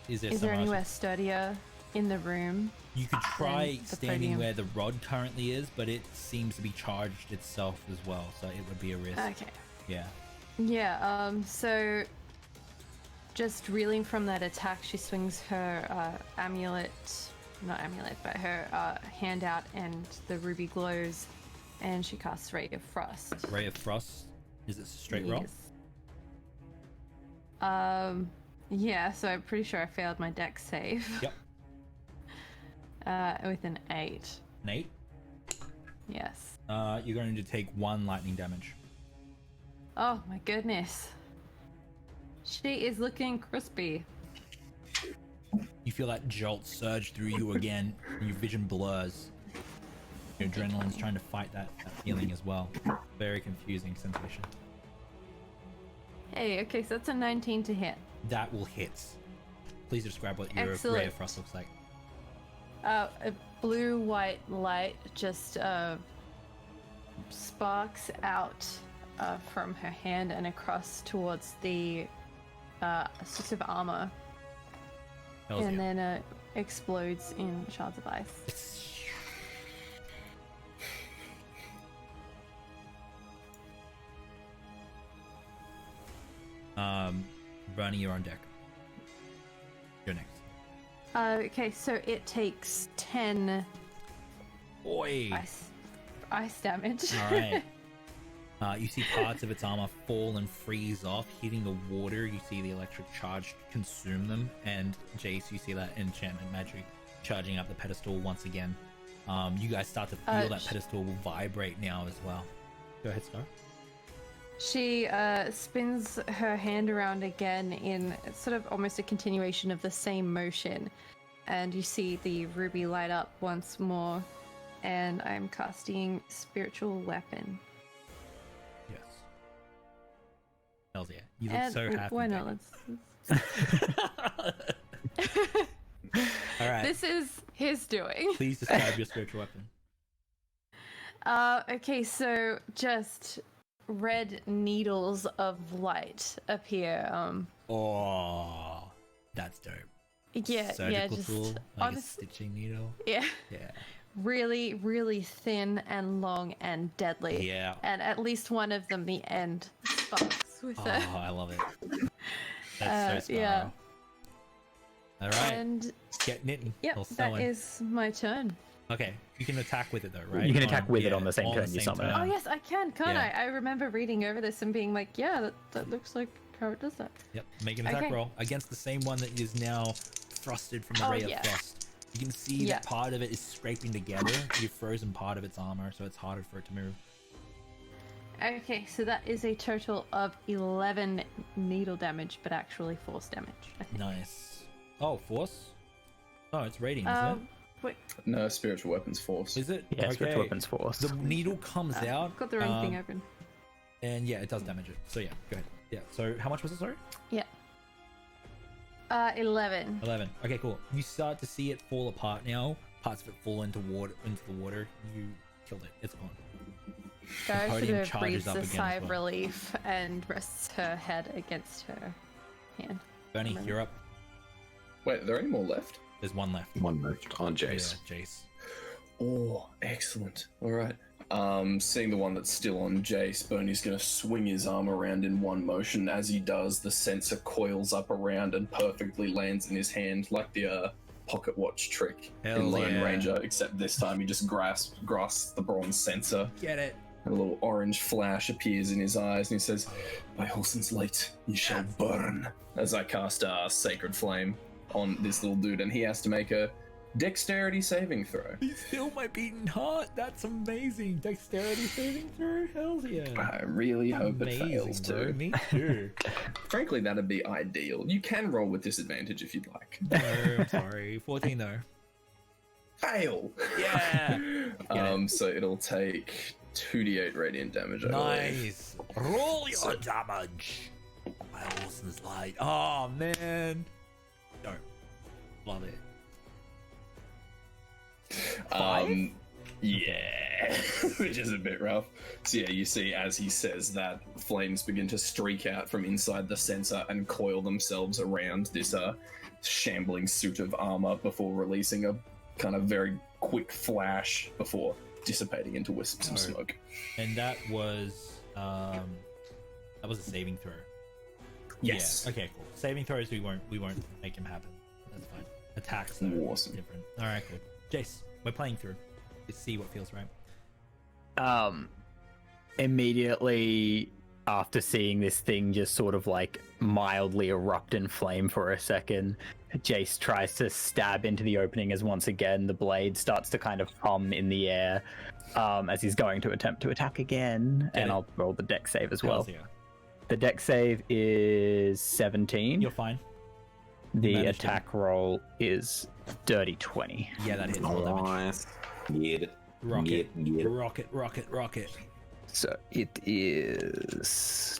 Is there Is there anywhere sturdier in the room? You could try the standing podium? where the rod currently is, but it seems to be charged itself as well, so it would be a risk. Okay. Yeah. Yeah, so just reeling from that attack, she swings her not amulet, but her hand out, and the ruby glows, and she casts Ray of Frost. Ray of Frost. Is it a straight roll? Yes. Yeah, so I'm pretty sure I failed my dex save. Yep. With an 8. An 8. Yes. You're going to take 1 lightning damage. Oh my goodness. She is looking crispy. You feel that jolt surge through you again, and your vision blurs. Your adrenaline's trying to fight that feeling as well. Very confusing sensation. Hey, okay, so that's a 19 to hit. That will hit. Please describe what your Ray Excellent. of Frost looks like. A blue-white light just sparks out from her hand and across towards the suit of armor, Hells and yeah. then explodes in shards of ice. Bernie, you're on deck. You're next. Okay, so it takes 10 Oi! ice damage. All right. You see parts of its armor fall and freeze off, hitting the water. You see the electric charge consume them, and Jace, you see that enchantment magic charging up the pedestal once again. You guys start to feel that pedestal will vibrate now as well. Go ahead, Star. She spins her hand around again in sort of almost a continuation of the same motion, and you see the ruby light up once more, and I'm casting Spiritual Weapon. Yes. Hells yeah. You look so happy. Why not? All right. This is his doing. Please describe your spiritual weapon. Okay, so just red needles of light appear. Oh, that's dope. Surgical just tool, like a stitching needle. Yeah. Yeah. Really, really thin and long and deadly. Yeah. And at least one of them, the end, sparks with Oh, it. I love it. That's so yeah. All right. And Get knitting. yep, or that sewing. is my turn. Okay, you can attack with it though, right? You can attack with it on the same turn you summon it. Oh yes, I can, can't Yeah. I? I remember reading over this and being like, yeah, that looks like how it does that. Yep. Make an attack Okay. roll against the same one that is now frosted from the Oh, ray yeah. of frost. You can see Yeah. that part of it is scraping together. You've frozen part of its armor, so it's harder for it to move. Okay, so that is a total of 11 needle damage, but actually force damage, I think. Nice. Oh, force? Oh, it's radiant, isn't it? Wait, No, spiritual weapons force. Is it? Yeah, spiritual weapons force. The needle comes out. I've got the wrong thing open. And yeah, it does damage it. So yeah, go ahead. Yeah. So how much was it? Sorry. Yeah. 11. 11. Okay, cool. You start to see it fall apart now. Parts of it fall into the water. You killed it. It's gone. Go podium sort of charges breathes up a again sigh as of well. relief and rests her head against her hand. Bernie, Remember. you're up. Wait, are there any more left? There's one left. One left on Jace. Yeah, Jace. Oh, excellent. All right. Seeing the one that's still on Jace, Bernie's going to swing his arm around in one motion. As he does, the sensor coils up around and perfectly lands in his hand, like the pocket watch trick Hell in Lone yeah. Ranger, except this time he just grasps the bronze sensor. Get it. And a little orange flash appears in his eyes, and he says, "By Holson's light, you shall burn." As I cast Sacred Flame on this little dude, and he has to make a Dexterity saving throw. He's still my beating heart. That's amazing. Dexterity saving throw? Hell yeah. I really hope it fails bro. too. Me too. Frankly, that'd be ideal. You can roll with disadvantage if you'd like. No, I'm sorry. 14 though. Fail! Yeah. So it'll take 2d8 radiant damage, I believe. Nice. Roll your damage. My awesomeness light. Oh man. No. Love it. Yeah, which is a bit rough. So yeah, you see as he says that, flames begin to streak out from inside the sensor and coil themselves around this shambling suit of armor before releasing a kind of very quick flash before dissipating into wisps of smoke. And that was a saving throw. Yes. Yeah. Okay, cool. Saving throws we won't make him happen. That's fine. Attacks though, Awesome. different. Alright, cool. Jace, we're playing through. Let's see what feels right. Immediately after seeing this thing just sort of like mildly erupt in flame for a second, Jace tries to stab into the opening as once again the blade starts to kind of hum in the air as he's going to attempt to attack again. Get and it. I'll roll the dex save as well. Hells yeah. The dex save is 17. You're fine. The managed it. attack roll is dirty 20. Yeah, that hits full damage. Nice. Get it. Rocket. Get it. Rocket, rocket, rocket. So it is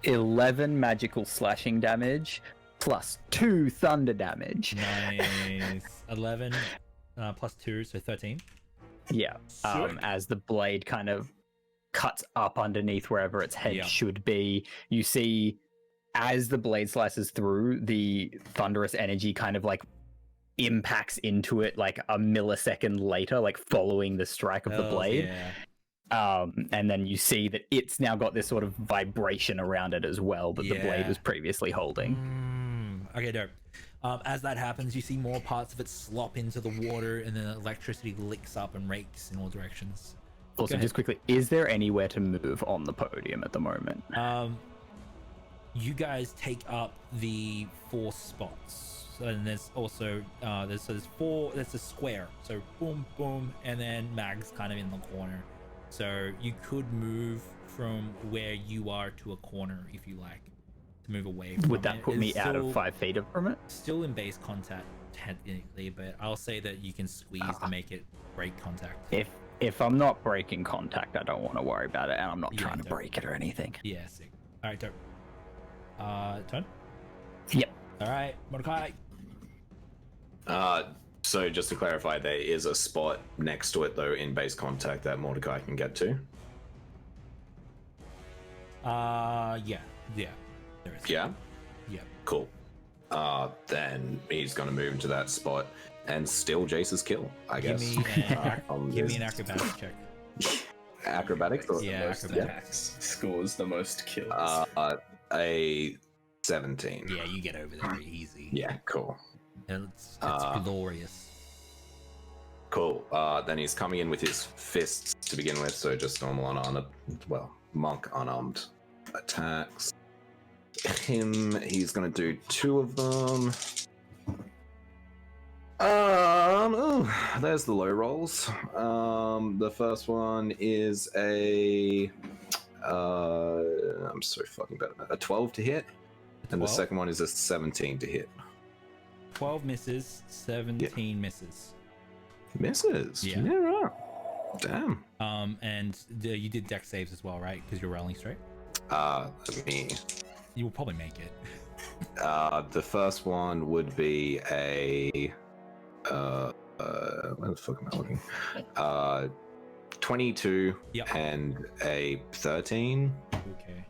11 magical slashing damage plus 2 thunder damage. Nice. 11 plus 2, so 13. Yeah. Sick. As the blade kind of cuts up underneath wherever its head Yeah. should be, you see as the blade slices through, the thunderous energy kind of like impacts into it like a millisecond later, like following the strike of the Hells blade. Yeah. And then you see that it's now got this sort of vibration around it as well that the blade Yeah. was previously holding. Okay, dope. As that happens, you see more parts of it slop into the water, and then electricity licks up and rakes in all directions. Also, Go just quickly, is there anywhere to move on the podium at the moment? You guys take up the 4 spots, and there's also there's a square, so boom, boom, and then Mag's kind of in the corner. So you could move from where you are to a corner if you like to move away from Would that it. put me It's out of still- 5 feet from it? Still in base contact technically, but I'll say that you can squeeze to make it break contact. If I'm not breaking contact, I don't want to worry about it, and I'm not Yeah, trying to don't. break it or anything. Yeah, sick. All right, dope. Turn. Yep. All right, Mordecai. So just to clarify, there is a spot next to it though in base contact that Mordecai can get to. Yeah, there is. Yeah. Yeah. Cool. Then he's gonna move into that spot and steal Jace's kill, I Give guess. me an, From give me this an acrobatics check. acrobatics. Or Yeah, most acrobatics. attacks, scores the most kills. A 17. Yeah, you get over there easy. Yeah, cool. It's glorious. Cool. Then he's coming in with his fists to begin with, so just normal unarmed, well, monk unarmed attacks. He's gonna do 2 of them. There's the low rolls. The first one is a I'm so fucking bad at that. A 12 to hit, and the 12? second one is a 17 to hit. 12 misses, 17 misses. Misses. Yeah. Right. Damn. And you did dex saves as well, right? Because you're rolling straight. Me. You will probably make it. The first one would be a where the fuck am I looking? 22 Yep. and a 13. Okay.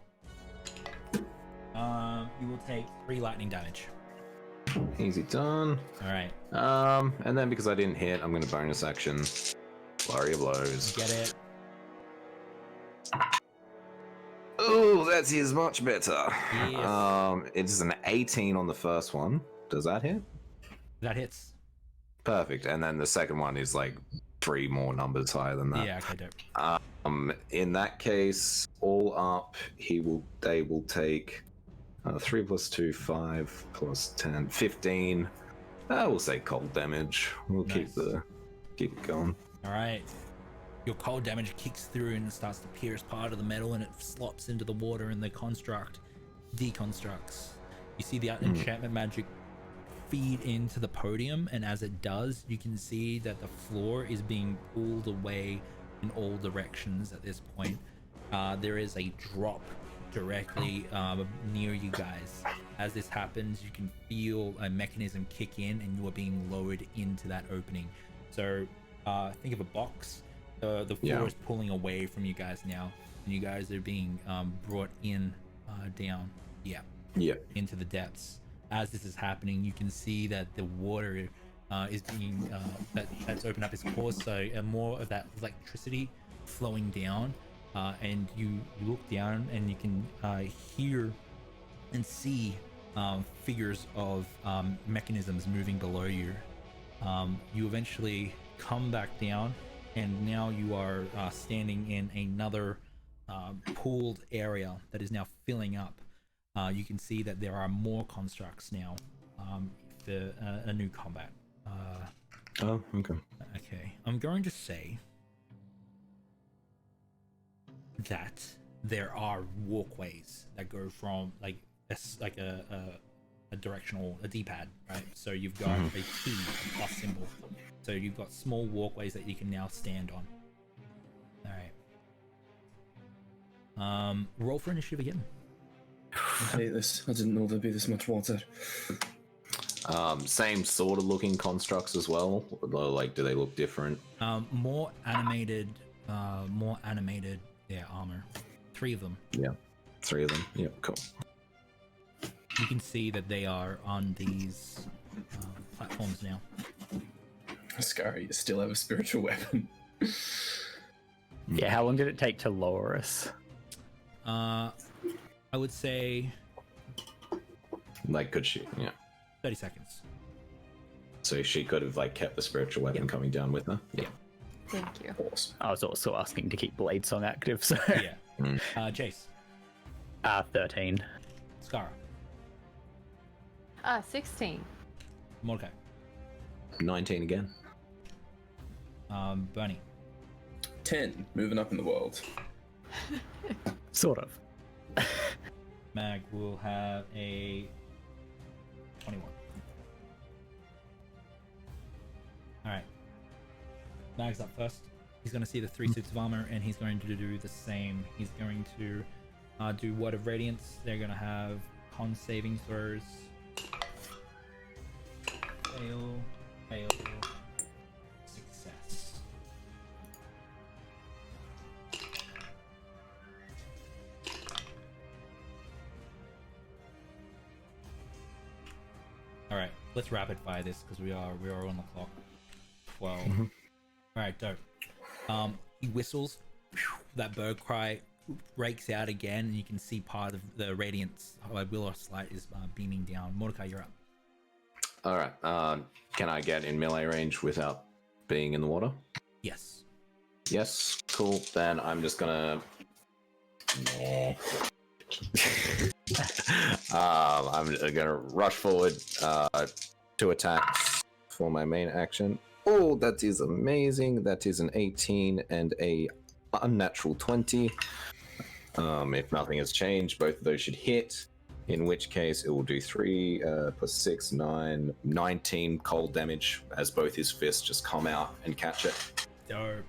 You will take 3 lightning damage. Easy done. All right. And then because I didn't hit, I'm gonna bonus action flurry of blows. Get it. Oh, that is much better. Yes. It's an 18 on the first one. Does that hit? That hits. Perfect. And then the second one is like 3 more numbers higher than that. Yeah. Okay. Dope. In that case, all up, they will take 3 plus 2, 5 plus 10, 15. We'll say cold damage. We'll keep it going. All right. Your cold damage kicks through and starts to pierce part of the metal, and it slops into the water, and the construct deconstructs. You see the enchantment magic feed into the podium, and as it does, you can see that the floor is being pulled away in all directions at this point. There is a drop directly near you guys. As this happens, you can feel a mechanism kick in, and you are being lowered into that opening. So think of a box. The floor is pulling away from you guys now, and you guys are being brought in down into the depths. As this is happening, you can see that the water is being that's opened up its course, so more of that electricity flowing down, and you look down and you can hear and see figures of mechanisms moving below you. You eventually come back down, and now you are standing in another pooled area that is now filling up. You can see that there are more constructs now for a new combat. Oh, okay. Okay, I'm going to say that there are walkways that go from a directional, a D-pad, right? So you've got a key, a plus symbol. So you've got small walkways that you can now stand on. All right. Roll for initiative again. I hate this. I didn't know there'd be this much water. Same sort of looking constructs as well. Like, do they look different? More animated. Yeah, armor. 3 of them. Yeah, 3 of them. Yeah, cool. You can see that they are on these platforms now. Scary, you still have a spiritual weapon. Yeah, how long did it take to lower us? I would say Like, could she? Yeah. 30 seconds. So she could have kept the spiritual weapon coming down with her. Yeah. Thank you. Awesome. I was also asking to keep Blade Song active, so Yeah. Jace. 13. Skara. 16. Mordecai. 19 again. Bernie. 10, moving up in the world. Sort of. Mag will have a 21. Alright. Mag's up first. He's going to see the 3 suits of armor, and he's going to do the same. He's going to do Word of Radiance. They're going to have con saving throws. Fail. Success. All right, let's rapid fire this because we are on the clock. 12. All right, dope. He whistles. That bird cry breaks out again, and you can see part of the radiance. Willow's light is beaming down. Mordecai, you're up. All right. Can I get in melee range without being in the water? Yes. Yes. Cool. Then I'm just gonna. I'm gonna rush forward. 2 attacks for my main action. Oh, that is amazing. That is an 18 and a unnatural 20. If nothing has changed, both of those should hit. In which case, it will do 3 plus 6, 9, 19 cold damage as both his fists just come out and catch it. Dope.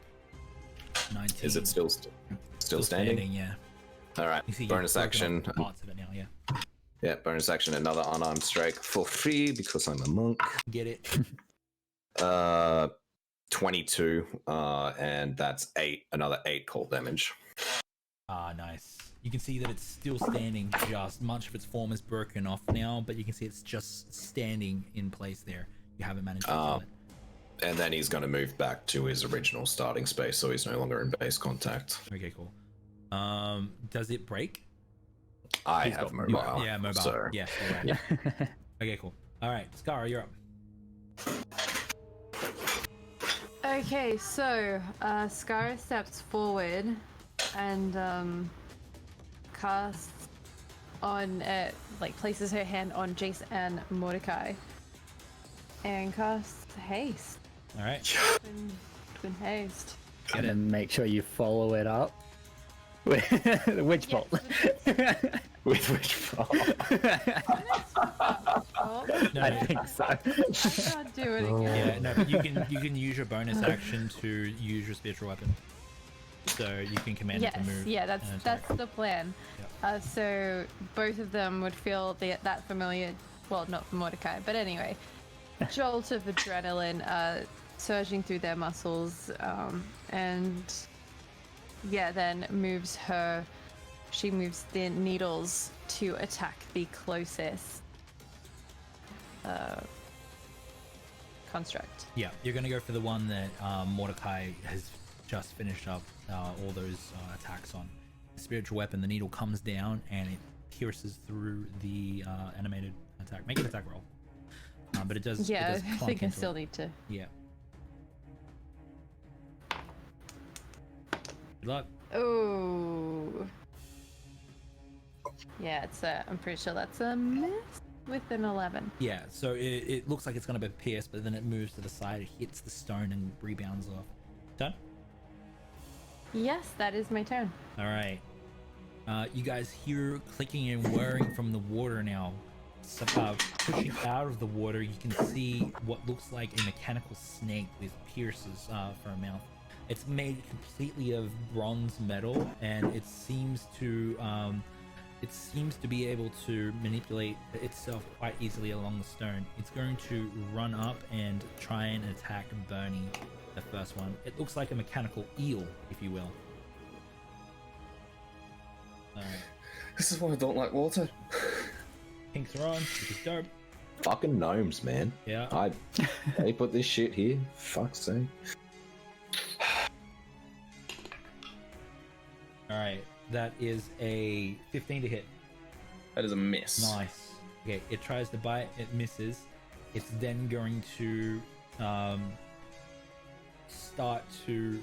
19. Is it still standing? Yeah. All right. You see Bonus you've broken action. off parts of it now, yeah. Yeah, bonus action. Another unarmed strike for free because I'm a monk. Get it? 22, and that's 8. Another 8 cold damage. Nice. You can see that it's still standing. Just much of its form is broken off now, but you can see it's just standing in place there. You haven't managed to kill it. And then he's going to move back to his original starting space, so he's no longer in base contact. Okay, cool. Does it break? I have mobile. Yeah, mobile. So. Yes, you're right. Yeah. Okay, cool. All right, Skara, you're up. Okay, so Skara steps forward and casts on like places her hand on Jace and Mordecai, and casts haste. All right. Twin haste. Get it. And make sure you follow it up with the witch bolt. With which bolt? Oh, No, I no, think so. I can't do it again. yeah, no, but you can use your bonus action to use your spiritual weapon. So you can command Yes, it to move. yeah, and that's attack. the plan. So both of them would feel that familiar, well, not for Mordecai, but anyway, jolt of adrenaline surging through their muscles, and yeah, then she moves the needles to attack the closest construct. Yeah, you're going to go for the one that Mordecai has just finished up all those attacks on. The spiritual weapon, the needle comes down and it pierces through the animated attack. Make an attack roll. But it does. Yeah, it does I clunk think I into still it. need to. Yeah. Good luck. Oh. Yeah, it's I'm pretty sure that's a miss with an 11. Yeah, so it looks like it's going to be pierced, but then it moves to the side, it hits the stone and rebounds off. Done? Yes, that is my turn. All right. You guys hear clicking and whirring from the water now. So, pushing out of the water, you can see what looks like a mechanical snake with pierces for a mouth. It's made completely of bronze metal, and it seems to be able to manipulate itself quite easily along the stone. It's going to run up and try and attack Bernie, the first one. It looks like a mechanical eel, if you will. This is why I don't like water. Pinks are on, which is dope. Fucking gnomes, man. Yeah. They put this shit here. Fuck's sake. All right. That is a 15 to hit. That is a miss. Nice. Okay, it tries to bite, it misses. It's then going to start to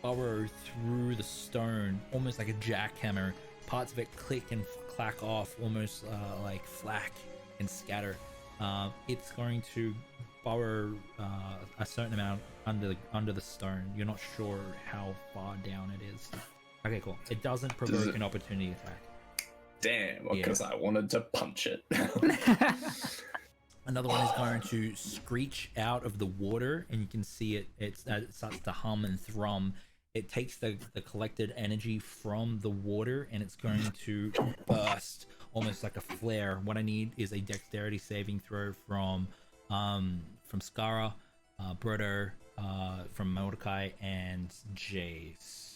burrow through the stone, almost like a jackhammer. Parts of it click and clack off, almost like flak and scatter. It's going to burrow a certain amount under the stone. You're not sure how far down it is. Okay, cool. It doesn't provoke an opportunity attack. Damn, because I wanted to punch it. Another one is going to screech out of the water, and you can see it starts to hum and thrum. It takes the collected energy from the water, and it's going to burst almost like a flare. What I need is a dexterity saving throw from Skara, Brodo, from Mordecai, and Jace.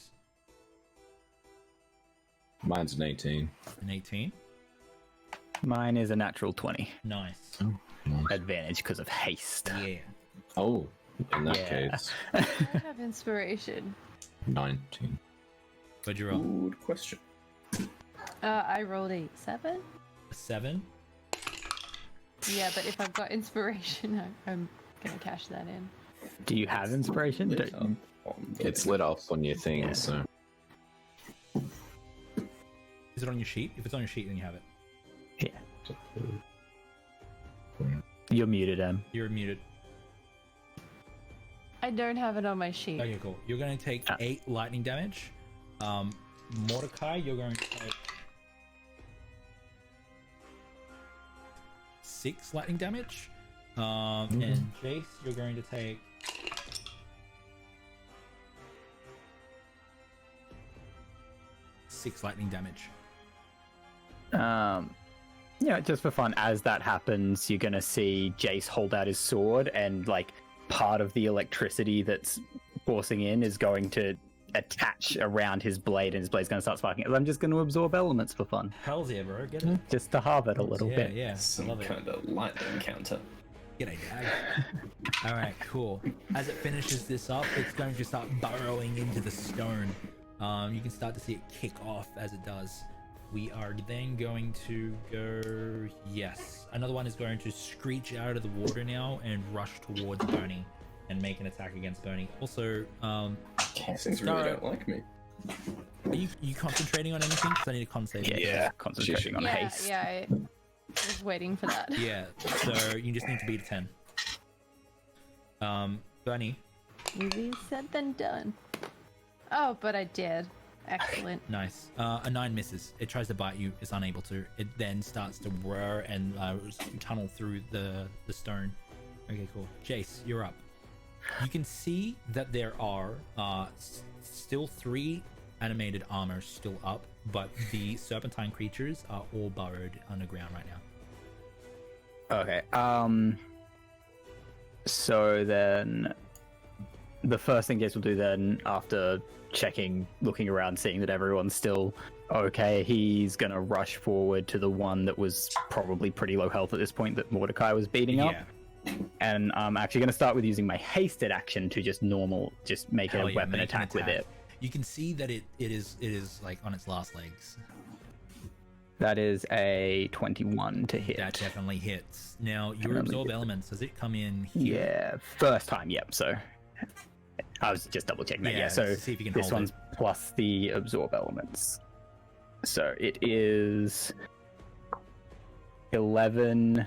Mine's an 18. An 18. Mine is a natural 20. Nice. Advantage because of haste. Yeah. Oh, in that Yeah. case, I have inspiration. 19. What'd you roll? Good question. I rolled a 7. A 7. Yeah, but if I've got inspiration, I'm gonna cash that in. Do you have inspiration? Lit Don't you? up on the- It's lit up on your thing, Yeah. so. Is it on your sheet? If it's on your sheet, then you have it. You're muted, Em. You're muted. I don't have it on my sheet. Okay, cool. You're going to take 8 lightning damage. Mordecai, you're going to take 6 lightning damage. And Jace, you're going to take 6 lightning damage. Yeah, just for fun, as that happens, you're gonna see Jace hold out his sword, and like part of the electricity that's forcing in is going to attach around his blade, and his blade's gonna start sparking. I'm just gonna absorb elements for fun, Hells yeah, bro. Get it? just to halve it a little Yeah, bit. yeah. I Some love it. kind of lightning counter. G'day, Dag. All right, cool. As it finishes this up, it's going to start burrowing into the stone. You can start to see it kick off as it does. We are then going to go... Yes. Another one is going to screech out of the water now and rush towards Bernie and make an attack against Bernie. Also, These really Skara, don't like me. Are you concentrating on anything? Because I need to concentrate. Yeah. Concentrating on Yeah, haste. yeah. I was waiting for that. Yeah. So you just need to beat a 10. Bunny. Easier said than done. Oh, but I did. Excellent. Nice. A 9 misses. It tries to bite you. It's unable to. It then starts to whir and tunnel through the stone. Okay, cool. Jace, you're up. You can see that there are still 3 animated armors still up, but the serpentine creatures are all burrowed underground right now. Okay. So then, the first thing Jace will do then, after checking, looking around, seeing that everyone's still okay, he's gonna rush forward to the one that was probably pretty low health at this point that Mordecai was beating up. And I'm actually gonna start with using my hasted action to just make Hell a yeah, weapon make an attack with it. You can see that it is like on its last legs. That is a 21 to hit. That definitely hits. Now, your let me absorb get elements, does it come in here? Yeah, first time, yep. So I was just double checking that. Yeah, so see if you can this hold one's it. plus the absorb elements. So it is 11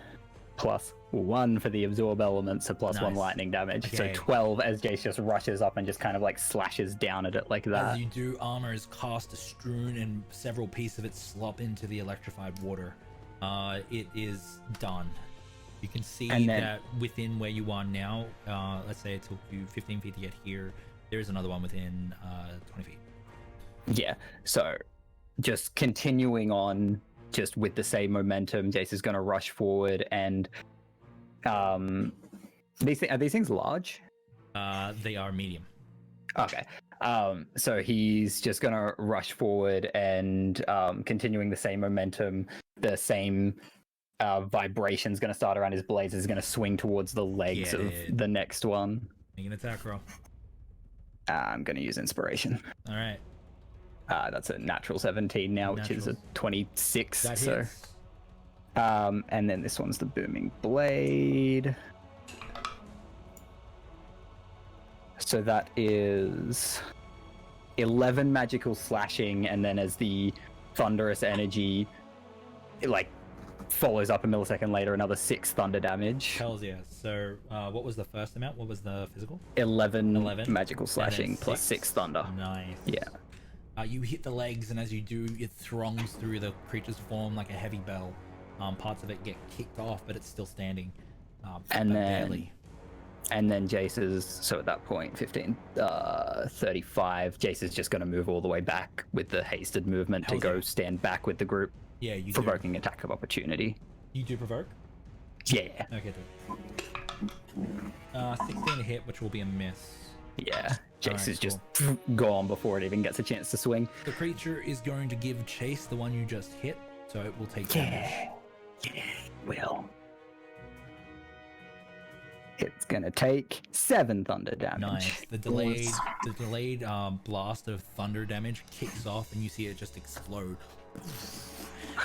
plus 1 for the absorb elements, so plus 1 Nice. lightning damage. Okay. So 12 as Jace just rushes up and just kind of like slashes down at it like As that. you do, armor is cast a strewn and several pieces of it slop into the electrified water. It is done. You can see And then- that within where you are now, let's say it took you 15 feet to get here, there is another one within 20 feet. Yeah, so just continuing on, just with the same momentum, Jace is going to rush forward and are these things large? They are medium. Okay. So he's just gonna rush forward and continuing the same momentum, the same vibration's gonna start around his blades. Is gonna swing towards the legs Get of it. the next one. Make an attack roll. I'm gonna use inspiration. All right. That's a natural 17 now, which is a Naturals. 26. That so, hits. and then this one's the booming blade. So that is 11 magical slashing, and then as the thunderous energy, it like follows up a millisecond later, another 6 thunder damage. Hells yeah. So, what was the first amount? What was the physical? 11 11, magical and then slashing plus 6 thunder. Nice. Yeah. You hit the legs, and as you do, it throngs through the creature's form like a heavy bell. Parts of it get kicked off, but it's still standing. And but then- barely. And then Jace's, so at that point, 15, 35, Jace is just going to move all the way back with the hasted movement Hells to go yeah. stand back with the group, Yeah, you do. provoking attack of opportunity. You do provoke? Yeah, Okay, do. 16 to hit, which will be a miss. yeah. Jace Alright, is just gone before it even gets a chance to swing. The creature is going to give chase the one you just hit, so it will take damage. Yeah, will. It's gonna take 7 thunder damage. Nice. The delayed blast of thunder damage kicks off, and you see it just explode.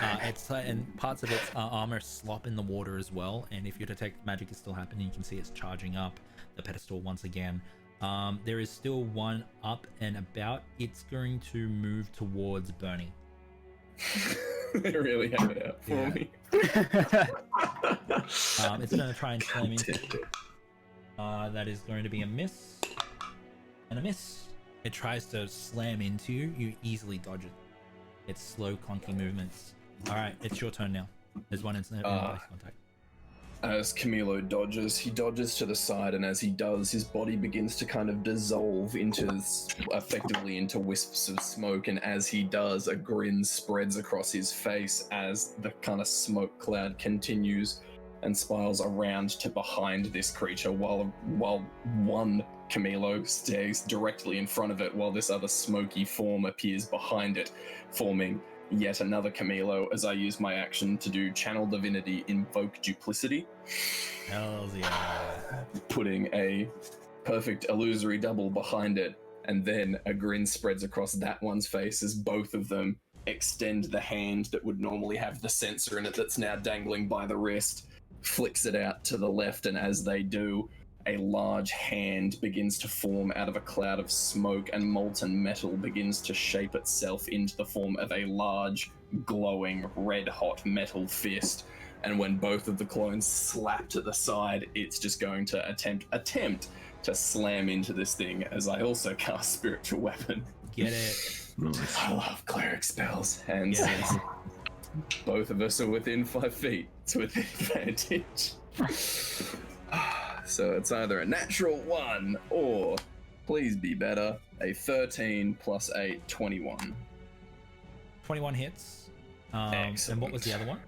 And parts of its armor slop in the water as well. And if you detect magic is still happening, you can see it's charging up the pedestal once again. There is still one up and about. It's going to move towards Bernie. They really have it out for Yeah. me. It's going to try and slam into it. That is going to be a miss and a miss. It tries to slam into you. You easily dodge it. It's slow, clunky movements. All right, it's your turn now. There's one in close contact. As Camilo dodges, he dodges to the side, and as he does, his body begins to kind of dissolve effectively into wisps of smoke, and as he does, a grin spreads across his face as the kind of smoke cloud continues and spirals around to behind this creature, while one Camilo stays directly in front of it, while this other smoky form appears behind it, forming yet another Camilo, as I use my action to do Channel Divinity Invoke Duplicity, Hells yeah. putting a perfect illusory double behind it, and then a grin spreads across that one's face as both of them extend the hand that would normally have the sensor in it that's now dangling by the wrist, flicks it out to the left, and as they do, a large hand begins to form out of a cloud of smoke, and molten metal begins to shape itself into the form of a large, glowing, red-hot metal fist. And when both of the clones slap to the side, it's just going to attempt to slam into this thing, as I also cast Spiritual Weapon. Get it. I love cleric spells, and Yeah. since both of us are within 5 feet, it's with advantage. So it's either a natural 1 or, please be better, a 13 plus 8, 21. 21 hits. And what was the other one?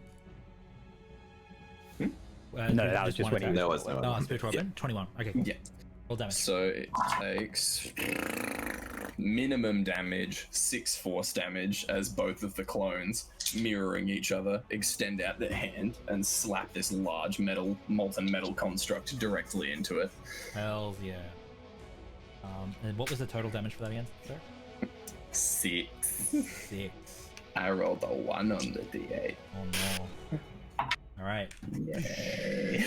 No, that was just when he There was no Oh, other one. spiritual weapon. 21. Okay, cool. Yeah. Roll damage. So it takes minimum damage, 6 force damage, as both of the clones, mirroring each other, extend out their hand and slap this large molten metal construct directly into it. Hells yeah. And what was the total damage for that again, sir? 6. 6. I rolled a 1 on the d8. Oh no. Alright. Yay.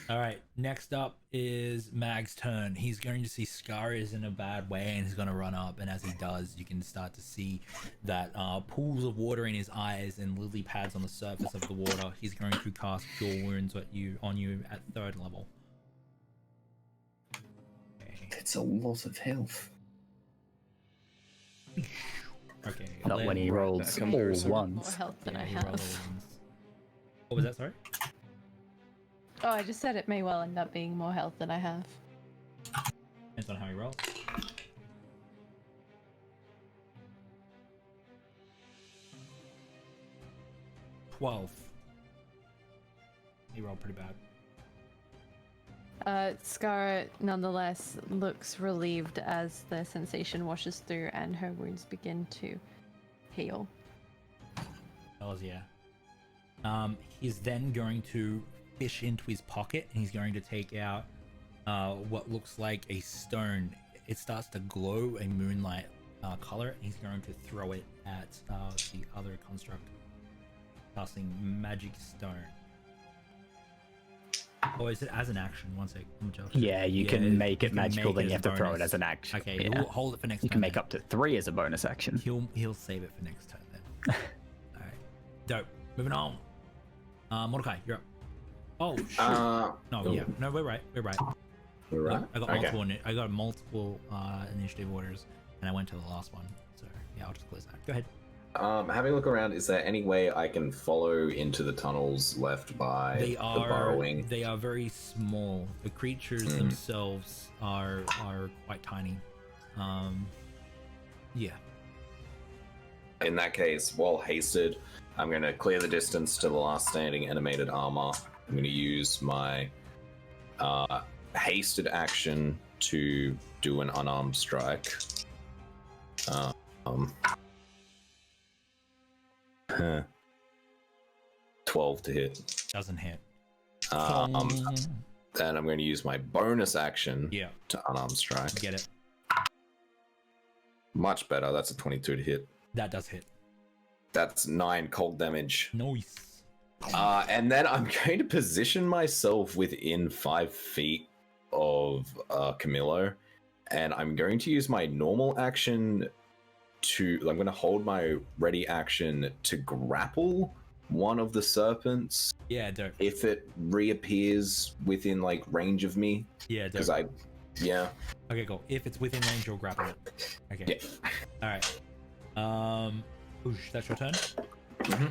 Alright. Next up is Mag's turn. He's going to see Scar is in a bad way and he's going to run up. And as he does, you can start to see that pools of water in his eyes and lily pads on the surface of the water. He's going to cast Cure Wounds on you at 3rd level. Okay. It's a lot of health. Okay. Not when he rolls back. I'm all very sorry. More ones. health than I he have. rolls. What was that, sorry? Oh, I just said it may well end up being more health than I have. Depends on how he rolls. $12. He rolled pretty bad. Scar nonetheless looks relieved as the sensation washes through and her wounds begin to heal. Hells yeah. He's then going to fish into his pocket and he's going to take out what looks like a stone. It starts to glow a moonlight color and he's going to throw it at the other construct, casting Magic Stone. Or is it as an action? One sec. Let me just- Yeah, you can make it can magical, make then it you as have a to throw it bonus. as an action. Okay, Yeah. we'll hold it for next You turn. can make then. up to 3 as a bonus action. He'll save it for next turn then. Alright. Dope. Moving on. Mordecai, you're up. Oh shoot. No, yeah. No, we're right. We're right. All right. I got Okay. multiple. I got multiple initiative orders, and I went to the last one. So yeah, I'll just close that. Go ahead. Having a look around, is there any way I can follow into the tunnels left by They the are burrowing? they are very small. The creatures themselves are quite tiny. Yeah. In that case, while hasted, I'm going to clear the distance to the last standing animated armor. I'm going to use my hasted action to do an unarmed strike. 12 to hit. Doesn't hit. And I'm going to use my bonus action Yeah. to unarmed strike. Get it. Much better. That's a 22 to hit. That does hit. That's 9 cold damage. Nice. And then I'm going to position myself within 5 feet of Camillo, and I'm going to use my normal action I'm going to hold my ready action to grapple one of the serpents Yeah, dope. if it reappears within like range of me. Yeah, Because dope. Okay, cool. If it's within range, you'll grapple it. Okay. Yeah. All right. Oosh, that's your turn.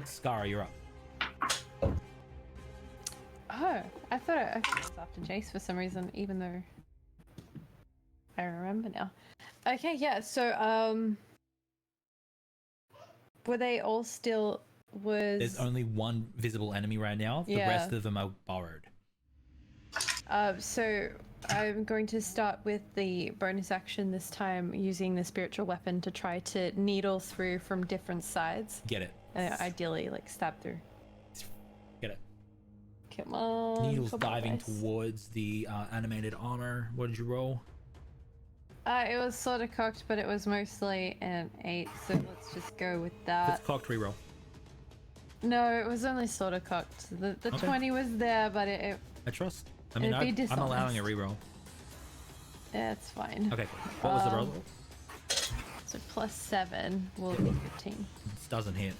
Skara, you're up. Oh, I thought I was after Jace for some reason, even though I remember now. Okay, yeah. So, were they all still? There's only one visible enemy right now. The Yeah. rest of them are borrowed. So I'm going to start with the bonus action this time, using the spiritual weapon to try to needle through from different sides, Get it. and ideally like stab through. Get it. Come on. Needle's come on, diving guys. towards the animated armor. What did you roll? It was sort of cocked, but it was mostly an 8, so let's just go with that. It's cocked reroll. No, it was only sort of cocked. The Okay. 20 was there, but it I trust. I mean, It'd be I'm allowing a dishonest. reroll. Yeah, it's fine. Okay, cool. What was the roll? So +7 will be 15. This doesn't hit.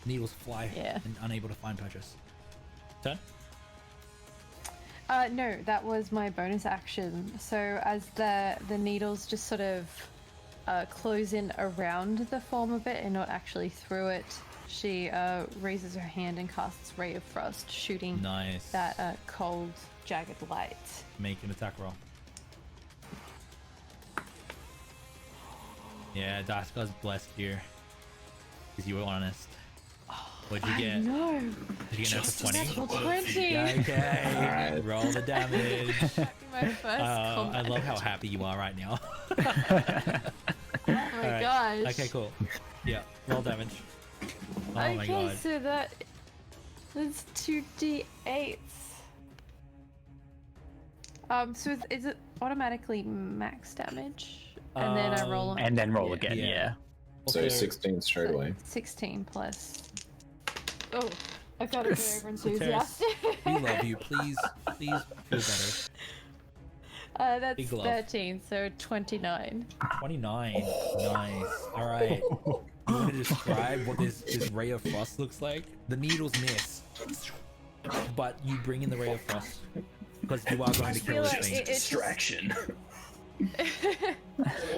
Needles fly Yeah. and unable to find purchase. Turn? No, that was my bonus action. So as the needles just sort of close in around the form of it and not actually through it, she raises her hand and casts Ray of Frost, shooting Nice. that cold, jagged light. Make an attack roll. Yeah, Dice God's blessed here. Because you were honest. What'd you get? No, Did you get an extra 20? natural 20. Yeah, okay. Alright. Roll the damage. My first I combat. love how happy you are right now. Oh my Alright. gosh. Okay, cool. Yeah, roll damage. Oh Okay, my god. so that's 2d8s. So is it automatically max damage? And then I roll on And then roll Yeah. again, Yeah. yeah. So Also, 16 straight away. 16 plus. Oh, I gotta go over Terrace, enthusiastic. we love you. Please feel better. That's Big love. 13, so 29. 29. Nice. Alright. You want to describe what this ray of frost looks like? The needles miss. But you bring in the ray of frost. Because you are going to kill feel this like thing. it's just- Distraction.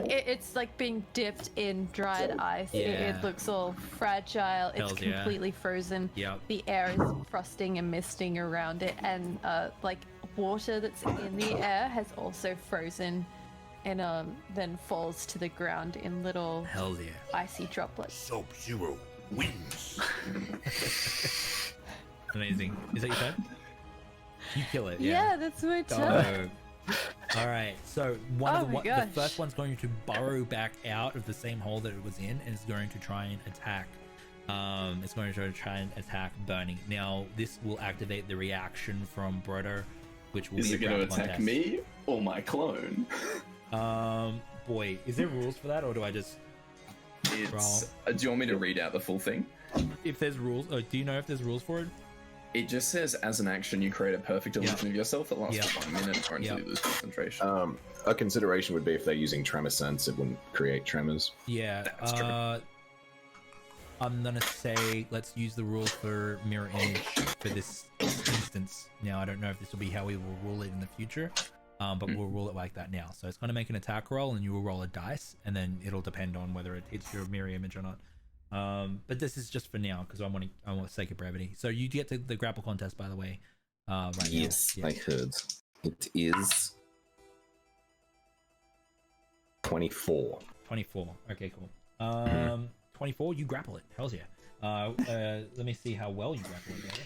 It's like being dipped in dried ice. Yeah. It looks all fragile. It's Hells yeah. completely frozen. Yep. The air is frosting and misting around it, and like water that's in the air has also frozen, and then falls to the ground in little Hell yeah. icy droplets. Sub-Zero wins. Amazing. Is that your turn? You kill it, Yeah, yeah. that's my turn. Dope. Alright, so one Oh of my the gosh. first one's going to burrow back out of the same hole that it was in, and it's going to try and attack. It's going to try and attack Burning. Now, this will activate the reaction from Brodo, which will Is be it a going to grapple attack contest. me or my clone? Boy, is there rules for that, or do I just? It's. Do you want me to read out the full thing? If there's rules, do you know if there's rules for it? It just says, as an action, you create a perfect illusion of yourself that lasts for 1 minute or until Yeah. you lose concentration. A consideration would be if they're using tremor sense, it wouldn't create tremors. Yeah. That's true. I'm gonna say let's use the rules for mirror image for this instance. Now I don't know if this will be how we will rule it in the future, but we'll rule it like that now. So it's gonna make an attack roll, and you will roll a dice, and then it'll depend on whether it hits your mirror image or not. But this is just for now because I want the sake of brevity. So you get the grapple contest, by the way. Right Yes, now. I heard. It is 24. 24. Okay, cool. 24. You grapple it. Hell's yeah. Let me see how well you grapple it. Brother.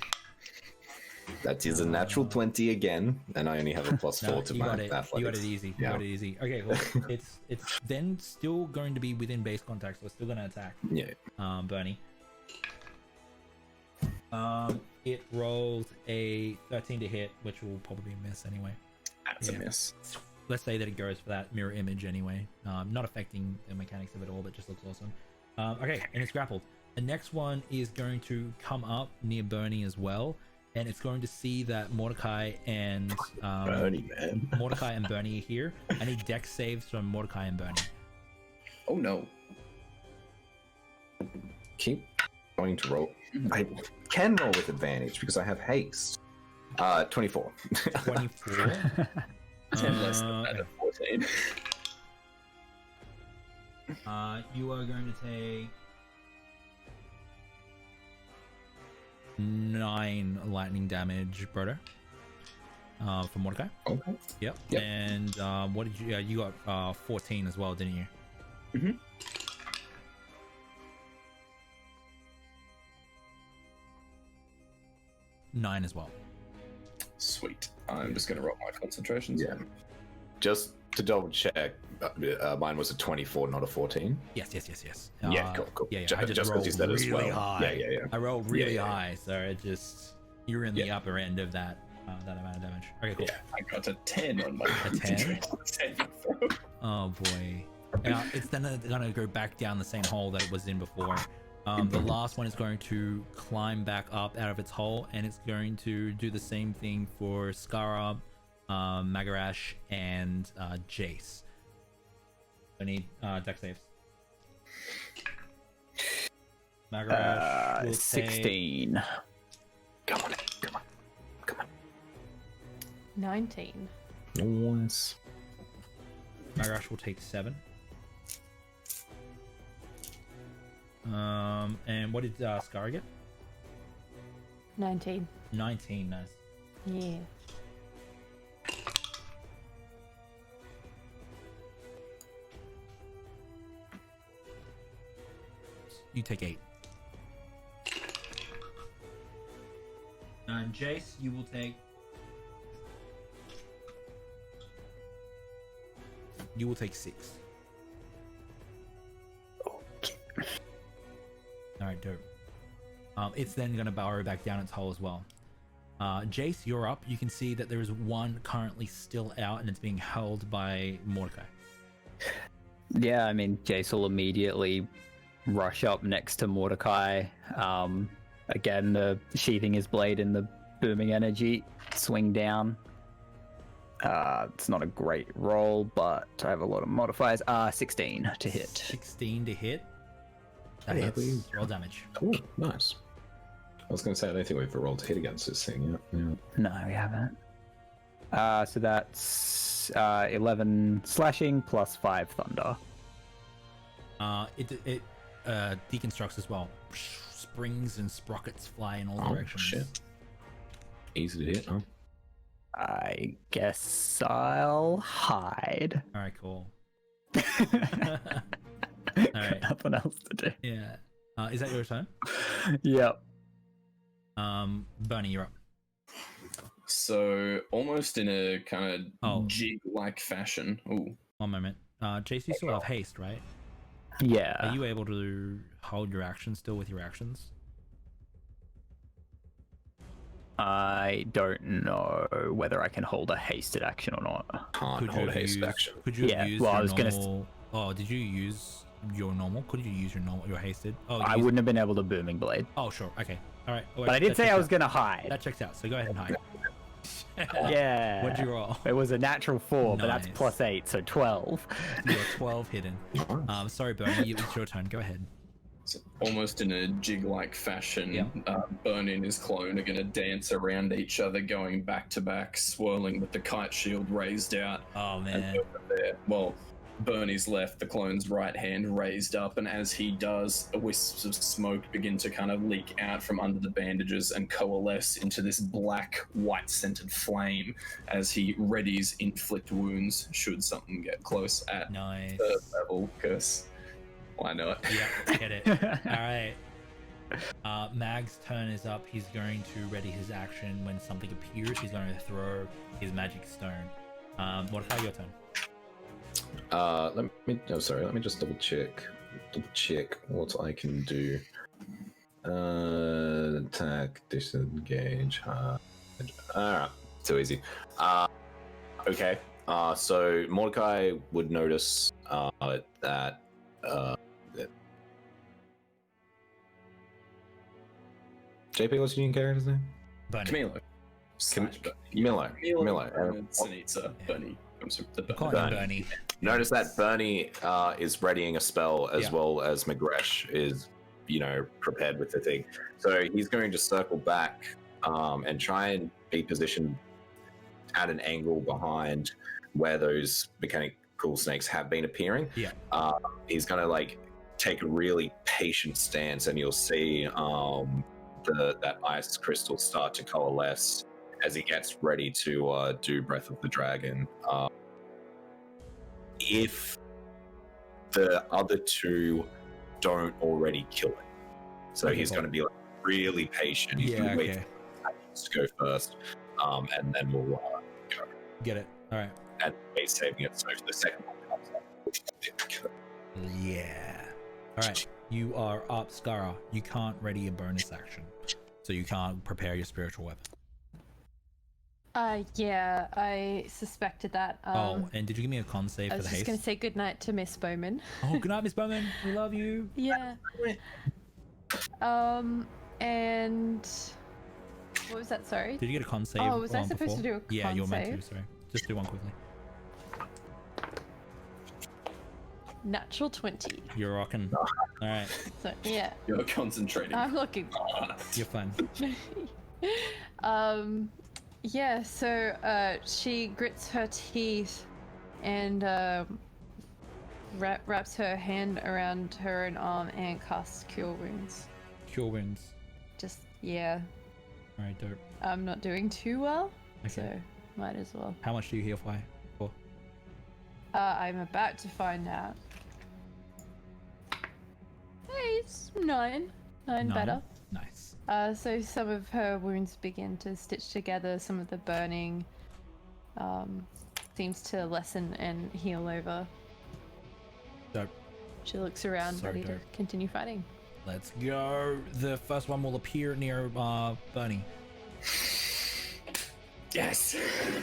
That is a natural 20 again, and I only have a plus 4 No, to you my got it. athletics. You got it easy. You Yeah. got it easy. Okay, cool. It's then still going to be within base contact, so it's still going to attack. Yeah. Bernie. It rolls a 13 to hit, which will probably miss anyway. That's yeah. a miss. Let's say that it goes for that mirror image anyway. Not affecting the mechanics of it all, but just looks awesome. Okay, and it's grappled. The next one is going to come up near Bernie as well, and it's going to see that Mordecai and Bernie, man. Mordecai and Bernie are here. I need dex saves from Mordecai and Bernie. Oh no. Keep going to roll. I can roll with advantage because I have haste. 24. 24. 10 less than that Okay. at 14. You are going to take 9 lightning damage, Brodo. From Mordecai. Okay. Yep. Yep. And what did you? You got 14 as well, didn't you? Mhm. Nine as well. Sweet. I'm just going to roll my concentrations. Yeah. Just to double check, mine was a 24, not a 14. Yes. Yeah, cool. Yeah. Ju- I just just 'cause rolled you said as really well. high. Yeah. I rolled really Yeah. high, so it just you're in the Yeah. upper end of that amount of damage. Okay, cool. Yeah, I got a 10 on my A 10? saving throw. Oh boy. Now it's then gonna go back down the same hole that it was in before. The last one is going to climb back up out of its hole, and it's going to do the same thing for Skara, Magarash, and Jace. I need deck saves. Magarash will take 16. Come on, come on, come on. 19. Nice. Magarash will take 7. And what did Scar get? 19. 19, nice. Yeah. You take 8. And Jace, you will take. You will take 6. Okay. Alright, dope. It's then going to burrow back down its hole as well. Jace, you're up. You can see that there is one currently still out, and it's being held by Mordecai. Yeah, I mean, Jace will immediately rush up next to Mordecai. Again, sheathing his blade in the booming energy, swing down. It's not a great roll, but I have a lot of modifiers. 16 to hit. 16 to hit. That Yeah, hits. Roll damage. Oh, nice. I was going to say, I don't think we've rolled to hit against this thing yet. Yeah. No, we haven't. So that's 11 slashing plus 5 thunder. It deconstructs as well. Springs and sprockets fly in all directions. Shit. Easy to hit, huh? I guess I'll hide. All right, cool. Got nothing else to do. Yeah. Is that your turn? Yep. Bernie, you're up. So almost in a kind Oh. of jig-like fashion. Ooh. One moment. Jace, you still have haste, right? Yeah. Are you able to hold your action still with your actions? I don't know whether I can hold a hasted action or not. Can't hold haste action. Could you Yeah, have used well, your I was gonna normal? Oh, did you use your normal? Could you use your normal? Your hasted? Oh, you I used- wouldn't have been able to booming blade. Oh, sure. Okay. All right. But I did say I was gonna hide. That checks out. So go ahead and hide. Yeah. What'd you roll? It was a natural 4, but that's Nice. plus 8, so 12. You got 12 hidden. Sorry, Bernie. It's your turn. Go ahead. So almost in a jig-like fashion, Yeah. Bernie and his clone are going to dance around each other, going back to back, swirling with the kite shield raised out. Oh And man. over there, well, Bernie's left, the clone's right hand raised up, and as he does, wisps of smoke begin to kind of leak out from under the bandages and coalesce into this black, white-scented flame as he readies inflict wounds should something get close at Nice. third level, because why not? Yeah, get it. All right. Mag's turn is up. He's going to ready his action when something appears. He's going to throw his magic stone. Mordecai, your turn. Let me just double check what I can do. Attack, disengage. Alright, too easy. Okay. So Mordecai would notice that JP, what's your new character's name? Bernie. Camilo. Slash Bernie. Milo. And Sinitsa, Bernie. I'm sorry, the Call Bernie. him Bernie. Bernie. Notice that Bernie is readying a spell as Yeah. well as Magresh is, prepared with the thing. So he's going to circle back and try and be positioned at an angle behind where those mechanical snakes have been appearing. Yeah. He's going to take a really patient stance, and you'll see that ice crystal start to coalesce as he gets ready to do Breath of the Dragon. If the other two don't already kill it. So Okay, he's cool. going to be really patient. He's Yeah, going to wait okay. for to go first, and then we'll Get it. All right. and he's saving it. So if the second one comes up, Yeah. All right. You are up, Skara. You can't ready a bonus action, so you can't prepare your spiritual weapon. Yeah, I suspected that. Oh, and did you give me a con save I for was the just haste? going to say goodnight to Miss Bowman. Oh, good night, Miss Bowman. We love you. Yeah. And what was that? Sorry. Did you get a con save? Oh, was I on supposed to before? do a Yeah, con you're meant save? to. Sorry. Just do one quickly. Natural 20. You're rocking. All right, So yeah, You're concentrating. I'm looking. you're fine. Yeah, so she grits her teeth and wraps her hand around her own arm and casts Cure Wounds. Cure wounds. Just, yeah, All right, dope. I'm not doing too well, Okay. so might as well. How much do you heal for? I'm about to find out. Hey, it's 9. 9 better. Nice. So some of her wounds begin to stitch together, some of the burning seems to lessen and heal over. Dope. She looks around, So ready to dope. continue fighting. Let's go. The first one will appear near Bernie. Yes.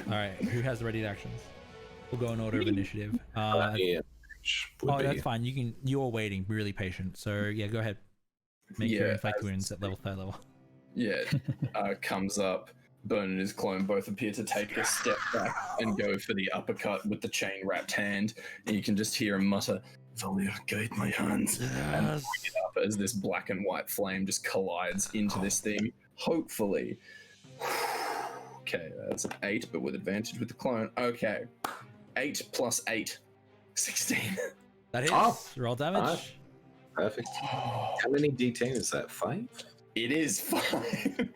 All right, who has the ready actions? We'll go in order of initiative. Yeah. Oh, that's fine. You're waiting, really patient. So yeah, go ahead. Make your Yeah, inflict wounds at level 3rd level. Yeah. Comes up. Bern and his clone both appear to take a step back and go for the uppercut with the chain wrapped hand, and you can just hear him mutter, "Valir, guide my hands," and bring it up as this black and white flame just collides into this thing. Hopefully. Okay, that's an 8, but with advantage with the clone. Okay. 8 plus 8. 16. That hits. Oh. Roll damage. Alright. Perfect. How many D10 is that? 5? It is 5.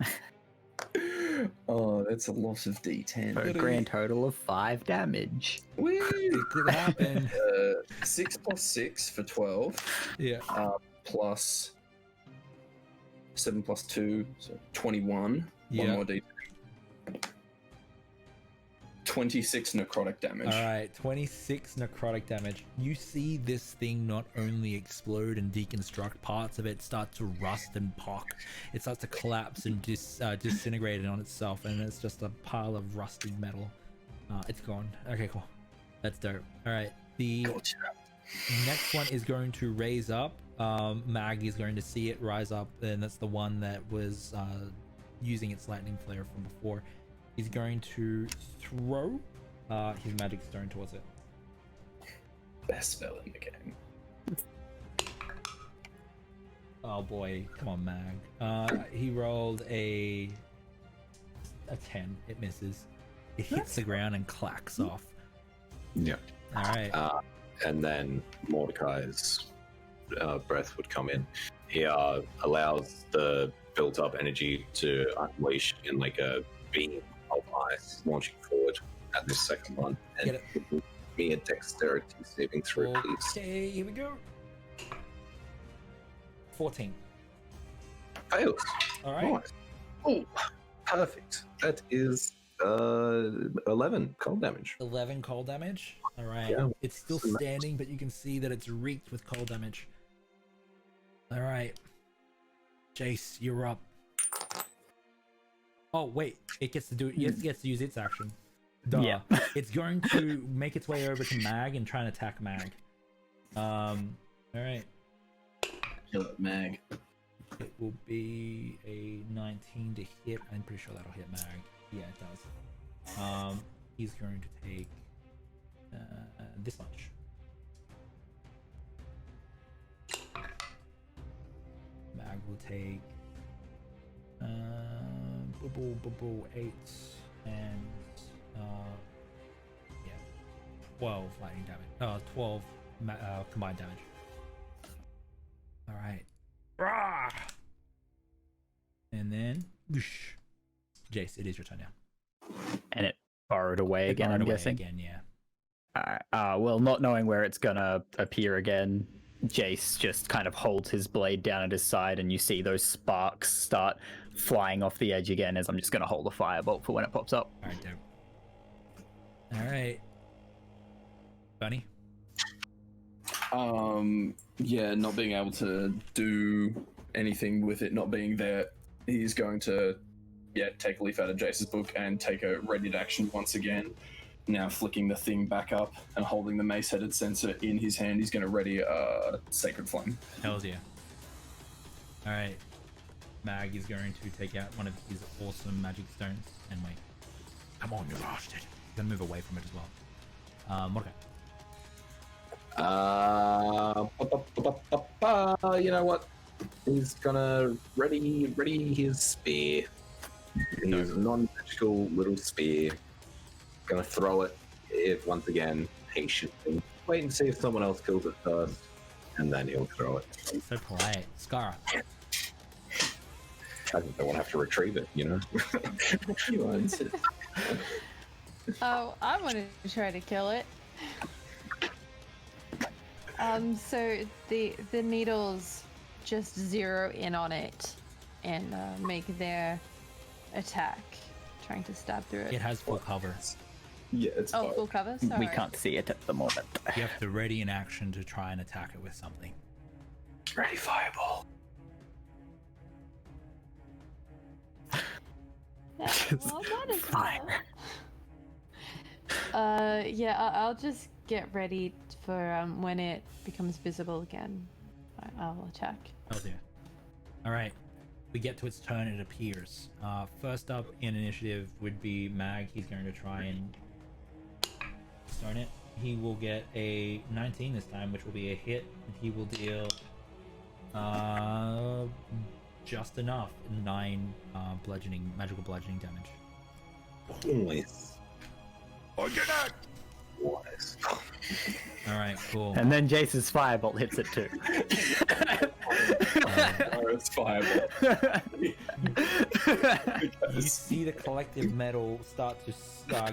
Oh, that's a lot of D10. For a grand total of 5 damage. Woo! It could happen. 6 plus 6 for 12. Yeah. Plus 7 plus 2, so 21. Yeah. One more D10. 26 necrotic damage. All right, 26 necrotic damage. You see this thing not only explode and deconstruct, parts of it start to rust and pock. It starts to collapse and disintegrate on itself, and it's just a pile of rusted metal. It's gone. Okay, cool. That's dope. All right, the next one is going to raise up. Mag is going to see it rise up, and that's the one that was using its lightning flare from before. He's going to throw his magic stone towards it. Best spell in the game. Oh boy, come on, Mag. He rolled a 10. It misses. It hits the ground and clacks off. Yeah. All right. And then Mordecai's breath would come in. He allows the built-up energy to unleash in like a beam of ice launching forward at this second one. And Get it. give me a dexterity saving throw, please. Okay, here we go. 14. Fails. All right. Nice. Oh, perfect. That is 11 cold damage. 11 cold damage. All right. Yeah. It's still standing, but you can see that it's reeked with cold damage. All right. Jace, you're up. Oh wait, it gets to do it. It gets to use its action. Duh. Yeah. It's going to make its way over to Mag and try and attack Mag. All right. Kill it, Mag. It will be a 19 to hit. I'm pretty sure that'll hit Mag. Yeah, it does. He's going to take this much. Mag will take 8 and 12 lightning damage. 12 combined damage. All right. Rah! And then, whoosh. Jace, it is your turn now. And it borrowed away again, Borrowed I'm away guessing. Again, yeah. Well, not knowing where it's gonna appear again, Jace just kind of holds his blade down at his side, and you see those sparks start flying off the edge again as I'm just gonna hold a firebolt for when it pops up. All right, dope. All right. Bunny? Yeah, not being able to do anything with it not being there, he's going to, take a leaf out of Jace's book and take a ready action once again. Now flicking the thing back up and holding the mace-headed sensor in his hand, he's going to ready a Sacred Flame. Hells yeah. All right. Mag is going to take out one of his awesome magic stones and wait. Come on, you bastard. gonna move away from it as well. Mordecai. You know what? He's gonna ready his spear. His non-magical little spear. Gonna throw it. If once again, patiently. Wait and see if someone else kills it first, and then he'll throw it. So polite. Scar. I don't want to have to retrieve it, you know. He wants it. Oh, I wanted to try to kill it. So the needles just zero in on it and make their attack, trying to stab through it. It has full cover. Yeah, it's Oh, fine. full cover. Sorry. We can't see it at the moment. You have to ready an action to try and attack it with something. Ready, fireball. Yeah, well, that is Fine. Yeah, I'll just get ready for when it becomes visible again. I'll attack. Oh dear. Alright. We get to its turn, it appears. First up in initiative would be Mag. He's going to try and start it. He will get a 19 this time, which will be a hit. And he will deal just enough 9 magical bludgeoning damage. Nice. I did it! Nice. Alright, cool. And then Jace's firebolt hits it too. Oh, it's fireball. You see the collective metal start to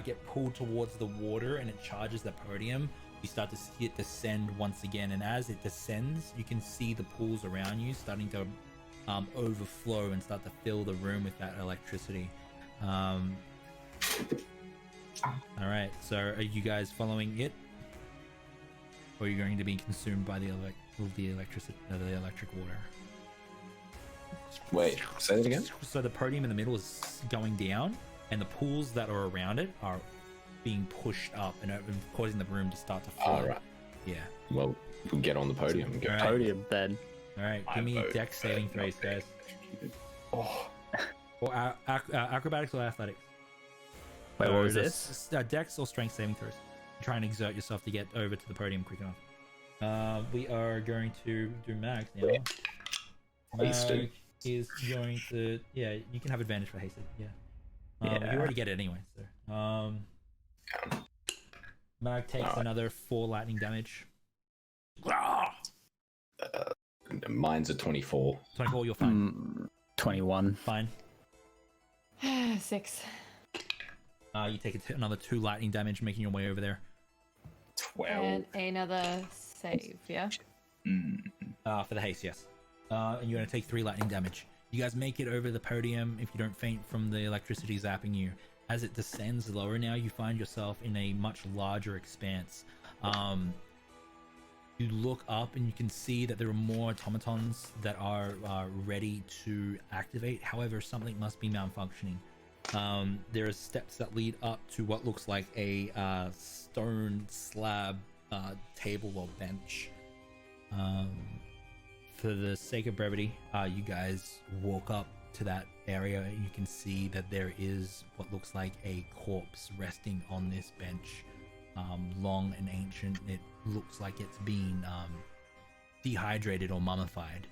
get pulled towards the water, and it charges the podium. You start to see it descend once again, and as it descends, you can see the pools around you starting to overflow and start to fill the room with that electricity. All right, so are you guys following it, or are you going to be consumed by the electric water? Wait, say that again? So the podium in the middle is going down, and the pools that are around it are being pushed up and causing the room to start to flow. All right. Yeah. Well, we'll get on the podium and go. All right. Podium then. All right. I Give me vote. dex saving throws, guys. Oh, Or acrobatics or athletics. Wait, what was So this? Dex or strength saving throws. Try and exert yourself to get over to the podium quick enough. We are going to do Mag now. Hasted. Mag is going to... Yeah, you can have advantage for hasted. Yeah. Yeah. You already get it anyway, so... Mag takes Alright. another 4 lightning damage. Mine's a 24. 24, you're fine. 21. Fine. 6. You take another 2 lightning damage, making your way over there. 12. And another save, yeah? For the haste, yes. And you're going to take 3 lightning damage. You guys make it over the podium if you don't faint from the electricity zapping you. As it descends lower now, you find yourself in a much larger expanse. You look up and you can see that there are more automatons that are ready to activate. However, something must be malfunctioning. There are steps that lead up to what looks like a stone slab table or bench. For the sake of brevity, you guys walk up to that area and you can see that there is what looks like a corpse resting on this bench. Long and ancient. It looks like it's been dehydrated or mummified.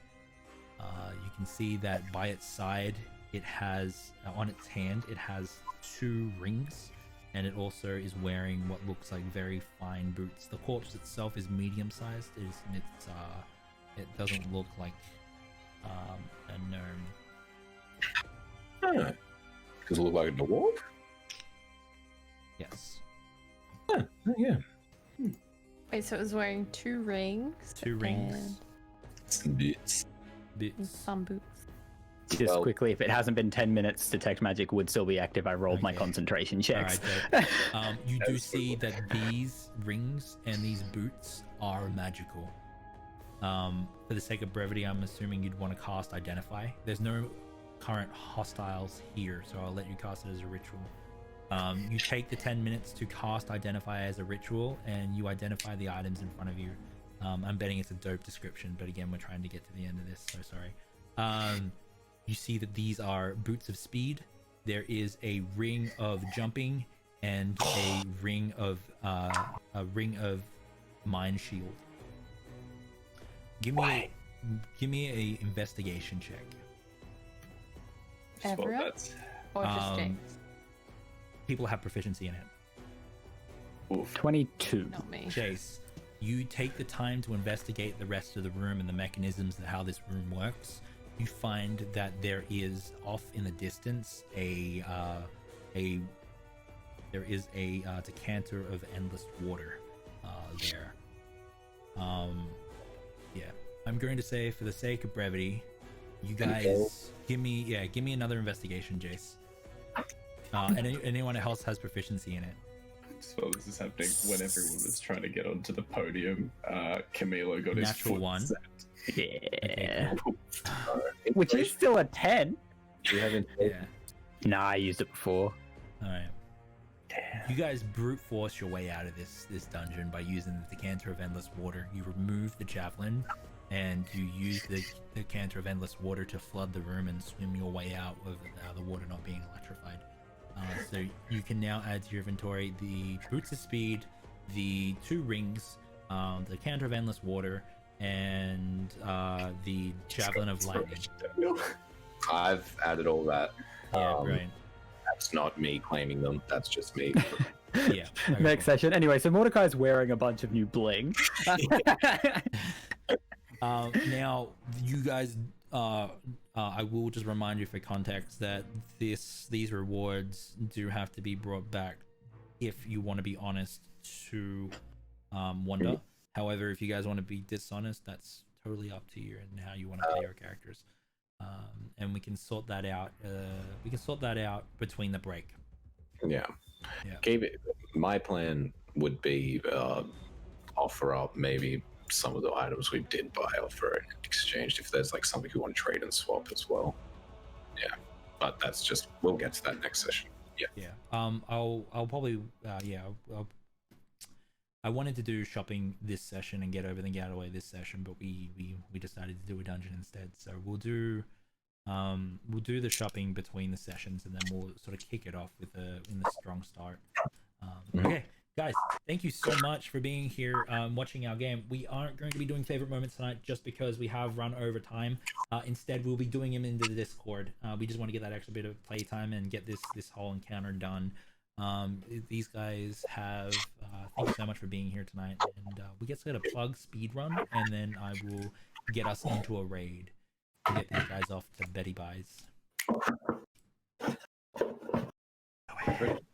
You can see that by its side it has on its hand it has 2 rings, and it also is wearing what looks like very fine boots. The corpse itself is medium sized. It doesn't look like a gnome. Does it look like a dwarf? Yes. Oh, yeah. Wait, so it was wearing 2 rings? 2 rings. Some boots. And Boots. some boots. Just Well- quickly, if it hasn't been 10 minutes, detect magic would still be active. I rolled my Okay. concentration checks. Alright, you do That's see cool. that these rings and these boots are magical. For the sake of brevity, I'm assuming you'd want to cast Identify. There's no current hostiles here, so I'll let you cast it as a ritual. You take the 10 minutes to cast Identify as a ritual, and you identify the items in front of you. I'm betting it's a dope description, but again, we're trying to get to the end of this, so sorry. You see that these are boots of speed. There is a ring of jumping, and a ring of mind shield. Give me a investigation check. Everyone? That's Or just James? People have proficiency in it. oof. 22. Not me. Jace, you take the time to investigate the rest of the room and the mechanisms and how this room works. You find that there is off in the distance a decanter of endless water there. Yeah, I'm going to say, for the sake of brevity, you guys give me another investigation, Jace. And anyone else has proficiency in it. So this is happening when everyone was trying to get onto the podium. Camilo got his Natural foot one. set. Yeah. Which is still a 10. You haven't. Yeah. Nah, I used it before. All right. You guys brute force your way out of this dungeon by using the decanter of endless water. You remove the javelin, and you use the decanter of endless water to flood the room and swim your way out with the water not being electrified. So you can now add to your inventory the boots of speed, the 2 rings, the decanter of endless water, and the javelin of lightning. I've added all that. Yeah, right. That's not me claiming them. That's just me. Yeah. Okay, Next cool. session. Anyway, so Mordecai's wearing a bunch of new bling. Now, you guys, I will just remind you for context that these rewards do have to be brought back if you want to be honest to Wanda. However, if you guys want to be dishonest, that's totally up to you and how you want to play your characters. And we can sort that out. Between the break. Yeah. Yeah. Keep it. My plan would be offer up maybe some of the items we did buy offer in exchange if there's like something you want to trade and swap as well. Yeah, but that's just, we'll get to that next session. Yeah. Yeah. I'll probably I wanted to do shopping this session and get everything out of the way this session, but we decided to do a dungeon instead. So we'll do the shopping between the sessions, and then we'll sort of kick it off with a strong start. Okay, guys, thank you so much for being here, watching our game. We aren't going to be doing favorite moments tonight just because we have run over time. Instead, we'll be doing them into the Discord. We just want to get that extra bit of playtime and get this whole encounter done. These guys have thank you so much for being here tonight, and we get to plug speedrun, and then I will get us into a raid to get these guys off to Betty Buys.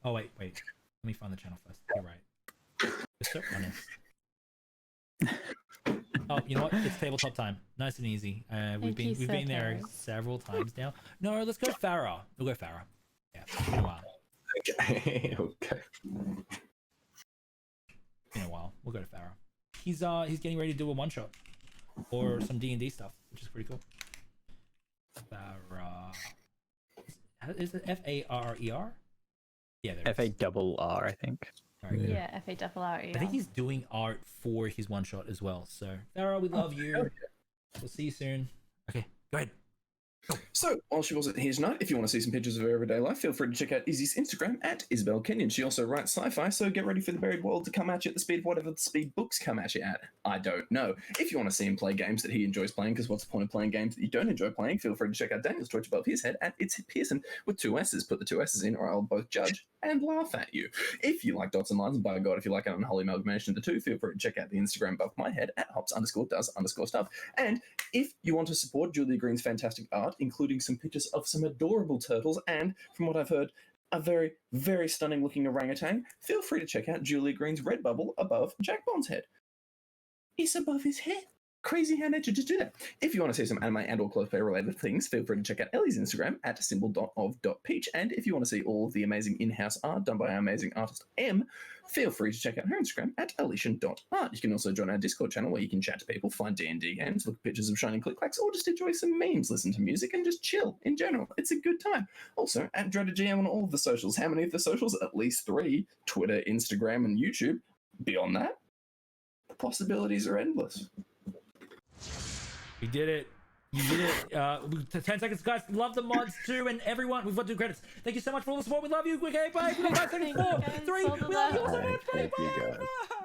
Oh wait, let me find the channel first. You're right. We're so honest. Oh, you know what? It's tabletop time. Nice and easy. We've been there several times now. No, let's go Farah. We'll go Farah. Yeah, it's been a while. Okay. Okay. In a while, we'll go to Farah. He's getting ready to do a one shot or some D&D stuff, which is pretty cool. Farah, is it F-A-R-E-R? Yeah, there it is. F-A-R-R, I think. Very good. Yeah, F-A-R-R-E-R. I think he's doing art for his one shot as well. So Farah, we love you. We'll see you soon. Okay, go ahead. So, while she wasn't here tonight, if you want to see some pictures of her everyday life, feel free to check out Izzy's Instagram at Isabel Kenyon. She also writes sci-fi, so get ready for the buried world to come at you at the speed of whatever the speed books come at you at. I don't know. If you want to see him play games that he enjoys playing, because what's the point of playing games that you don't enjoy playing, feel free to check out Daniel's Twitch above his head at It's Pearson with 2 S's. Put the 2 S's in, or I'll both judge and laugh at you. If you like dots and lines, and by God, if you like an unholy amalgamation of the two, feel free to check out the Instagram above my head at hops_does_stuff. And if you want to support Julia Green's fantastic art, including some pictures of some adorable turtles, and from what I've heard, a very, very stunning looking orangutan, feel free to check out Julia Green's red bubble above Jacbon's head. It's above his head. Crazy how nature just do that. If you want to see some anime and or cosplay related things, feel free to check out Ellie's Instagram at symbol.of.peach. And if you want to see all of the amazing in-house art done by our amazing artist M, feel free to check out her Instagram at elysian.art. You can also join our Discord channel where you can chat to people, find D&D games, look at pictures of shining click-clacks, or just enjoy some memes, listen to music, and just chill in general. It's a good time. Also, at Dreaded GM on all of the socials. How many of the socials? At least 3. Twitter, Instagram, and YouTube. Beyond that, the possibilities are endless. We did it. You did it. 10 seconds, guys. Love the mods too, and everyone. We've got to do credits. Thank you so much for all the support. We love you. Okay, bye. 5 seconds. 4, 3. We love you so much. Thank you, Bye. guys. Bye.